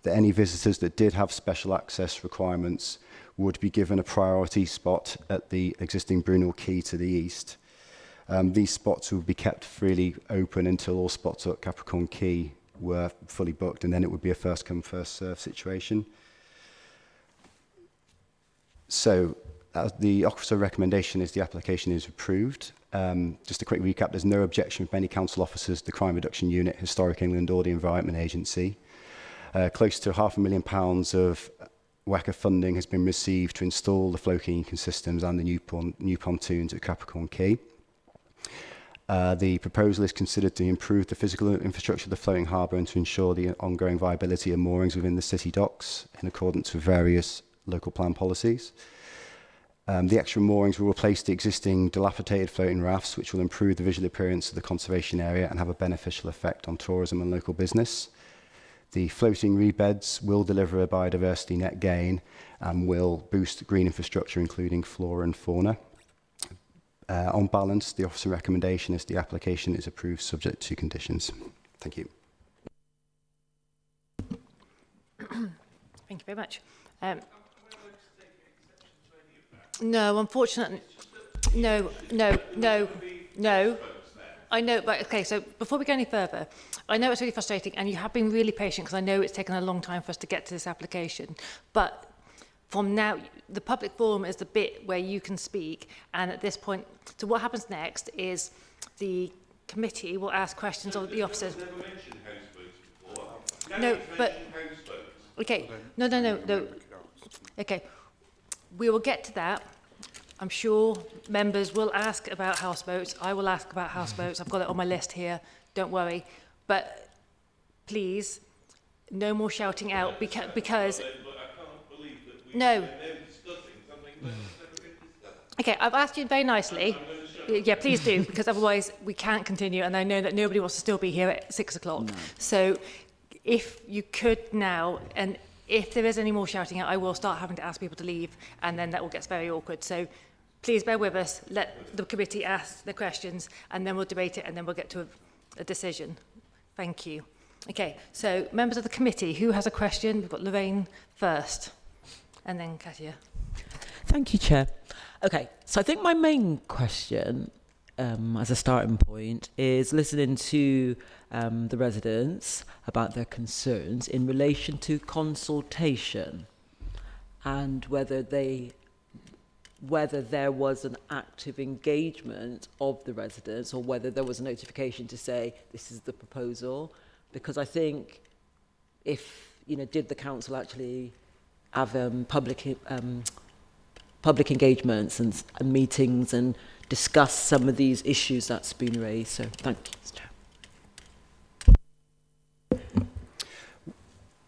U: that any visitors that did have special access requirements would be given a priority spot at the existing Brunel Quay to the east. These spots would be kept freely open until all spots at Capricorn Quay were fully booked, and then it would be a first come, first served situation. So the officer recommendation is the application is approved. Just a quick recap, there's no objection from any council officers, the Crime Reduction Unit, Historic England or the Environment Agency. Close to £500,000 of WACA funding has been received to install the floating systems and the new pontoons at Capricorn Quay. The proposal is considered to improve the physical infrastructure of the floating harbour and to ensure the ongoing viability of moorings within the city docks in accordance with various local plan policies. The extra moorings will replace the existing dilapidated floating rafts, which will improve the visual appearance of the conservation area and have a beneficial effect on tourism and local business. The floating reed beds will deliver a biodiversity net gain and will boost green infrastructure, including flora and fauna. On balance, the officer recommendation is the application is approved subject to conditions. Thank you.
B: Thank you very much. No, unfortunately, no. I know, but okay, so before we go any further, I know it's really frustrating and you have been really patient because I know it's taken a long time for us to get to this application, but from now, the public forum is the bit where you can speak, and at this point, so what happens next is the committee will ask questions of the officers. No, but, okay, no. Okay, we will get to that. I'm sure members will ask about houseboats. I will ask about houseboats. I've got it on my list here. Don't worry. But please, no more shouting out because no. Okay, I've asked you very nicely. Yeah, please do, because otherwise we can't continue, and I know that nobody wants to still be here at 6 o'clock. No. So if you could now, and if there is any more shouting out, I will start having to ask people to leave, and then that all gets very awkward. So please bear with us, let the committee ask the questions, and then we'll debate it, and then we'll get to a decision. Thank you. Okay, so members of the committee, who has a question? We've got Lorraine first, and then Katia.
A: Thank you, Chair. Okay, so I think my main question, as a starting point, is listening to the residents about their concerns in relation to consultation and whether there was an active engagement of the residents or whether there was a notification to say this is the proposal. Because I think if, did the council actually have public engagements and meetings and discuss some of these issues that's been raised. So thank you.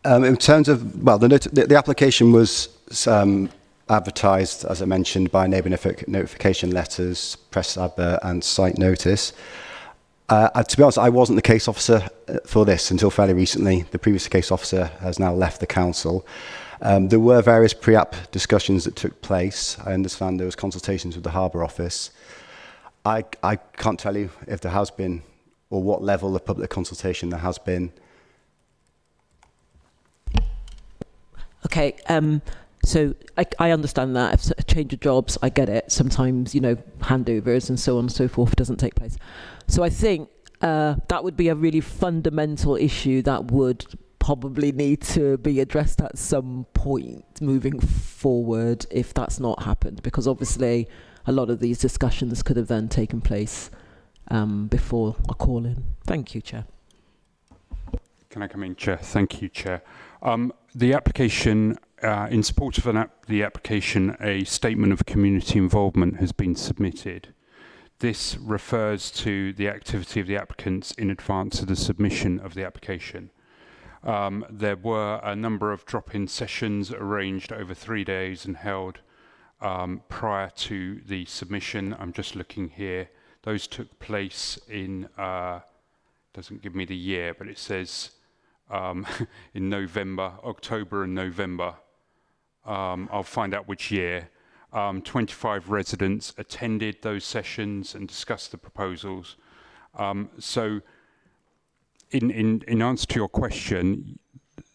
U: In terms of, well, the application was advertised, as I mentioned, by neighbour notification letters, press advert and site notice. To be honest, I wasn't the case officer for this until fairly recently. The previous case officer has now left the council. There were various pre-app discussions that took place. I understand there was consultations with the Harbour Office. I can't tell you if there has been or what level of public consultation there has been.
A: Okay, so I understand that. If a change of jobs, I get it. Sometimes, handovers and so on and so forth doesn't take place. So I think that would be a really fundamental issue that would probably need to be addressed at some point moving forward if that's not happened, because obviously a lot of these discussions could have then taken place before a call-in. Thank you, Chair.
C: Can I come in, Chair? Thank you, Chair. The application, in support of the application, a statement of community involvement has been submitted. This refers to the activity of the applicants in advance of the submission of the application. There were a number of drop-in sessions arranged over 3 days and held prior to the submission. I'm just looking here. Those took place in, doesn't give me the year, but it says in November, October and November. I'll find out which year. 25 residents attended those sessions and discussed the proposals. So in answer to your question,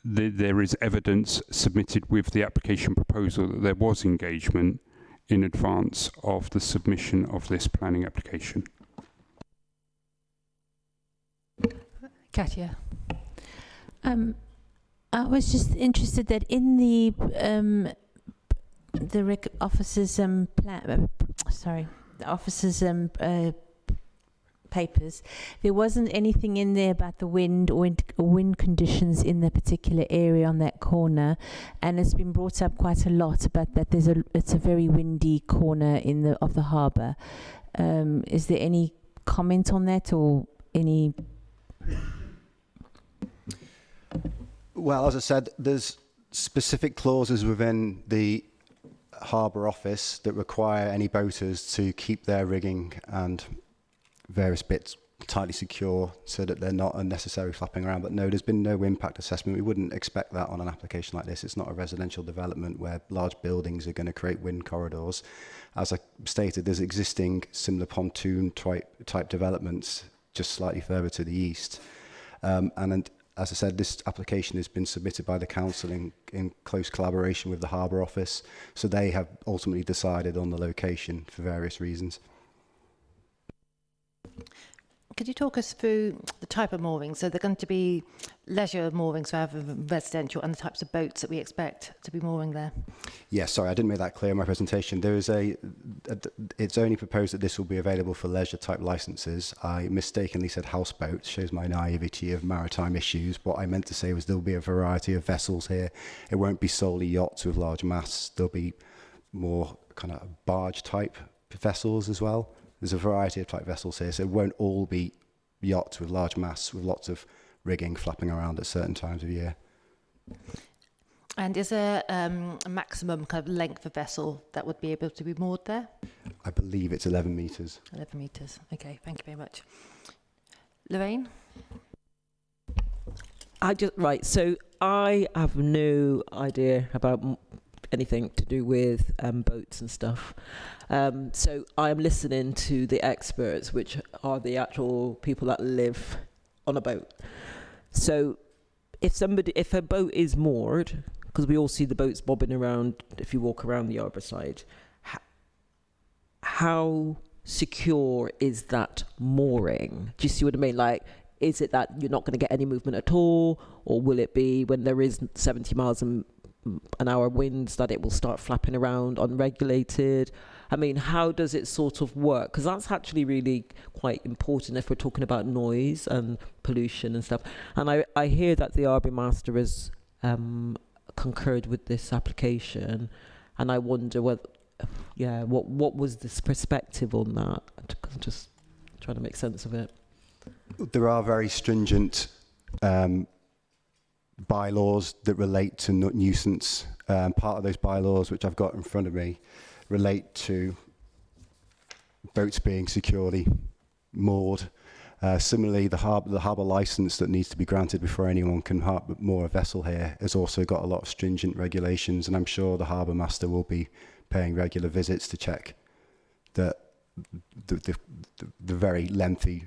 C: there is evidence submitted with the application proposal that there was engagement in advance of the submission of this planning application.
B: Katia.
L: I was just interested that in the the officers' the officers' papers, there wasn't anything in there about the wind or wind conditions in the particular area on that corner, and it's been brought up quite a lot about that. It's a very windy corner of the harbour. Is there any comment on that or any?
U: Well, as I said, there's specific clauses within the harbour office that require any boaters to keep their rigging and various bits tightly secure so that they're not unnecessarily flapping around. But no, there's been no impact assessment. We wouldn't expect that on an application like this. It's not a residential development where large buildings are going to create wind corridors. As I stated, there's existing similar pontoon type developments just slightly further to the east. And as I said, this application has been submitted by the council in close collaboration with the harbour office. So they have ultimately decided on the location for various reasons.
B: Could you talk us through the type of moorings? So they're going to be leisure moorings rather than residential, and the types of boats that we expect to be mooring there?
U: Yeah, sorry, I didn't make that clear in my presentation. There is it's only proposed that this will be available for leisure type licenses. I mistakenly said houseboats, shows my naivety of maritime issues. What I meant to say was there'll be a variety of vessels here. It won't be solely yachts with large masts. There'll be more kind of barge type vessels as well. There's a variety of type vessels here, so it won't all be yachts with large masts with lots of rigging flapping around at certain times of year.
B: And is there a maximum kind of length of vessel that would be able to be moored there?
U: I believe it's 11 metres.
B: 11 metres. Okay, thank you very much. Lorraine?
A: So I have no idea about anything to do with boats and stuff. So I'm listening to the experts, which are the actual people that live on a boat. So if a boat is moored, because we all see the boats bobbing around if you walk around the harbour side, how secure is that mooring? Do you see what I mean? Like, is it that you're not going to get any movement at all, or will it be when there is 70 miles an hour winds that it will start flapping around unregulated? I mean, how does it sort of work? Because that's actually really quite important if we're talking about noise and pollution and stuff. And I hear that the Harbour Master has concurred with this application, and I wonder what was this perspective on that? I'm just trying to make sense of it.
U: There are very stringent bylaws that relate to nuisance. Part of those bylaws, which I've got in front of me, relate to boats being securely moored. Similarly, the harbour licence that needs to be granted before anyone can moor a vessel here has also got a lot of stringent regulations, and I'm sure the harbour master will be paying regular visits to check that the very lengthy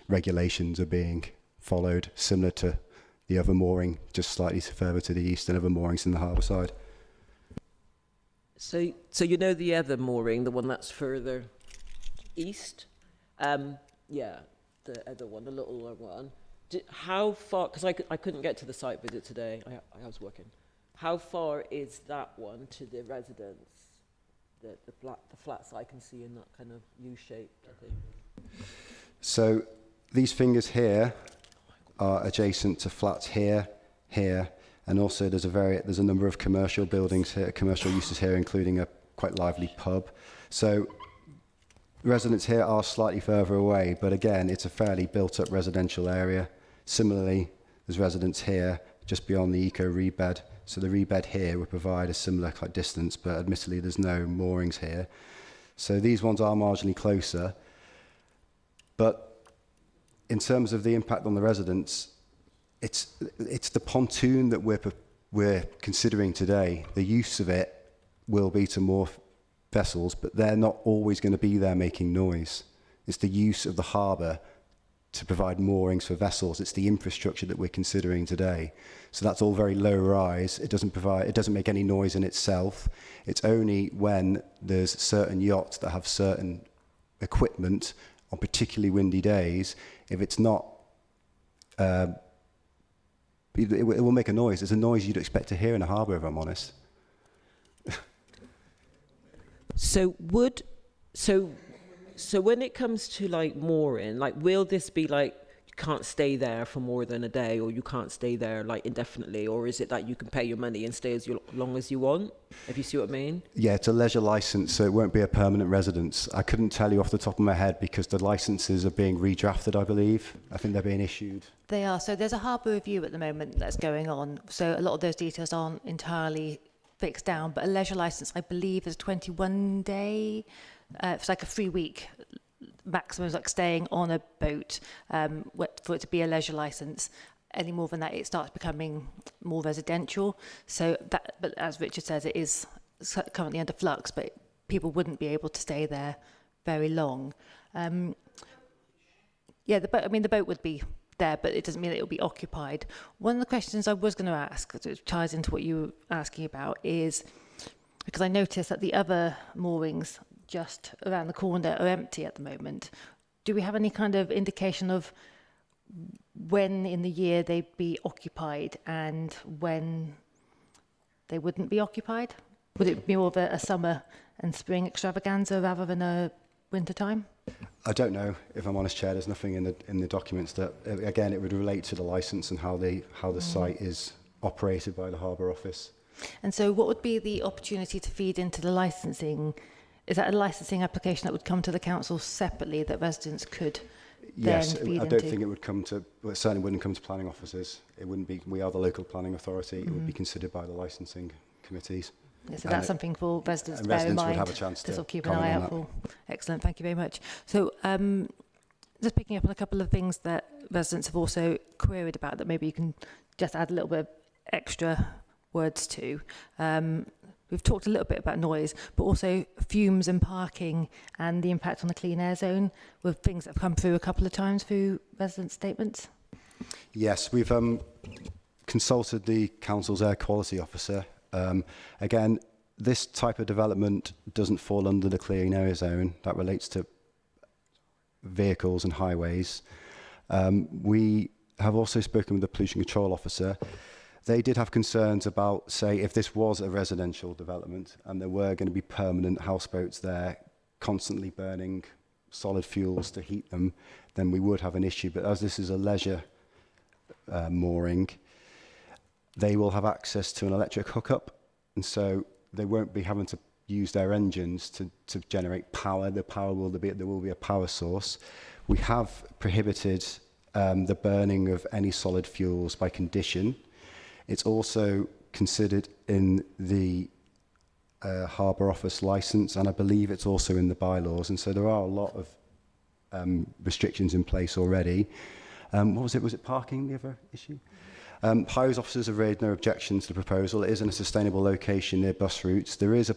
U: regulations are being followed, similar to the other mooring just slightly further to the east and other moorings in the harbour side.
A: So you know the other mooring, the one that's further east? Yeah, the other one, the little one. How far, because I couldn't get to the site visit today, I was working. How far is that one to the residents? The flats I can see in that kind of U-shaped, I think.
U: So these fingers here are adjacent to flats here, and also there's a number of commercial buildings here, commercial uses here, including a quite lively pub. So residents here are slightly further away, but again, it's a fairly built-up residential area. Similarly, there's residents here just beyond the eco rebed. So the rebed here would provide a similar distance, but admittedly there's no moorings here. So these ones are marginally closer. But in terms of the impact on the residents, it's the pontoon that we're considering today. The use of it will be to moor vessels, but they're not always going to be there making noise. It's the use of the harbour to provide moorings for vessels. It's the infrastructure that we're considering today. So that's all very low rise. It doesn't make any noise in itself. It's only when there's certain yachts that have certain equipment on particularly windy days, if it's not, it will make a noise. It's a noise you'd expect to hear in a harbour, if I'm honest.
A: So when it comes to like mooring, like will this be like you can't stay there for more than a day, or you can't stay there like indefinitely, or is it that you can pay your money and stay as long as you want? If you see what I mean?
U: Yeah, it's a leisure license, so it won't be a permanent residence. I couldn't tell you off the top of my head because the licenses are being redrafted, I believe. I think they're being issued.
B: They are. So there's a harbour review at the moment that's going on. So a lot of those details aren't entirely fixed down, but a leisure licence, I believe, is 21 day. It's like a 3-week maximum, like staying on a boat for it to be a leisure licence. Any more than that, it starts becoming more residential. So that, but as Richard says, it is currently under flux, but people wouldn't be able to stay there very long. Yeah, the boat would be there, but it doesn't mean that it'll be occupied. One of the questions I was going to ask, which ties into what you were asking about, is because I noticed that the other moorings just around the corner are empty at the moment. Do we have any kind of indication of when in the year they'd be occupied and when they wouldn't be occupied? Would it be more of a summer and spring extravaganza rather than a winter time?
U: I don't know, if I'm honest, Chair. There's nothing in the documents that, again, it would relate to the licence and how the site is operated by the Harbour Office.
B: And so what would be the opportunity to feed into the licensing? Is that a licensing application that would come to the council separately that residents could
U: Yes,
B: then feed
U: I
B: into?
U: don't think it would come to, well, it certainly wouldn't come to planning officers. It wouldn't be, we are the local planning authority. It would be considered by the licensing committees.
B: Yeah, so that's something for residents to bear in
U: residents
B: mind.
U: would have a chance to
B: sort of keep an
U: comment
B: eye
U: on
B: out
U: that.
B: for. Excellent, thank you very much. So just picking up on a couple of things that residents have also queried about that maybe you can just add a little bit of extra words to. We've talked a little bit about noise, but also fumes and parking and the impact on the clean air zone were things that have come through a couple of times through resident statements.
U: Yes, we've consulted the council's air quality officer. Again, this type of development doesn't fall under the clean air zone. That relates to vehicles and highways. We have also spoken with the pollution control officer. They did have concerns about, say, if this was a residential development and there were going to be permanent houseboats there constantly burning solid fuels to heat them, then we would have an issue. But as this is a leisure mooring, they will have access to an electric hookup, and so they won't be having to use their engines to generate power. There will be a power source. We have prohibited the burning of any solid fuels by condition. It's also considered in the Harbour Office licence, and I believe it's also in the bylaws, and so there are a lot of restrictions in place already. What was it? Was it parking, the other issue? Highways officers have raised no objections to the proposal. It is in a sustainable location near bus routes. There is a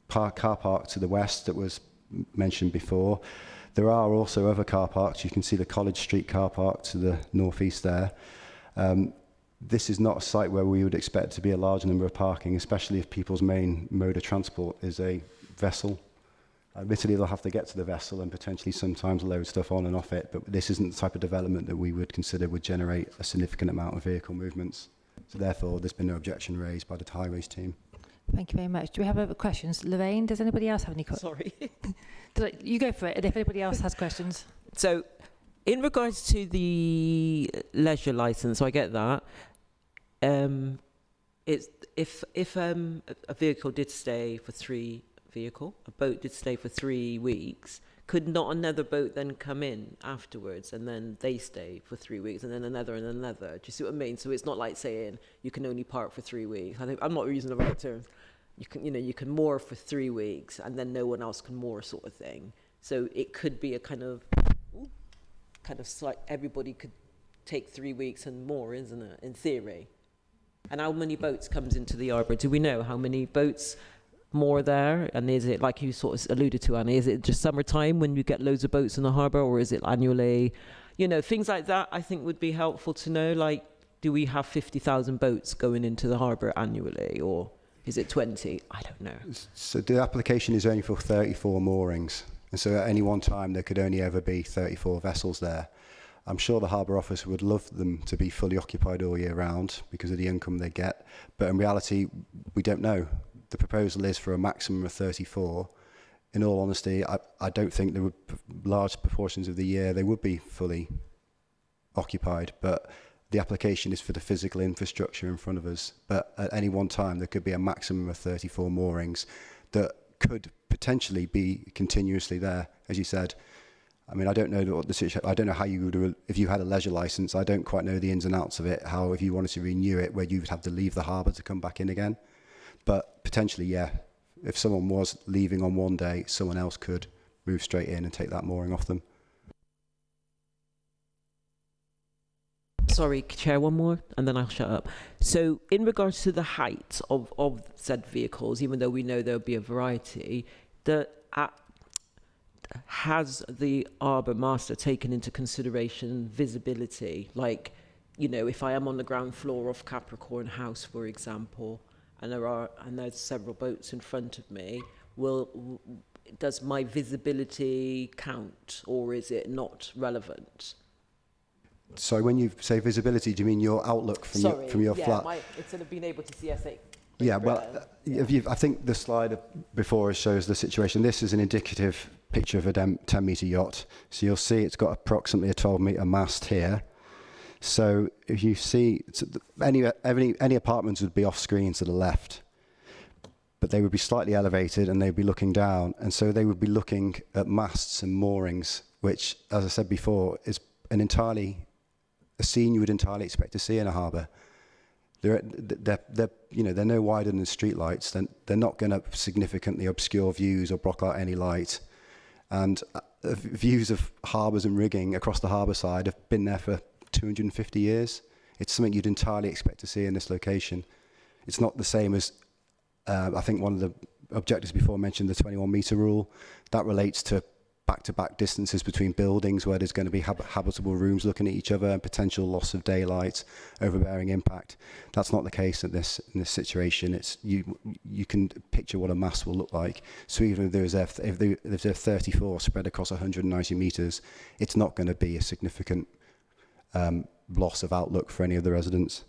U: car park to the west that was mentioned before. There are also other car parks. You can see the College Street car park to the northeast there. This is not a site where we would expect to be a large number of parking, especially if people's main mode of transport is a vessel. Admittedly, they'll have to get to the vessel and potentially sometimes load stuff on and off it, but this isn't the type of development that we would consider would generate a significant amount of vehicle movements. So therefore, there's been no objection raised by the highways team.
B: Thank you very much. Do we have other questions? Lorraine, does anybody else have any questions?
A: Sorry.
B: You go for it, and if anybody else has questions.
A: So, in regards to the leisure license, so I get that. It's if a vehicle did stay for a boat did stay for 3 weeks, could not another boat then come in afterwards and then they stay for 3 weeks and then another and another? Do you see what I mean? So it's not like saying you can only park for 3 weeks. I think I'm not using the right terms. You can moor for 3 weeks and then no one else can moor, sort of thing. So it could be a kind of like everybody could take 3 weeks and moor, isn't it? In theory. And how many boats comes into the harbour? Do we know how many boats moor there? And is it, like you sort of alluded to, Annie, is it just summertime when you get loads of boats in the harbour, or is it annually? You know, things like that I think would be helpful to know. Like, do we have 50,000 boats going into the harbour annually, or is it 20? I don't know.
U: So the application is only for 34 moorings. And so at any one time, there could only ever be 34 vessels there. I'm sure the Harbour Office would love them to be fully occupied all year round because of the income they get. But in reality, we don't know. The proposal is for a maximum of 34. in all honesty, I don't think there would large proportions of the year they would be fully occupied, but the application is for the physical infrastructure in front of us. But at any one time, there could be a maximum of 34 moorings that could potentially be continuously there, as you said. I mean, I don't know what the situation. I don't know how you would, if you had a leisure license. I don't quite know the ins and outs of it. How, if you wanted to renew it, where you would have to leave the harbour to come back in again. But potentially, yeah, if someone was leaving on one day, someone else could move straight in and take that mooring off them.
A: Sorry, Chair, one more, and then I'll shut up. So, in regards to the height of said vehicles, even though we know there'll be a variety, has the Harbour Master taken into consideration visibility? Like, you know, if I am on the ground floor of Capricorn House, for example, and there's several boats in front of me, does my visibility count, or is it not relevant?
U: So when you say visibility, do you mean your outlook from your flat?
A: Instead of being able to see S8.
U: Yeah, well, I think the slide before shows the situation. This is an indicative picture of a 10-metre yacht. So you'll see it's got approximately a 12-metre mast here. So if you see, any apartments would be off screen to the left, but they would be slightly elevated and they'd be looking down. And so they would be looking at masts and moorings, which, as I said before, is a scene you would entirely expect to see in a harbour. They're no wider than streetlights. They're not going to significantly obscure views or block out any light. And views of harbours and rigging across the harbour side have been there for 250 years. It's something you'd entirely expect to see in this location. It's not the same as, I think one of the objectives before mentioned the 21-metre rule. That relates to back-to-back distances between buildings where there's going to be habitable rooms looking at each other and potential loss of daylight, overbearing impact. That's not the case in this situation. It's you can picture what a mast will look like. So even if there's a 34 spread across 190 metres, it's not going to be a significant loss of outlook for any of the residents.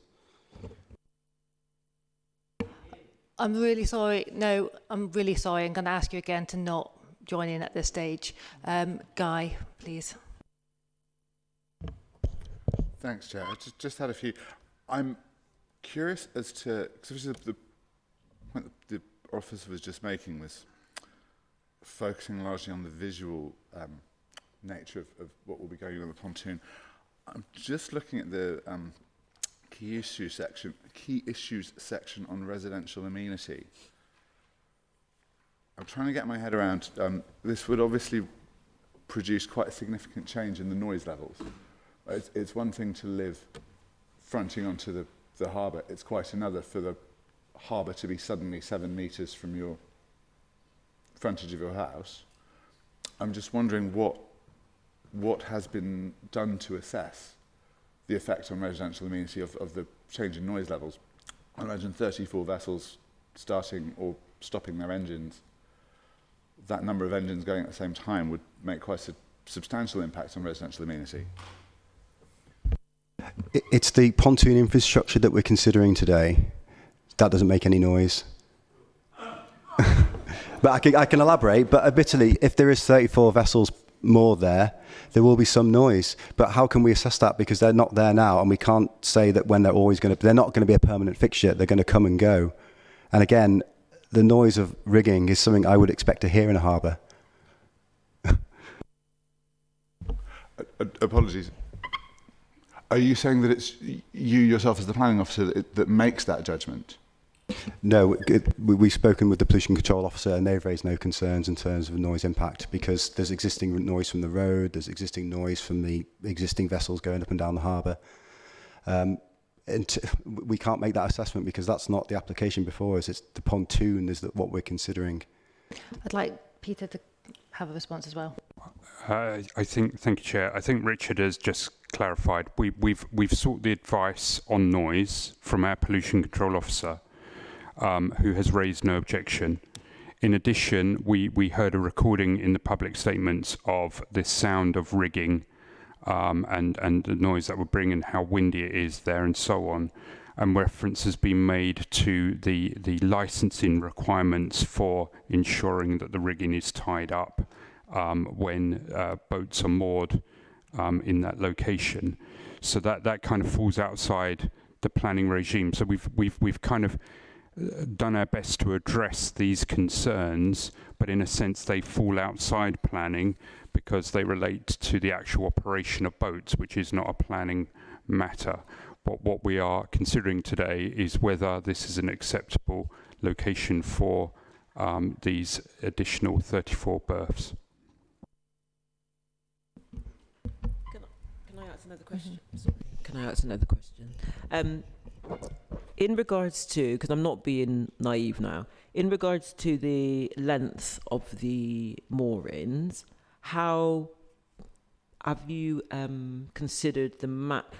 B: I'm really sorry. No, I'm really sorry. I'm going to ask you again to not join in at this stage. Guy, please.
J: Thanks, Chair. I just had a few. I'm curious as to, because the point the officer was just making was focusing largely on the visual nature of what will be going on the pontoon. I'm just looking at the key issues section on residential amenity. I'm trying to get my head around, this would obviously produce quite a significant change in the noise levels. It's one thing to live fronting onto the harbour. It's quite another for the harbour to be suddenly 7 metres from your frontage of your house. I'm just wondering what has been done to assess the effect on residential amenity of the change in noise levels. I imagine 34 vessels starting or stopping their engines. That number of engines going at the same time would make quite a substantial impact on residential amenity.
U: It's the pontoon infrastructure that we're considering today. That doesn't make any noise. But I can elaborate, but admittedly, if there is 34 vessels more there will be some noise. But how can we assess that? Because they're not there now, and we can't say that when they're not going to be a permanent fixture. They're going to come and go. And again, the noise of rigging is something I would expect to hear in a harbour.
J: Apologies. Are you saying that it's you yourself as the planning officer that makes that judgment?
U: No, we've spoken with the pollution control officer and they've raised no concerns in terms of noise impact because there's existing noise from the road, there's existing noise from the existing vessels going up and down the harbour. And we can't make that assessment because that's not the application before us. It's the pontoon is what we're considering.
B: I'd like Peter to have a response as well.
C: Thank you, Chair. I think Richard has just clarified. We've sought the advice on noise from our pollution control officer, who has raised no objection. In addition, we heard a recording in the public statements of the sound of rigging and the noise that would bring and how windy it is there and so on. and reference has been made to the licensing requirements for ensuring that the rigging is tied up when boats are moored in that location. So that kind of falls outside the planning regime. So we've kind of done our best to address these concerns, but in a sense they fall outside planning because they relate to the actual operation of boats, which is not a planning matter. But what we are considering today is whether this is an acceptable location for these additional 34 berths.
A: Can I ask another question? Sorry. Can I ask another question? In regards to, because I'm not being naive now, in regards to the length of the moorings, how have you considered the map?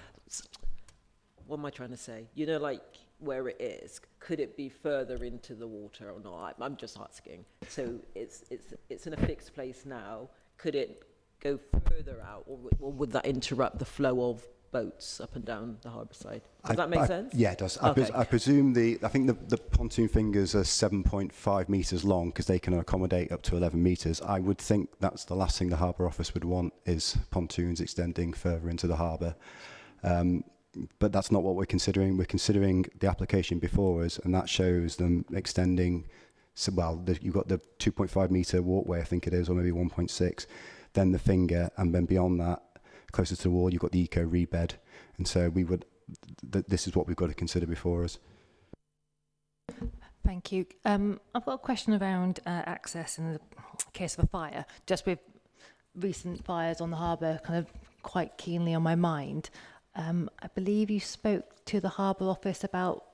A: What am I trying to say? You know, like where it is, could it be further into the water or not? I'm just asking. So it's in a fixed place now. Could it go further out, or would that interrupt the flow of boats up and down the harbour side? Does that make sense?
U: Yeah, it does.
A: Okay.
U: I presume I think the pontoon fingers are 7.5 metres long because they can accommodate up to 11 metres. I would think that's the last thing the Harbour Office would want is pontoons extending further into the harbour. But that's not what we're considering. We're considering the application before us, and that shows them extending. So, well, you've got the 2.5 metre walkway, I think it is, or maybe 1.6, then the finger, and then beyond that, closer to the wall, you've got the eco rebed. And so we would, this is what we've got to consider before us.
B: Thank you. I've got a question around access in the case of a fire. Just with recent fires on the harbour kind of quite keenly on my mind. I believe you spoke to the Harbour Office about,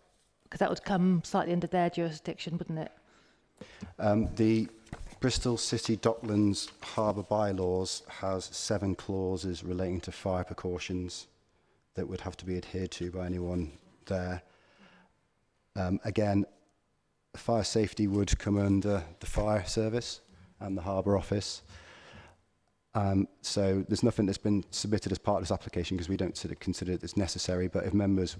B: because that would come slightly under their jurisdiction, wouldn't it?
U: The Bristol City Docklands Harbour Bylaws has 7 clauses relating to fire precautions that would have to be adhered to by anyone there. Again, fire safety would come under the fire service and the Harbour Office. So there's nothing that's been submitted as part of this application because we don't sort of consider it as necessary, but if members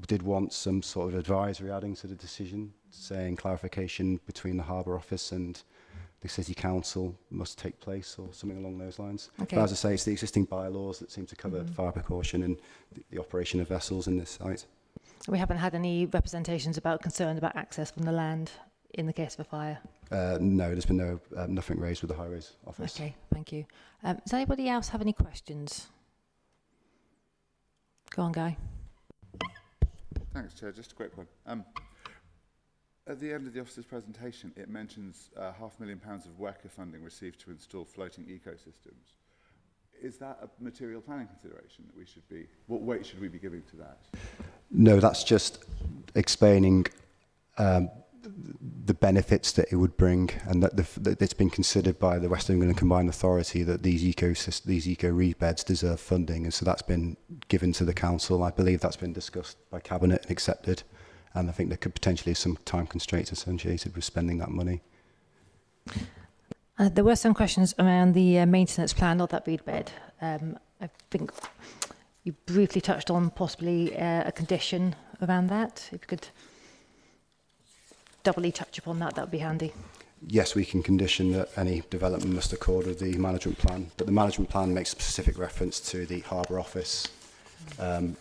U: did want some sort of advisory adding to the decision, saying clarification between the Harbour Office and the City Council must take place or something along those lines.
B: Okay.
U: But as I say, it's the existing bylaws that seem to cover fire precaution and the operation of vessels in this site.
B: We haven't had any representations about concern about access from the land in the case of a fire?
U: No, there's been nothing raised with the Highways Office.
B: Okay, thank you. Does anybody else have any questions? Go on, Guy.
J: Thanks, Chair. Just a quick one. At the end of the officer's presentation, it mentions £500,000 of WECA funding received to install floating ecosystems. Is that a material planning consideration that we should be? What weight should we be giving to that?
U: No, that's just explaining the benefits that it would bring, and that it's been considered by the West England Combined Authority that these eco rebeds deserve funding, and so that's been given to the council. I believe that's been discussed by Cabinet and accepted, and I think there could potentially be some time constraints associated with spending that money.
B: There were some questions around the maintenance plan of that reed bed. I think you briefly touched on possibly a condition around that. If you could doubly touch upon that, that would be handy.
U: Yes, we can condition that any development must accord with the management plan, but the management plan makes specific reference to the Harbour Office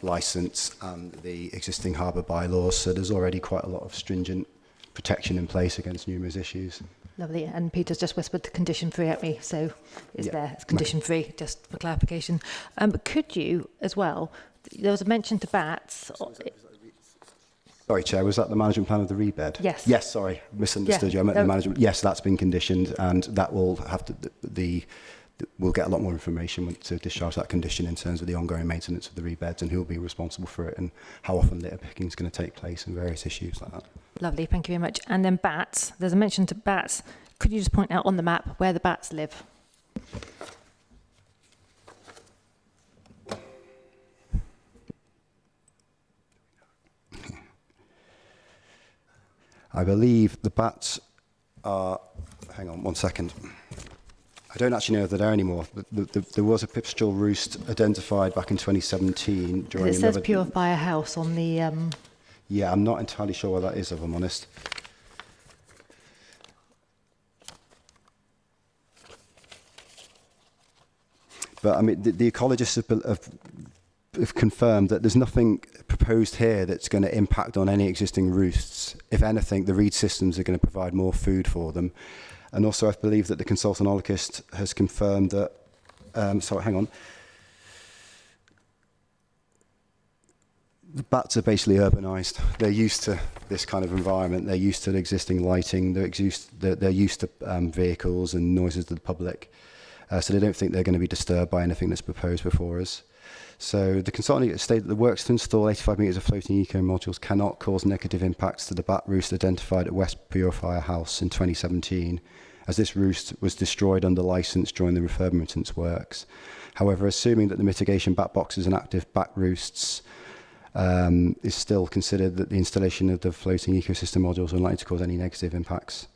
U: licence and the existing harbour bylaws, so there's already quite a lot of stringent protection in place against numerous issues.
B: Lovely, and Peter's just whispered condition free at me, so it's there, it's condition free, just for clarification. But could you, as well, there was a mention to bats.
U: Sorry, Chair, was that the management plan of the rebed?
B: Yes.
U: Yes, sorry, misunderstood you. I meant the management. Yes, that's been conditioned, and that will have to, we'll get a lot more information to discharge that condition in terms of the ongoing maintenance of the rebeds and who will be responsible for it and how often litter picking is going to take place and various issues like that.
B: Lovely, thank you very much. And then bats, there's a mention to bats. Could you just point out on the map where the bats live? I
U: believe the bats are, hang on one second. I don't actually know if they're there anymore. There was a pipistrelle roost identified back in 2017 during
B: It says Purifier House on the...
U: Yeah, I'm not entirely sure where that is, if I'm honest. But I mean, the ecologists have confirmed that there's nothing proposed here that's going to impact on any existing roosts. If anything, the reed systems are going to provide more food for them. And also, I believe that the consultant ologist has confirmed that, sorry, hang on. The bats are basically urbanised. They're used to this kind of environment. They're used to the existing lighting. They're used to vehicles and noises to the public. So they don't think they're going to be disturbed by anything that's proposed before us. So the consultant stated that the works to install 85 metres of floating eco modules cannot cause negative impacts to the bat roost identified at West Purifier House in 2017, as this roost was destroyed under licence during the refurbishment works. However, assuming that the mitigation bat boxes and active bat roosts is still considered that the installation of the floating ecosystem modules are unlikely to cause any negative impacts.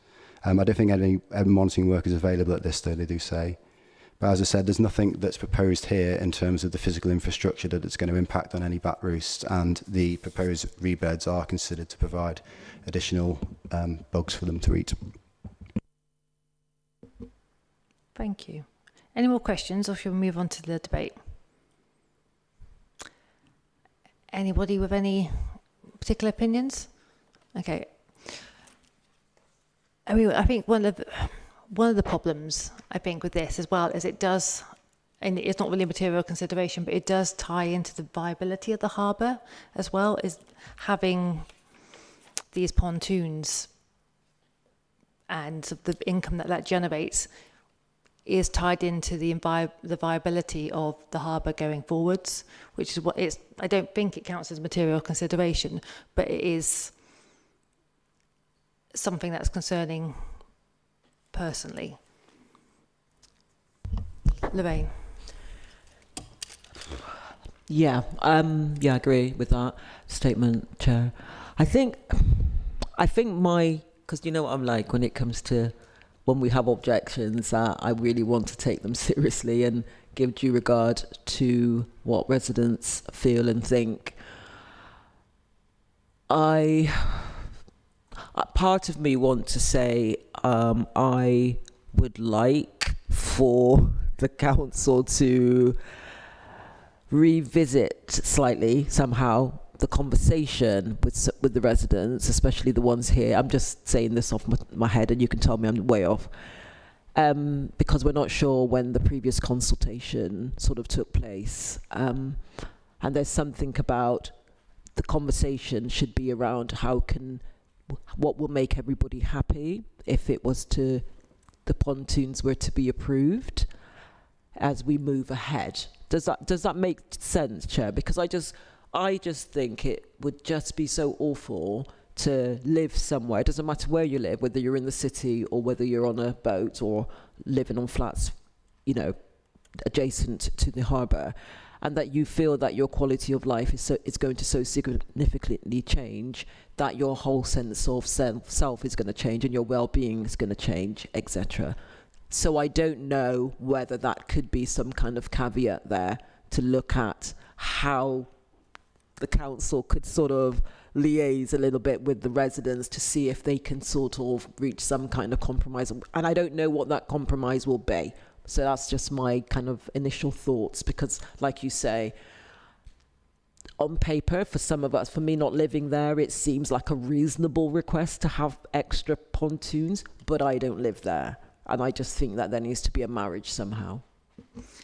U: I don't think any monitoring work is available at this stage, they do say. But as I said, there's nothing that's proposed here in terms of the physical infrastructure that it's going to impact on any bat roosts, and the proposed rebeds are considered to provide additional bugs for them to eat.
B: Thank you. Any more questions, or shall we move on to the debate? Anybody with any particular opinions? Okay. I mean, I think one of the problems, I think, with this as well is it does, and it's not really a material consideration, but it does tie into the viability of the harbour as well, is having these pontoons and the income that generates is tied into the viability of the harbour going forwards, which is what it's. I don't think it counts as material consideration, but it is something that's concerning personally. Lorraine.
A: Yeah, I agree with that statement, Chair. I think because you know what I'm like when it comes to when we have objections, I really want to take them seriously and give due regard to what residents feel and think. Part of me want to say I would like for the council to revisit slightly somehow the conversation with the residents, especially the ones here. I'm just saying this off my head, and you can tell me I'm way off, because we're not sure when the previous consultation sort of took place, and there's something about the conversation should be around what will make everybody happy if it was the pontoons were to be approved as we move ahead. Does that make sense, Chair? Because I just think it would just be so awful to live somewhere. It doesn't matter where you live, whether you're in the city or whether you're on a boat or living on flats, adjacent to the harbour, and that you feel that your quality of life is going to so significantly change that your whole sense of self is going to change and your well-being is going to change, etc. So I don't know whether that could be some kind of caveat there to look at how the council could sort of liaise a little bit with the residents to see if they can sort of reach some kind of compromise. And I don't know what that compromise will be. So that's just my kind of initial thoughts, because like you say, on paper, for some of us, for me not living there, it seems like a reasonable request to have extra pontoons, but I don't live there. And I just think that there needs to be a marriage somehow.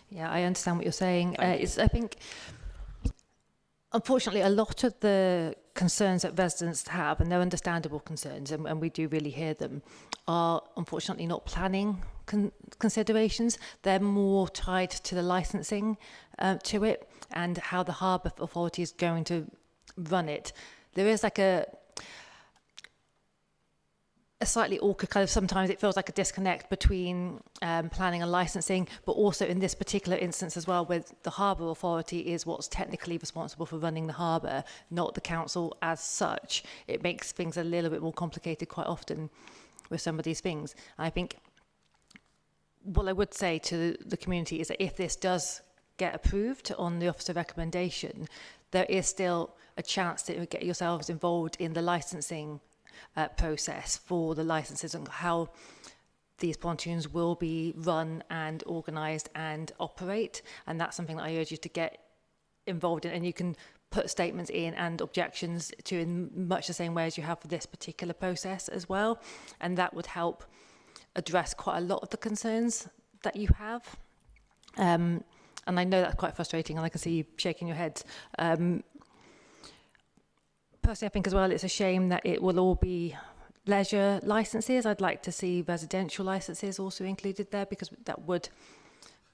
B: Yeah, I understand what you're saying. I think, unfortunately, a lot of the concerns that residents have, and they're understandable concerns, and we do really hear them, are unfortunately not planning considerations. They're more tied to the licensing to it and how the harbour authority is going to run it. There is like a slightly awkward kind of, sometimes it feels like a disconnect between planning and licensing, but also in this particular instance as well, with the harbour authority is what's technically responsible for running the harbour, not the council as such. It makes things a little bit more complicated quite often with some of these things. I think what I would say to the community is that if this does get approved on the officer recommendation, there is still a chance to get yourselves involved in the licensing process for the licenses and how these pontoons will be run and organised and operate. And that's something that I urge you to get involved in. And you can put statements in and objections to in much the same way as you have for this particular process as well. And that would help address quite a lot of the concerns that you have. And I know that's quite frustrating, and I can see you shaking your heads. Personally, I think as well it's a shame that it will all be leisure licenses. I'd like to see residential licenses also included there, because that would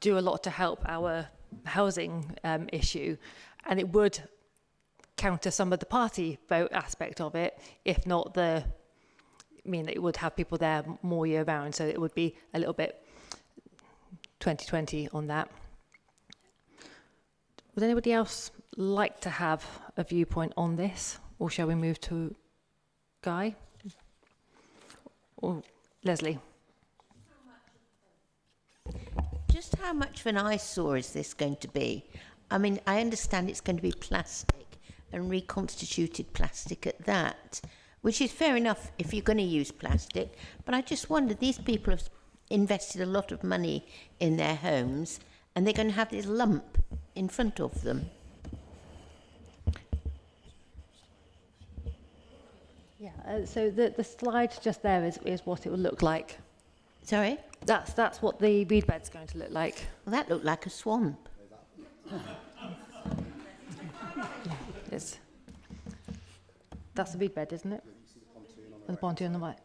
B: do a lot to help our housing issue, and it would counter some of the party vote aspect of it, if not the mean that it would have people there more year round, so it would be a little bit 2020 on that. Would anybody else like to have a viewpoint on this, or shall we move to Guy or Leslie?
I: Just how much of an eyesore is this going to be? I mean, I understand it's going to be plastic and reconstituted plastic at that, which is fair enough if you're going to use plastic, but I just wonder, these people have invested a lot of money in their homes and they're going to have this lump in front of them.
B: Yeah, so the slide just there is what it will look like.
I: Sorry?
B: That's what the reed bed's going to look like.
I: Well, that looked like a swamp.
B: Yes. That's the reed bed, isn't it? And the pontoon on the right.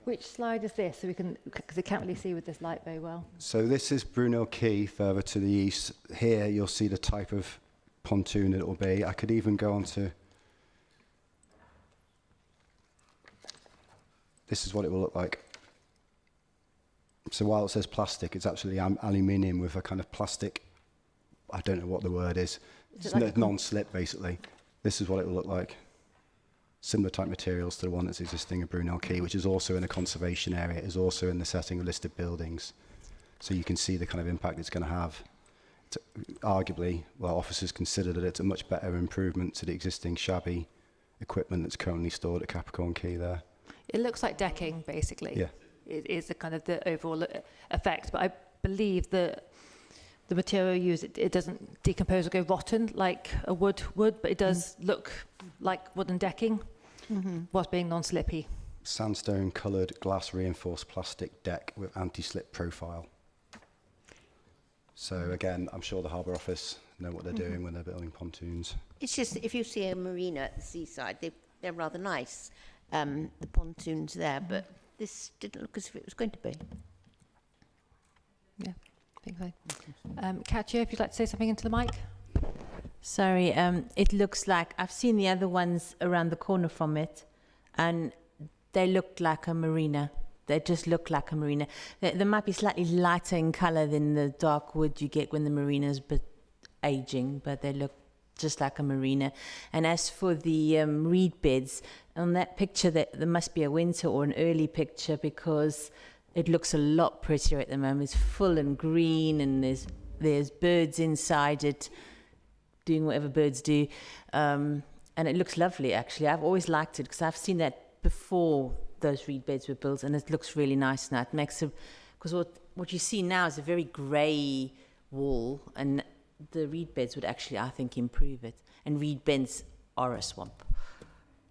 B: Which slide is this? So we can, because I can't really see with this light very well.
U: So this is Brunel Quay, further to the east. Here you'll see the type of pontoon it will be. I could even go on to... This is what it will look like. So while it says plastic, it's actually aluminium with a kind of plastic, I don't know what the word is. It's like non-slip, basically. This is what it will look like. Similar type materials to the one that's existing at Brunel Quay, which is also in a conservation area, is also in the setting of listed buildings. So you can see the kind of impact it's going to have. It's arguably, well, officers consider that it's a much better improvement to the existing shabby equipment that's currently stored at Capricorn Quay there.
B: It looks like decking, basically.
U: Yeah.
B: It is the kind of the overall effect, but I believe that the material used, it doesn't decompose or go rotten like a wood would, but it does look like wooden decking whilst being non-slippy.
U: Sandstone coloured glass reinforced plastic deck with anti-slip profile. So again, I'm sure the Harbour Office know what they're doing when they're building pontoons.
I: It's just, if you see a marina at the seaside, they're rather nice, the pontoons there, but this didn't look as if it was going to be.
B: Yeah, I think so. Katja, if you'd like to say something into the mic.
L: Sorry, it looks like, I've seen the other ones around the corner from it, and they look like a marina. They just look like a marina. They might be slightly lighter in colour than the dark wood you get when the marina's aging, but they look just like a marina. And as for the reed beds, on that picture, there must be a winter or an early picture, because it looks a lot prettier at the moment. It's full and green, and there's birds inside it doing whatever birds do, and it looks lovely, actually. I've always liked it because I've seen that before those reed beds were built, and it looks really nice now. It makes it, because what you see now is a very grey wall, and the reed beds would actually, I think, improve it. And reed beds are a swamp.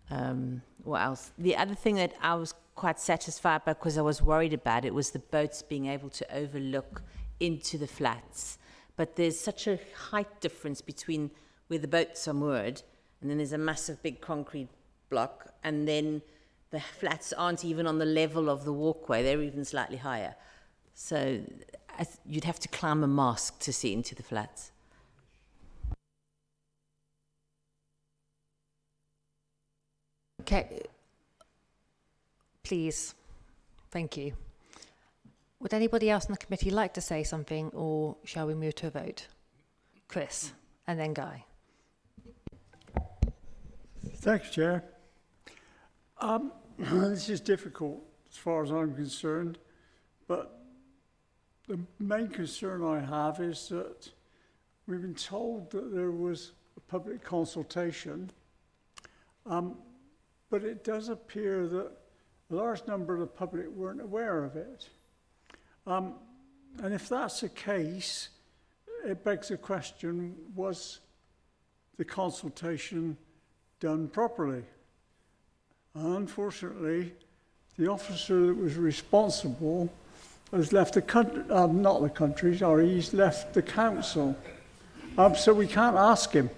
L: What else? The other thing that I was quite satisfied by, because I was worried about it, was the boats being able to overlook into the flats. But there's such a height difference between where the boats are moored, and then there's a massive big concrete block, and then the flats aren't even on the level of the walkway. They're even slightly higher. So you'd have to climb a mast to see into the flats.
B: Okay, please, thank you. Would anybody else on the committee like to say something, or shall we move to a vote? Chris, and then Guy.
H: Thanks, Chair. This is difficult as far as I'm concerned, But the main concern I have is that we've been told that there was a public consultation, but it does appear that a large number of the public weren't aware of it. And if that's the case, it begs the question, was the consultation done properly? Unfortunately, the officer that was responsible has left the country, not the country, sorry, he's left the council. So we can't ask him.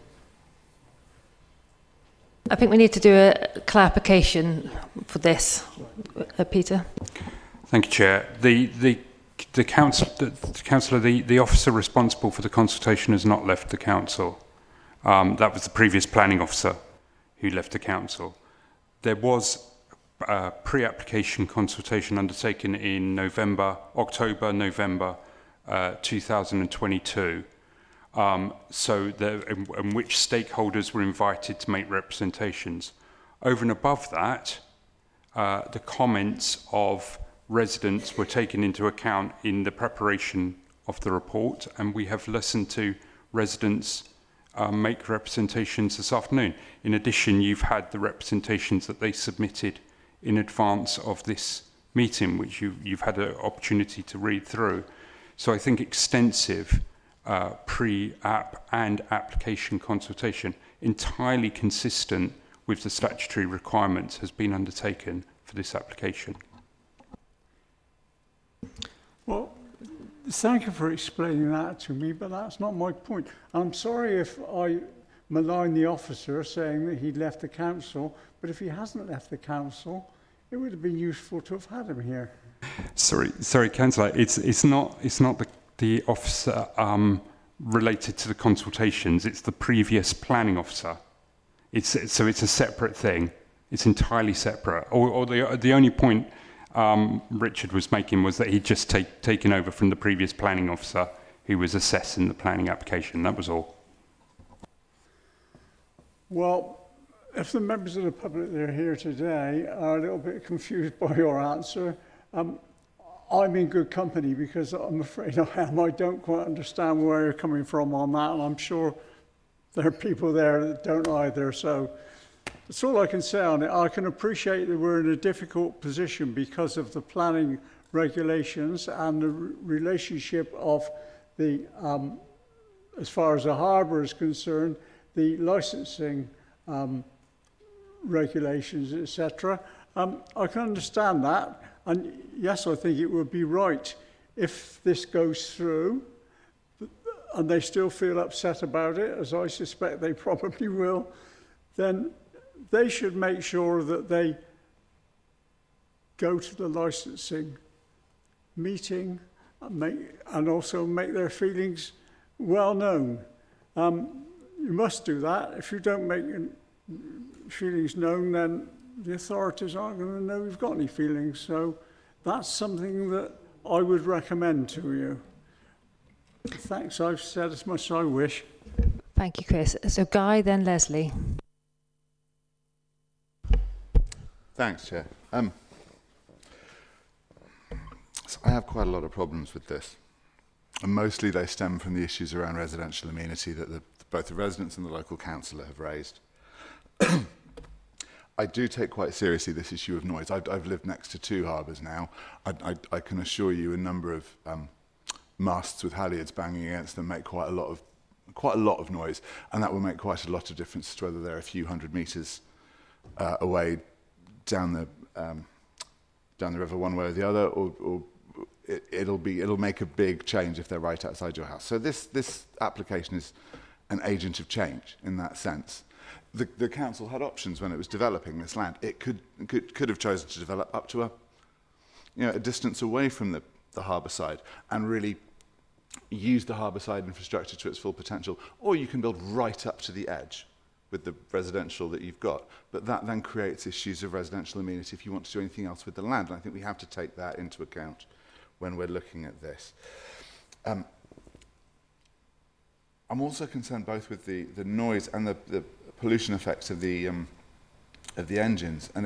B: I think we need to do a clarification for this. Peter?
C: Thank you, Chair. The councillor, the officer responsible for the consultation has not left the council. That was the previous planning officer who left the council. There was a pre-application consultation undertaken in October, November 2022, in which stakeholders were invited to make representations. Over and above that, the comments of residents were taken into account in the preparation of the report, and we have listened to residents make representations this afternoon. In addition, you've had the representations that they submitted in advance of this meeting, which you've had an opportunity to read through. So I think extensive pre-app and application consultation, entirely consistent with the statutory requirements, has been undertaken for this application.
H: Well, thank you for explaining that to me, but that's not my point. I'm sorry if I malign the officer saying that he left the council, but if he hasn't left the council, it would have been useful to have had him here.
C: Sorry, Councillor. It's not the officer related to the consultations. It's the previous planning officer. So it's a separate thing. It's entirely separate. Or the only point Richard was making was that he'd just taken over from the previous planning officer who was assessing the planning application. That was all.
H: Well, if the members of the public that are here today are a little bit confused by your answer, I'm in good company because I'm afraid I don't quite understand where you're coming from on that, and I'm sure there are people there that don't either. So that's all I can say on it. I can appreciate that we're in a difficult position because of the planning regulations and the relationship of the, as far as the harbour is concerned, the licensing regulations, etc. I can understand that, and yes, I think it would be right if this goes through and they still feel upset about it, as I suspect they probably will, then they should make sure that they go to the licensing meeting and also make their feelings well known. You must do that. If you don't make feelings known, then the authorities aren't going to know you've got any feelings. So that's something that I would recommend to you. Thanks, I've said as much as I wish.
B: Thank you, Chris. So Guy, then Leslie.
J: Thanks, Chair. So I have quite a lot of problems with this. And mostly they stem from the issues around residential amenity that both the residents and the local councillor have raised. I do take quite seriously this issue of noise. I've lived next to 2 harbours now. I can assure you a number of masts with halyards banging against them make quite a lot of noise, and that will make quite a lot of difference to whether they're a few hundred metres away down the river one way or the other, or it'll make a big change if they're right outside your house. So this application is an agent of change in that sense. The council had options when it was developing this land. It could have chosen to develop up to a distance away from the harbour side and really use the harbour side infrastructure to its full potential, or you can build right up to the edge with the residential that you've got. But that then creates issues of residential amenity if you want to do anything else with the land, and I think we have to take that into account when we're looking at this. I'm also concerned both with the noise and the pollution effects of the engines, and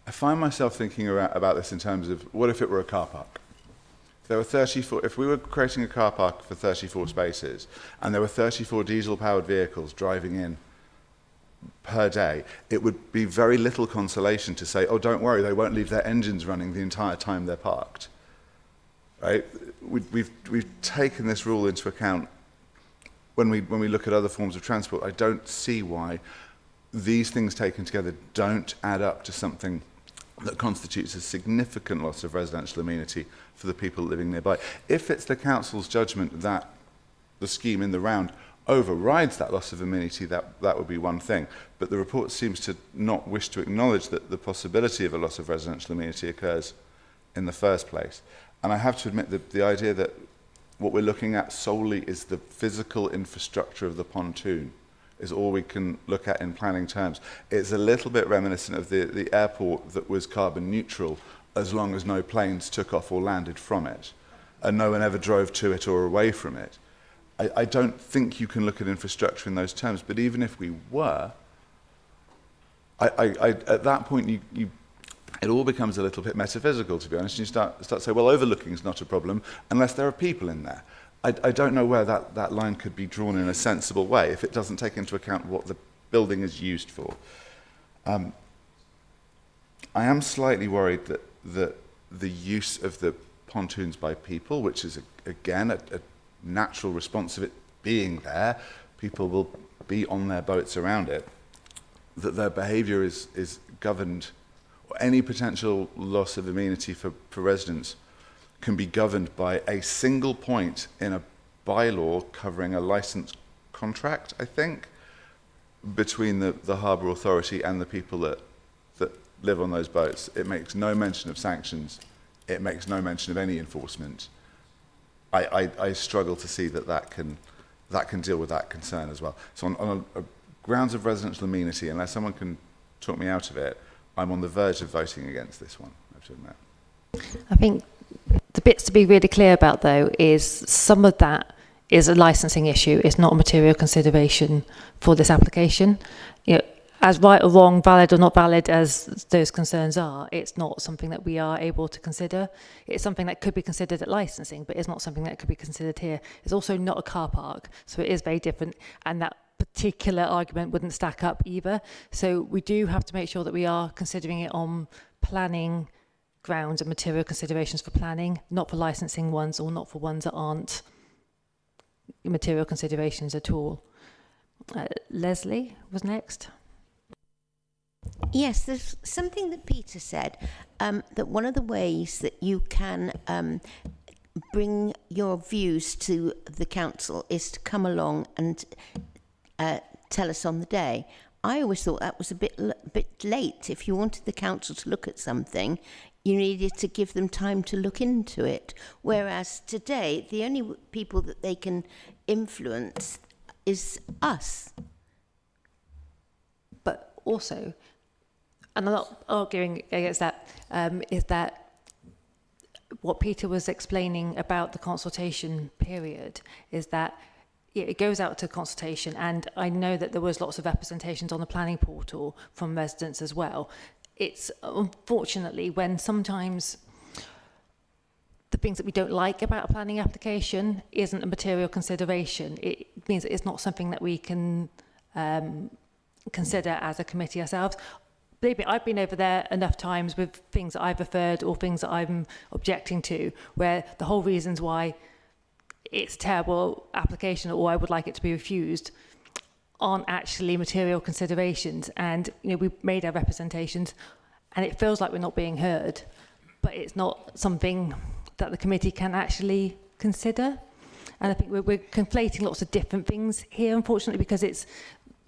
J: I find myself thinking about this in terms of, what if it were a car park? There were 34, if we were creating a car park for 34 spaces, and there were 34 diesel-powered vehicles driving in per day, it would be very little consolation to say, oh, don't worry, they won't leave their engines running the entire time they're parked. Right? We've taken this rule into account when we look at other forms of transport. I don't see why these things taken together don't add up to something that constitutes a significant loss of residential amenity for the people living nearby. If it's the council's judgment that the scheme in the round overrides that loss of amenity, that would be one thing. But the report seems to not wish to acknowledge that the possibility of a loss of residential amenity occurs in the first place. And I have to admit that the idea that what we're looking at solely is the physical infrastructure of the pontoon is all we can look at in planning terms. It's a little bit reminiscent of the airport that was carbon neutral as long as no planes took off or landed from it, and no one ever drove to it or away from it. I don't think you can look at infrastructure in those terms, but even if we were, at that point it all becomes a little bit metaphysical, to be honest. You start to say, well, overlooking is not a problem unless there are people in there. I don't know where that line could be drawn in a sensible way if it doesn't take into account what the building is used for. I am slightly worried that the use of the pontoons by people, which is, again, a natural response of it being there, people will be on their boats around it, that their behaviour is governed, or any potential loss of amenity for residents can be governed by a single point in a bylaw covering a licence contract, I think, between the Harbour Authority and the people that live on those boats. It makes no mention of sanctions. It makes no mention of any enforcement. I struggle to see that can deal with that concern as well. So on a grounds of residential amenity, unless someone can talk me out of it, I'm on the verge of voting against this one, I have to admit.
B: I think the bits to be really clear about, though, is some of that is a licensing issue. It's not a material consideration for this application. You know, as right or wrong, valid or not valid as those concerns are, it's not something that we are able to consider. It's something that could be considered at licensing, but it's not something that could be considered here. It's also not a car park, so it is very different, and that particular argument wouldn't stack up either. So we do have to make sure that we are considering it on planning grounds and material considerations for planning, not for licensing ones, or not for ones that aren't material considerations at all. Leslie was next.
I: Yes, there's something that Peter said, that one of the ways that you can bring your views to the council is to come along and tell us on the day. I always thought that was a bit late. If you wanted the council to look at something, you needed to give them time to look into it. Whereas today, the only people that they can influence is us.
B: But also, and I'm not arguing against that, is that what Peter was explaining about the consultation period is that it goes out to consultation, and I know that there was lots of representations on the planning portal from residents as well. It's unfortunately when sometimes the things that we don't like about a planning application isn't a material consideration. It means that it's not something that we can consider as a committee ourselves. Believe me, I've been over there enough times with things that I've referred or things that I'm objecting to, where the whole reasons why it's a terrible application or I would like it to be refused aren't actually material considerations. And you know, we've made our representations and it feels like we're not being heard, but it's not something that the committee can actually consider. And I think we're conflating lots of different things here, unfortunately, because it's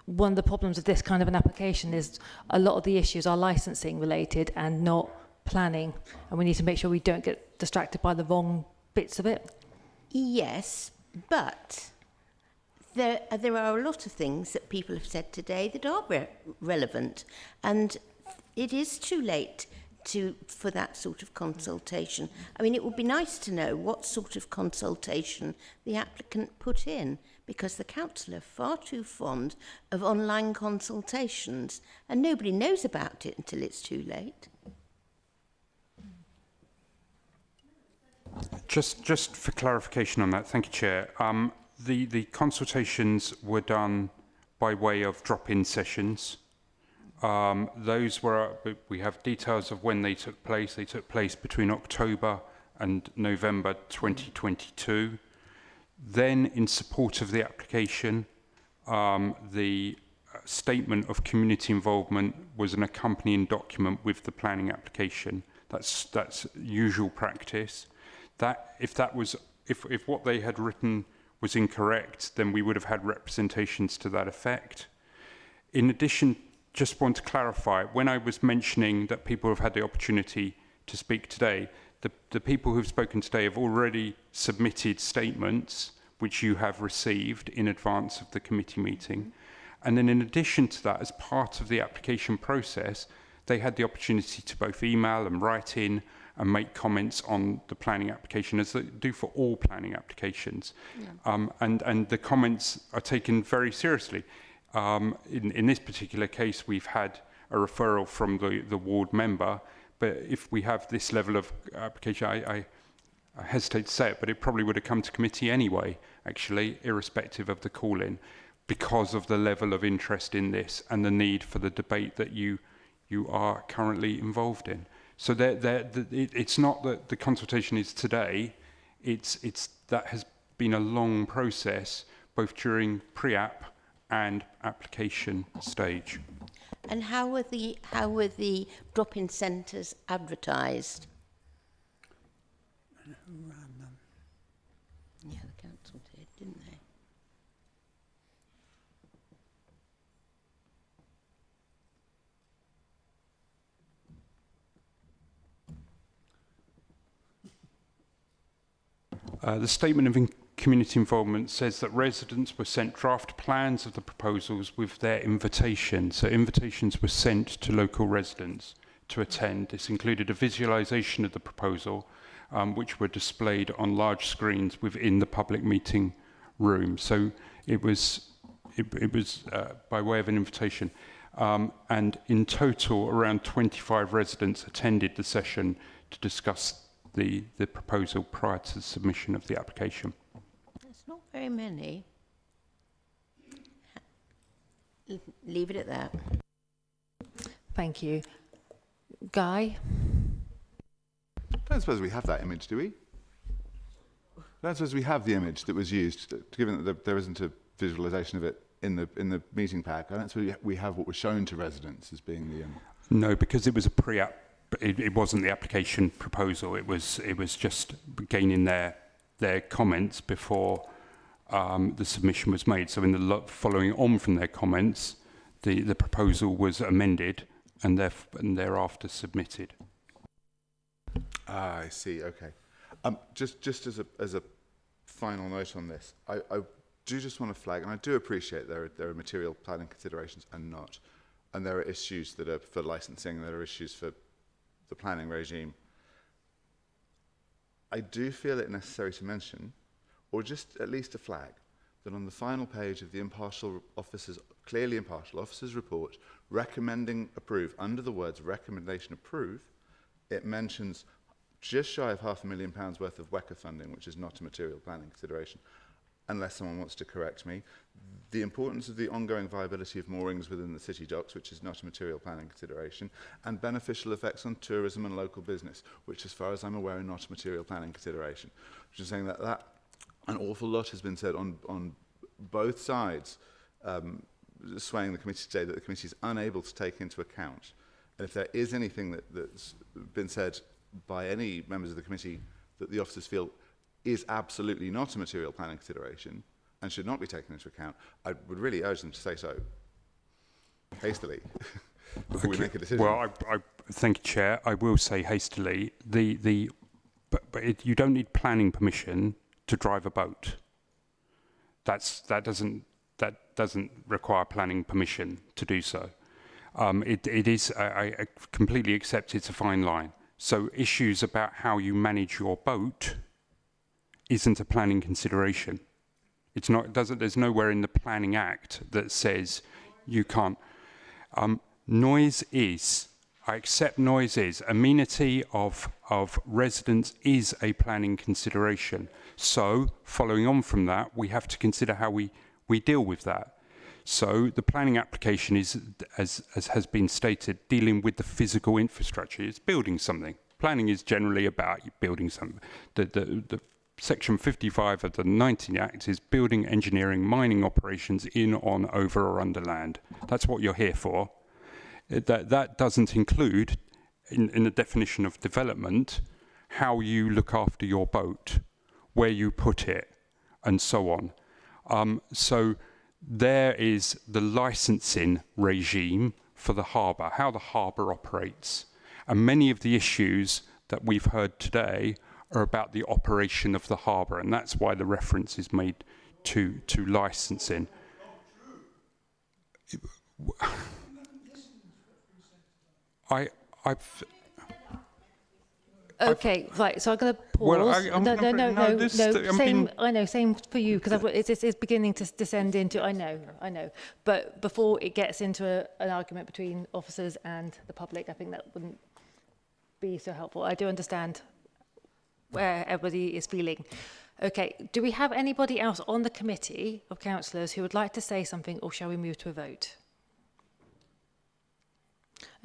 B: one of the problems of this kind of an application is a lot of the issues are licensing related and not planning, and we need to make sure we don't get distracted by the wrong bits of it.
I: Yes, but there are a lot of things that people have said today that are relevant, and it is too late for that sort of consultation. I mean, it would be nice to know what sort of consultation the applicant put in, because the council are far too fond of online consultations, and nobody knows about it until it's too late.
C: Just for clarification on that, thank you, Chair. The consultations were done by way of drop-in sessions. Those were, we have details of when they took place. They took place between October and November 2022. Then, in support of the application, the statement of community involvement was an accompanying document with the planning application. That's usual practice. That if what they had written was incorrect, then we would have had representations to that effect. In addition, just want to clarify, when I was mentioning that people have had the opportunity to speak today, the people who've spoken today have already submitted statements which you have received in advance of the committee meeting. And then in addition to that, as part of the application process, they had the opportunity to both email and write in and make comments on the planning application, as they do for all planning applications. Yeah. And the comments are taken very seriously. In this particular case, we've had a referral from the ward member, but if we have this level of application, I hesitate to say it, but it probably would have come to committee anyway, actually, irrespective of the call-in, because of the level of interest in this and the need for the debate that you are currently involved in. So it's not that the consultation is today, it's that has been a long process, both during pre-app and application stage.
I: And how were the drop-in centres advertised?
H: Who ran them?
I: Yeah, the council did, didn't they?
C: The statement of community involvement says that residents were sent draft plans of the proposals with their invitation. So invitations were sent to local residents to attend. This included a visualisation of the proposal, which were displayed on large screens within the public meeting room. So it was by way of an invitation. And in total, around 25 residents attended the session to discuss the proposal prior to the submission of the application.
I: That's not very many. Leave it at that.
B: Thank you. Guy?
J: I don't suppose we have that image, do we? I don't suppose we have the image that was used, given that there isn't a visualisation of it in the meeting pack. I don't suppose we have what was shown to residents as being the...
C: No, because it was a pre-app. It wasn't the application proposal. It was just gaining their comments before the submission was made. So in the following on from their comments, the proposal was amended and thereafter submitted.
J: Ah, I see. Okay. Just as a final note on this, I do just want to flag, and I do appreciate there are material planning considerations and not, and there are issues that are for licensing, there are issues for the planning regime. I do feel it necessary to mention, or just at least a flag, that on the final page of the clearly impartial officer's report, recommending approve, under the words recommendation approve, it mentions just shy of £500,000 worth of WECA funding, which is not a material planning consideration, unless someone wants to correct me. The importance of the ongoing viability of moorings within the city docks, which is not a material planning consideration, and beneficial effects on tourism and local business, which, as far as I'm aware, are not a material planning consideration. Which is saying that an awful lot has been said on both sides, swaying the committee today, that the committee is unable to take into account. And if there is anything that's been said by any members of the committee that the officers feel is absolutely not a material planning consideration and should not be taken into account, I would really urge them to say so hastily before we make a decision.
C: Well, I thank you, Chair. I will say hastily, but you don't need planning permission to drive a boat. That doesn't require planning permission to do so. It is, I completely accept it's a fine line. So issues about how you manage your boat isn't a planning consideration. It's not. There's nowhere in the Planning Act that says you can't. Noise is I accept noises. Amenity of residents is a planning consideration. So, following on from that, we have to consider how we deal with that. So, the planning application is, as has been stated, dealing with the physical infrastructure. It's building something. Planning is generally about building something. The Section 55 of the 19 Act is building, engineering, mining operations in, on, over or under land. That's what you're here for. That doesn't include, in the definition of development, how you look after your boat, where you put it, and so on. So there is the licensing regime for the harbour, how the harbour operates. And many of the issues that we've heard today are about the operation of the harbour, and that's why the reference is made to licensing.
B: Okay, right. So I'm going to pause.
C: Well, I'm
B: Same. I know. Same for you because it's beginning to descend into. I know. But before it gets into an argument between officers and the public, I think that wouldn't be so helpful. I do understand where everybody is feeling. Okay. Do we have anybody else on the committee of councillors who would like to say something, or shall we move to a vote?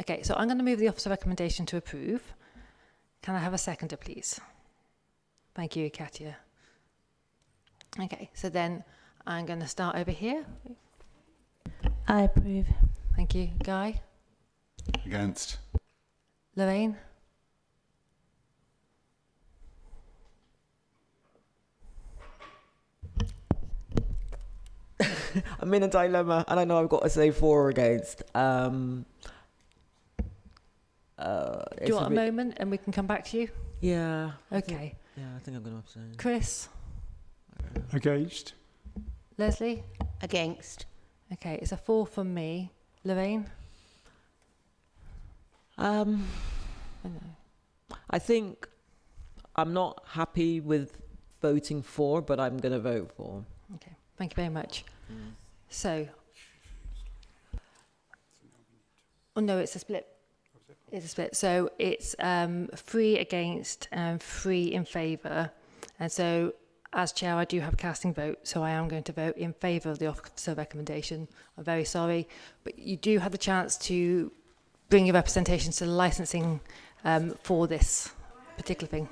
B: Okay. So I'm going to move the officer recommendation to approve. Can I have a seconder, please? Thank you, Katia. Okay, so then I'm going to start over here.
L: I approve.
B: Thank you. Guy?
J: Against.
B: Lorraine?
A: I'm in a dilemma, and I know I've got to say for or against.
B: Do you want a moment and we can come back to you?
A: Yeah.
B: Okay.
A: I think I'm going to abstain.
B: Chris?
H: Against.
B: Leslie?
I: Against.
B: Okay, it's a 4 from me. Lorraine?
A: I think I'm not happy with voting for, but I'm going to vote for.
B: Okay, thank you very much. So, oh no, it's a split. It's a split. So it's 3 against and 3 in favour. And so as chair, I do have a casting vote. So I am going to vote in favour of the officer recommendation. I'm very sorry. But you do have the chance to bring your representations to the licensing for this particular thing.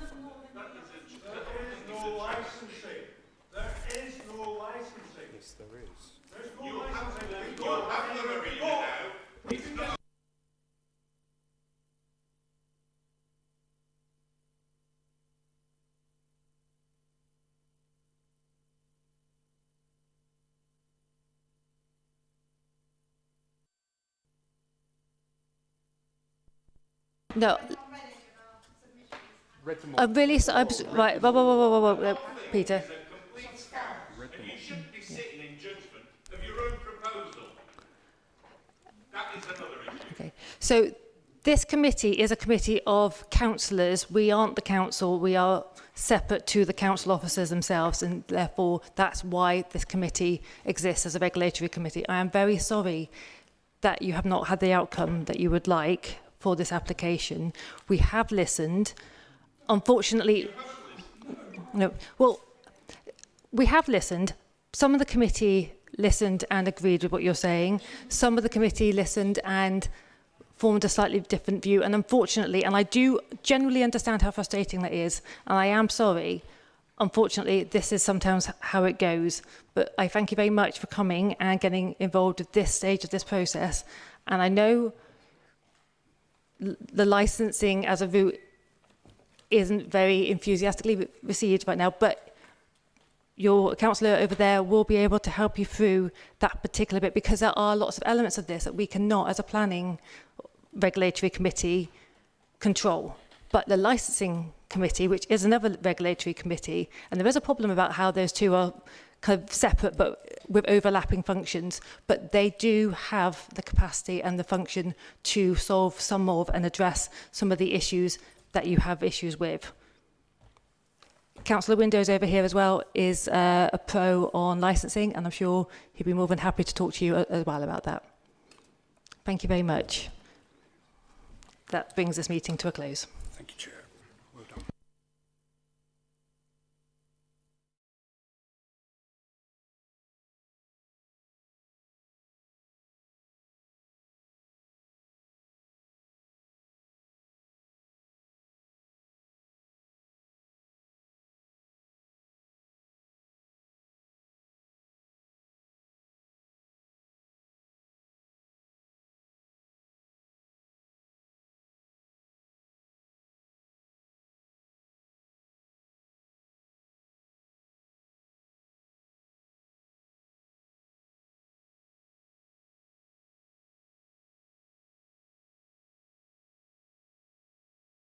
B: No, I'm really sorry. Right, whoa, Peter.
E: You shouldn't be sitting in judgment of your own proposal. That is another issue.
B: Okay, so this committee is a committee of councillors. We aren't the council. We are separate to the council officers themselves, and therefore that's why this committee exists as a regulatory committee. I am very sorry that you have not had the outcome that you would like for this application. We have listened. Unfortunately, no. Well, we have listened. Some of the committee listened and agreed with what you're saying. Some of the committee listened and formed a slightly different view. And unfortunately, and I do generally understand how frustrating that is, and I am sorry, unfortunately, this is sometimes how it goes. But I thank you very much for coming and getting involved at this stage of this process. And I know the licensing as a route isn't very enthusiastically received right now, but your councillor over there will be able to help you through that particular bit, because there are lots of elements of this that we cannot, as a planning regulatory committee, control. But the licensing committee, which is another regulatory committee, and there is a problem about how those two are kind of separate but with overlapping functions, but they do have the capacity and the function to solve some of and address some of the issues that you have issues with. Councillor Windows over here as well is a pro on licensing, and I'm sure he'd be more than happy to talk to you as well about that. Thank you very much. That brings this meeting to a close.
C: Thank you, Chair.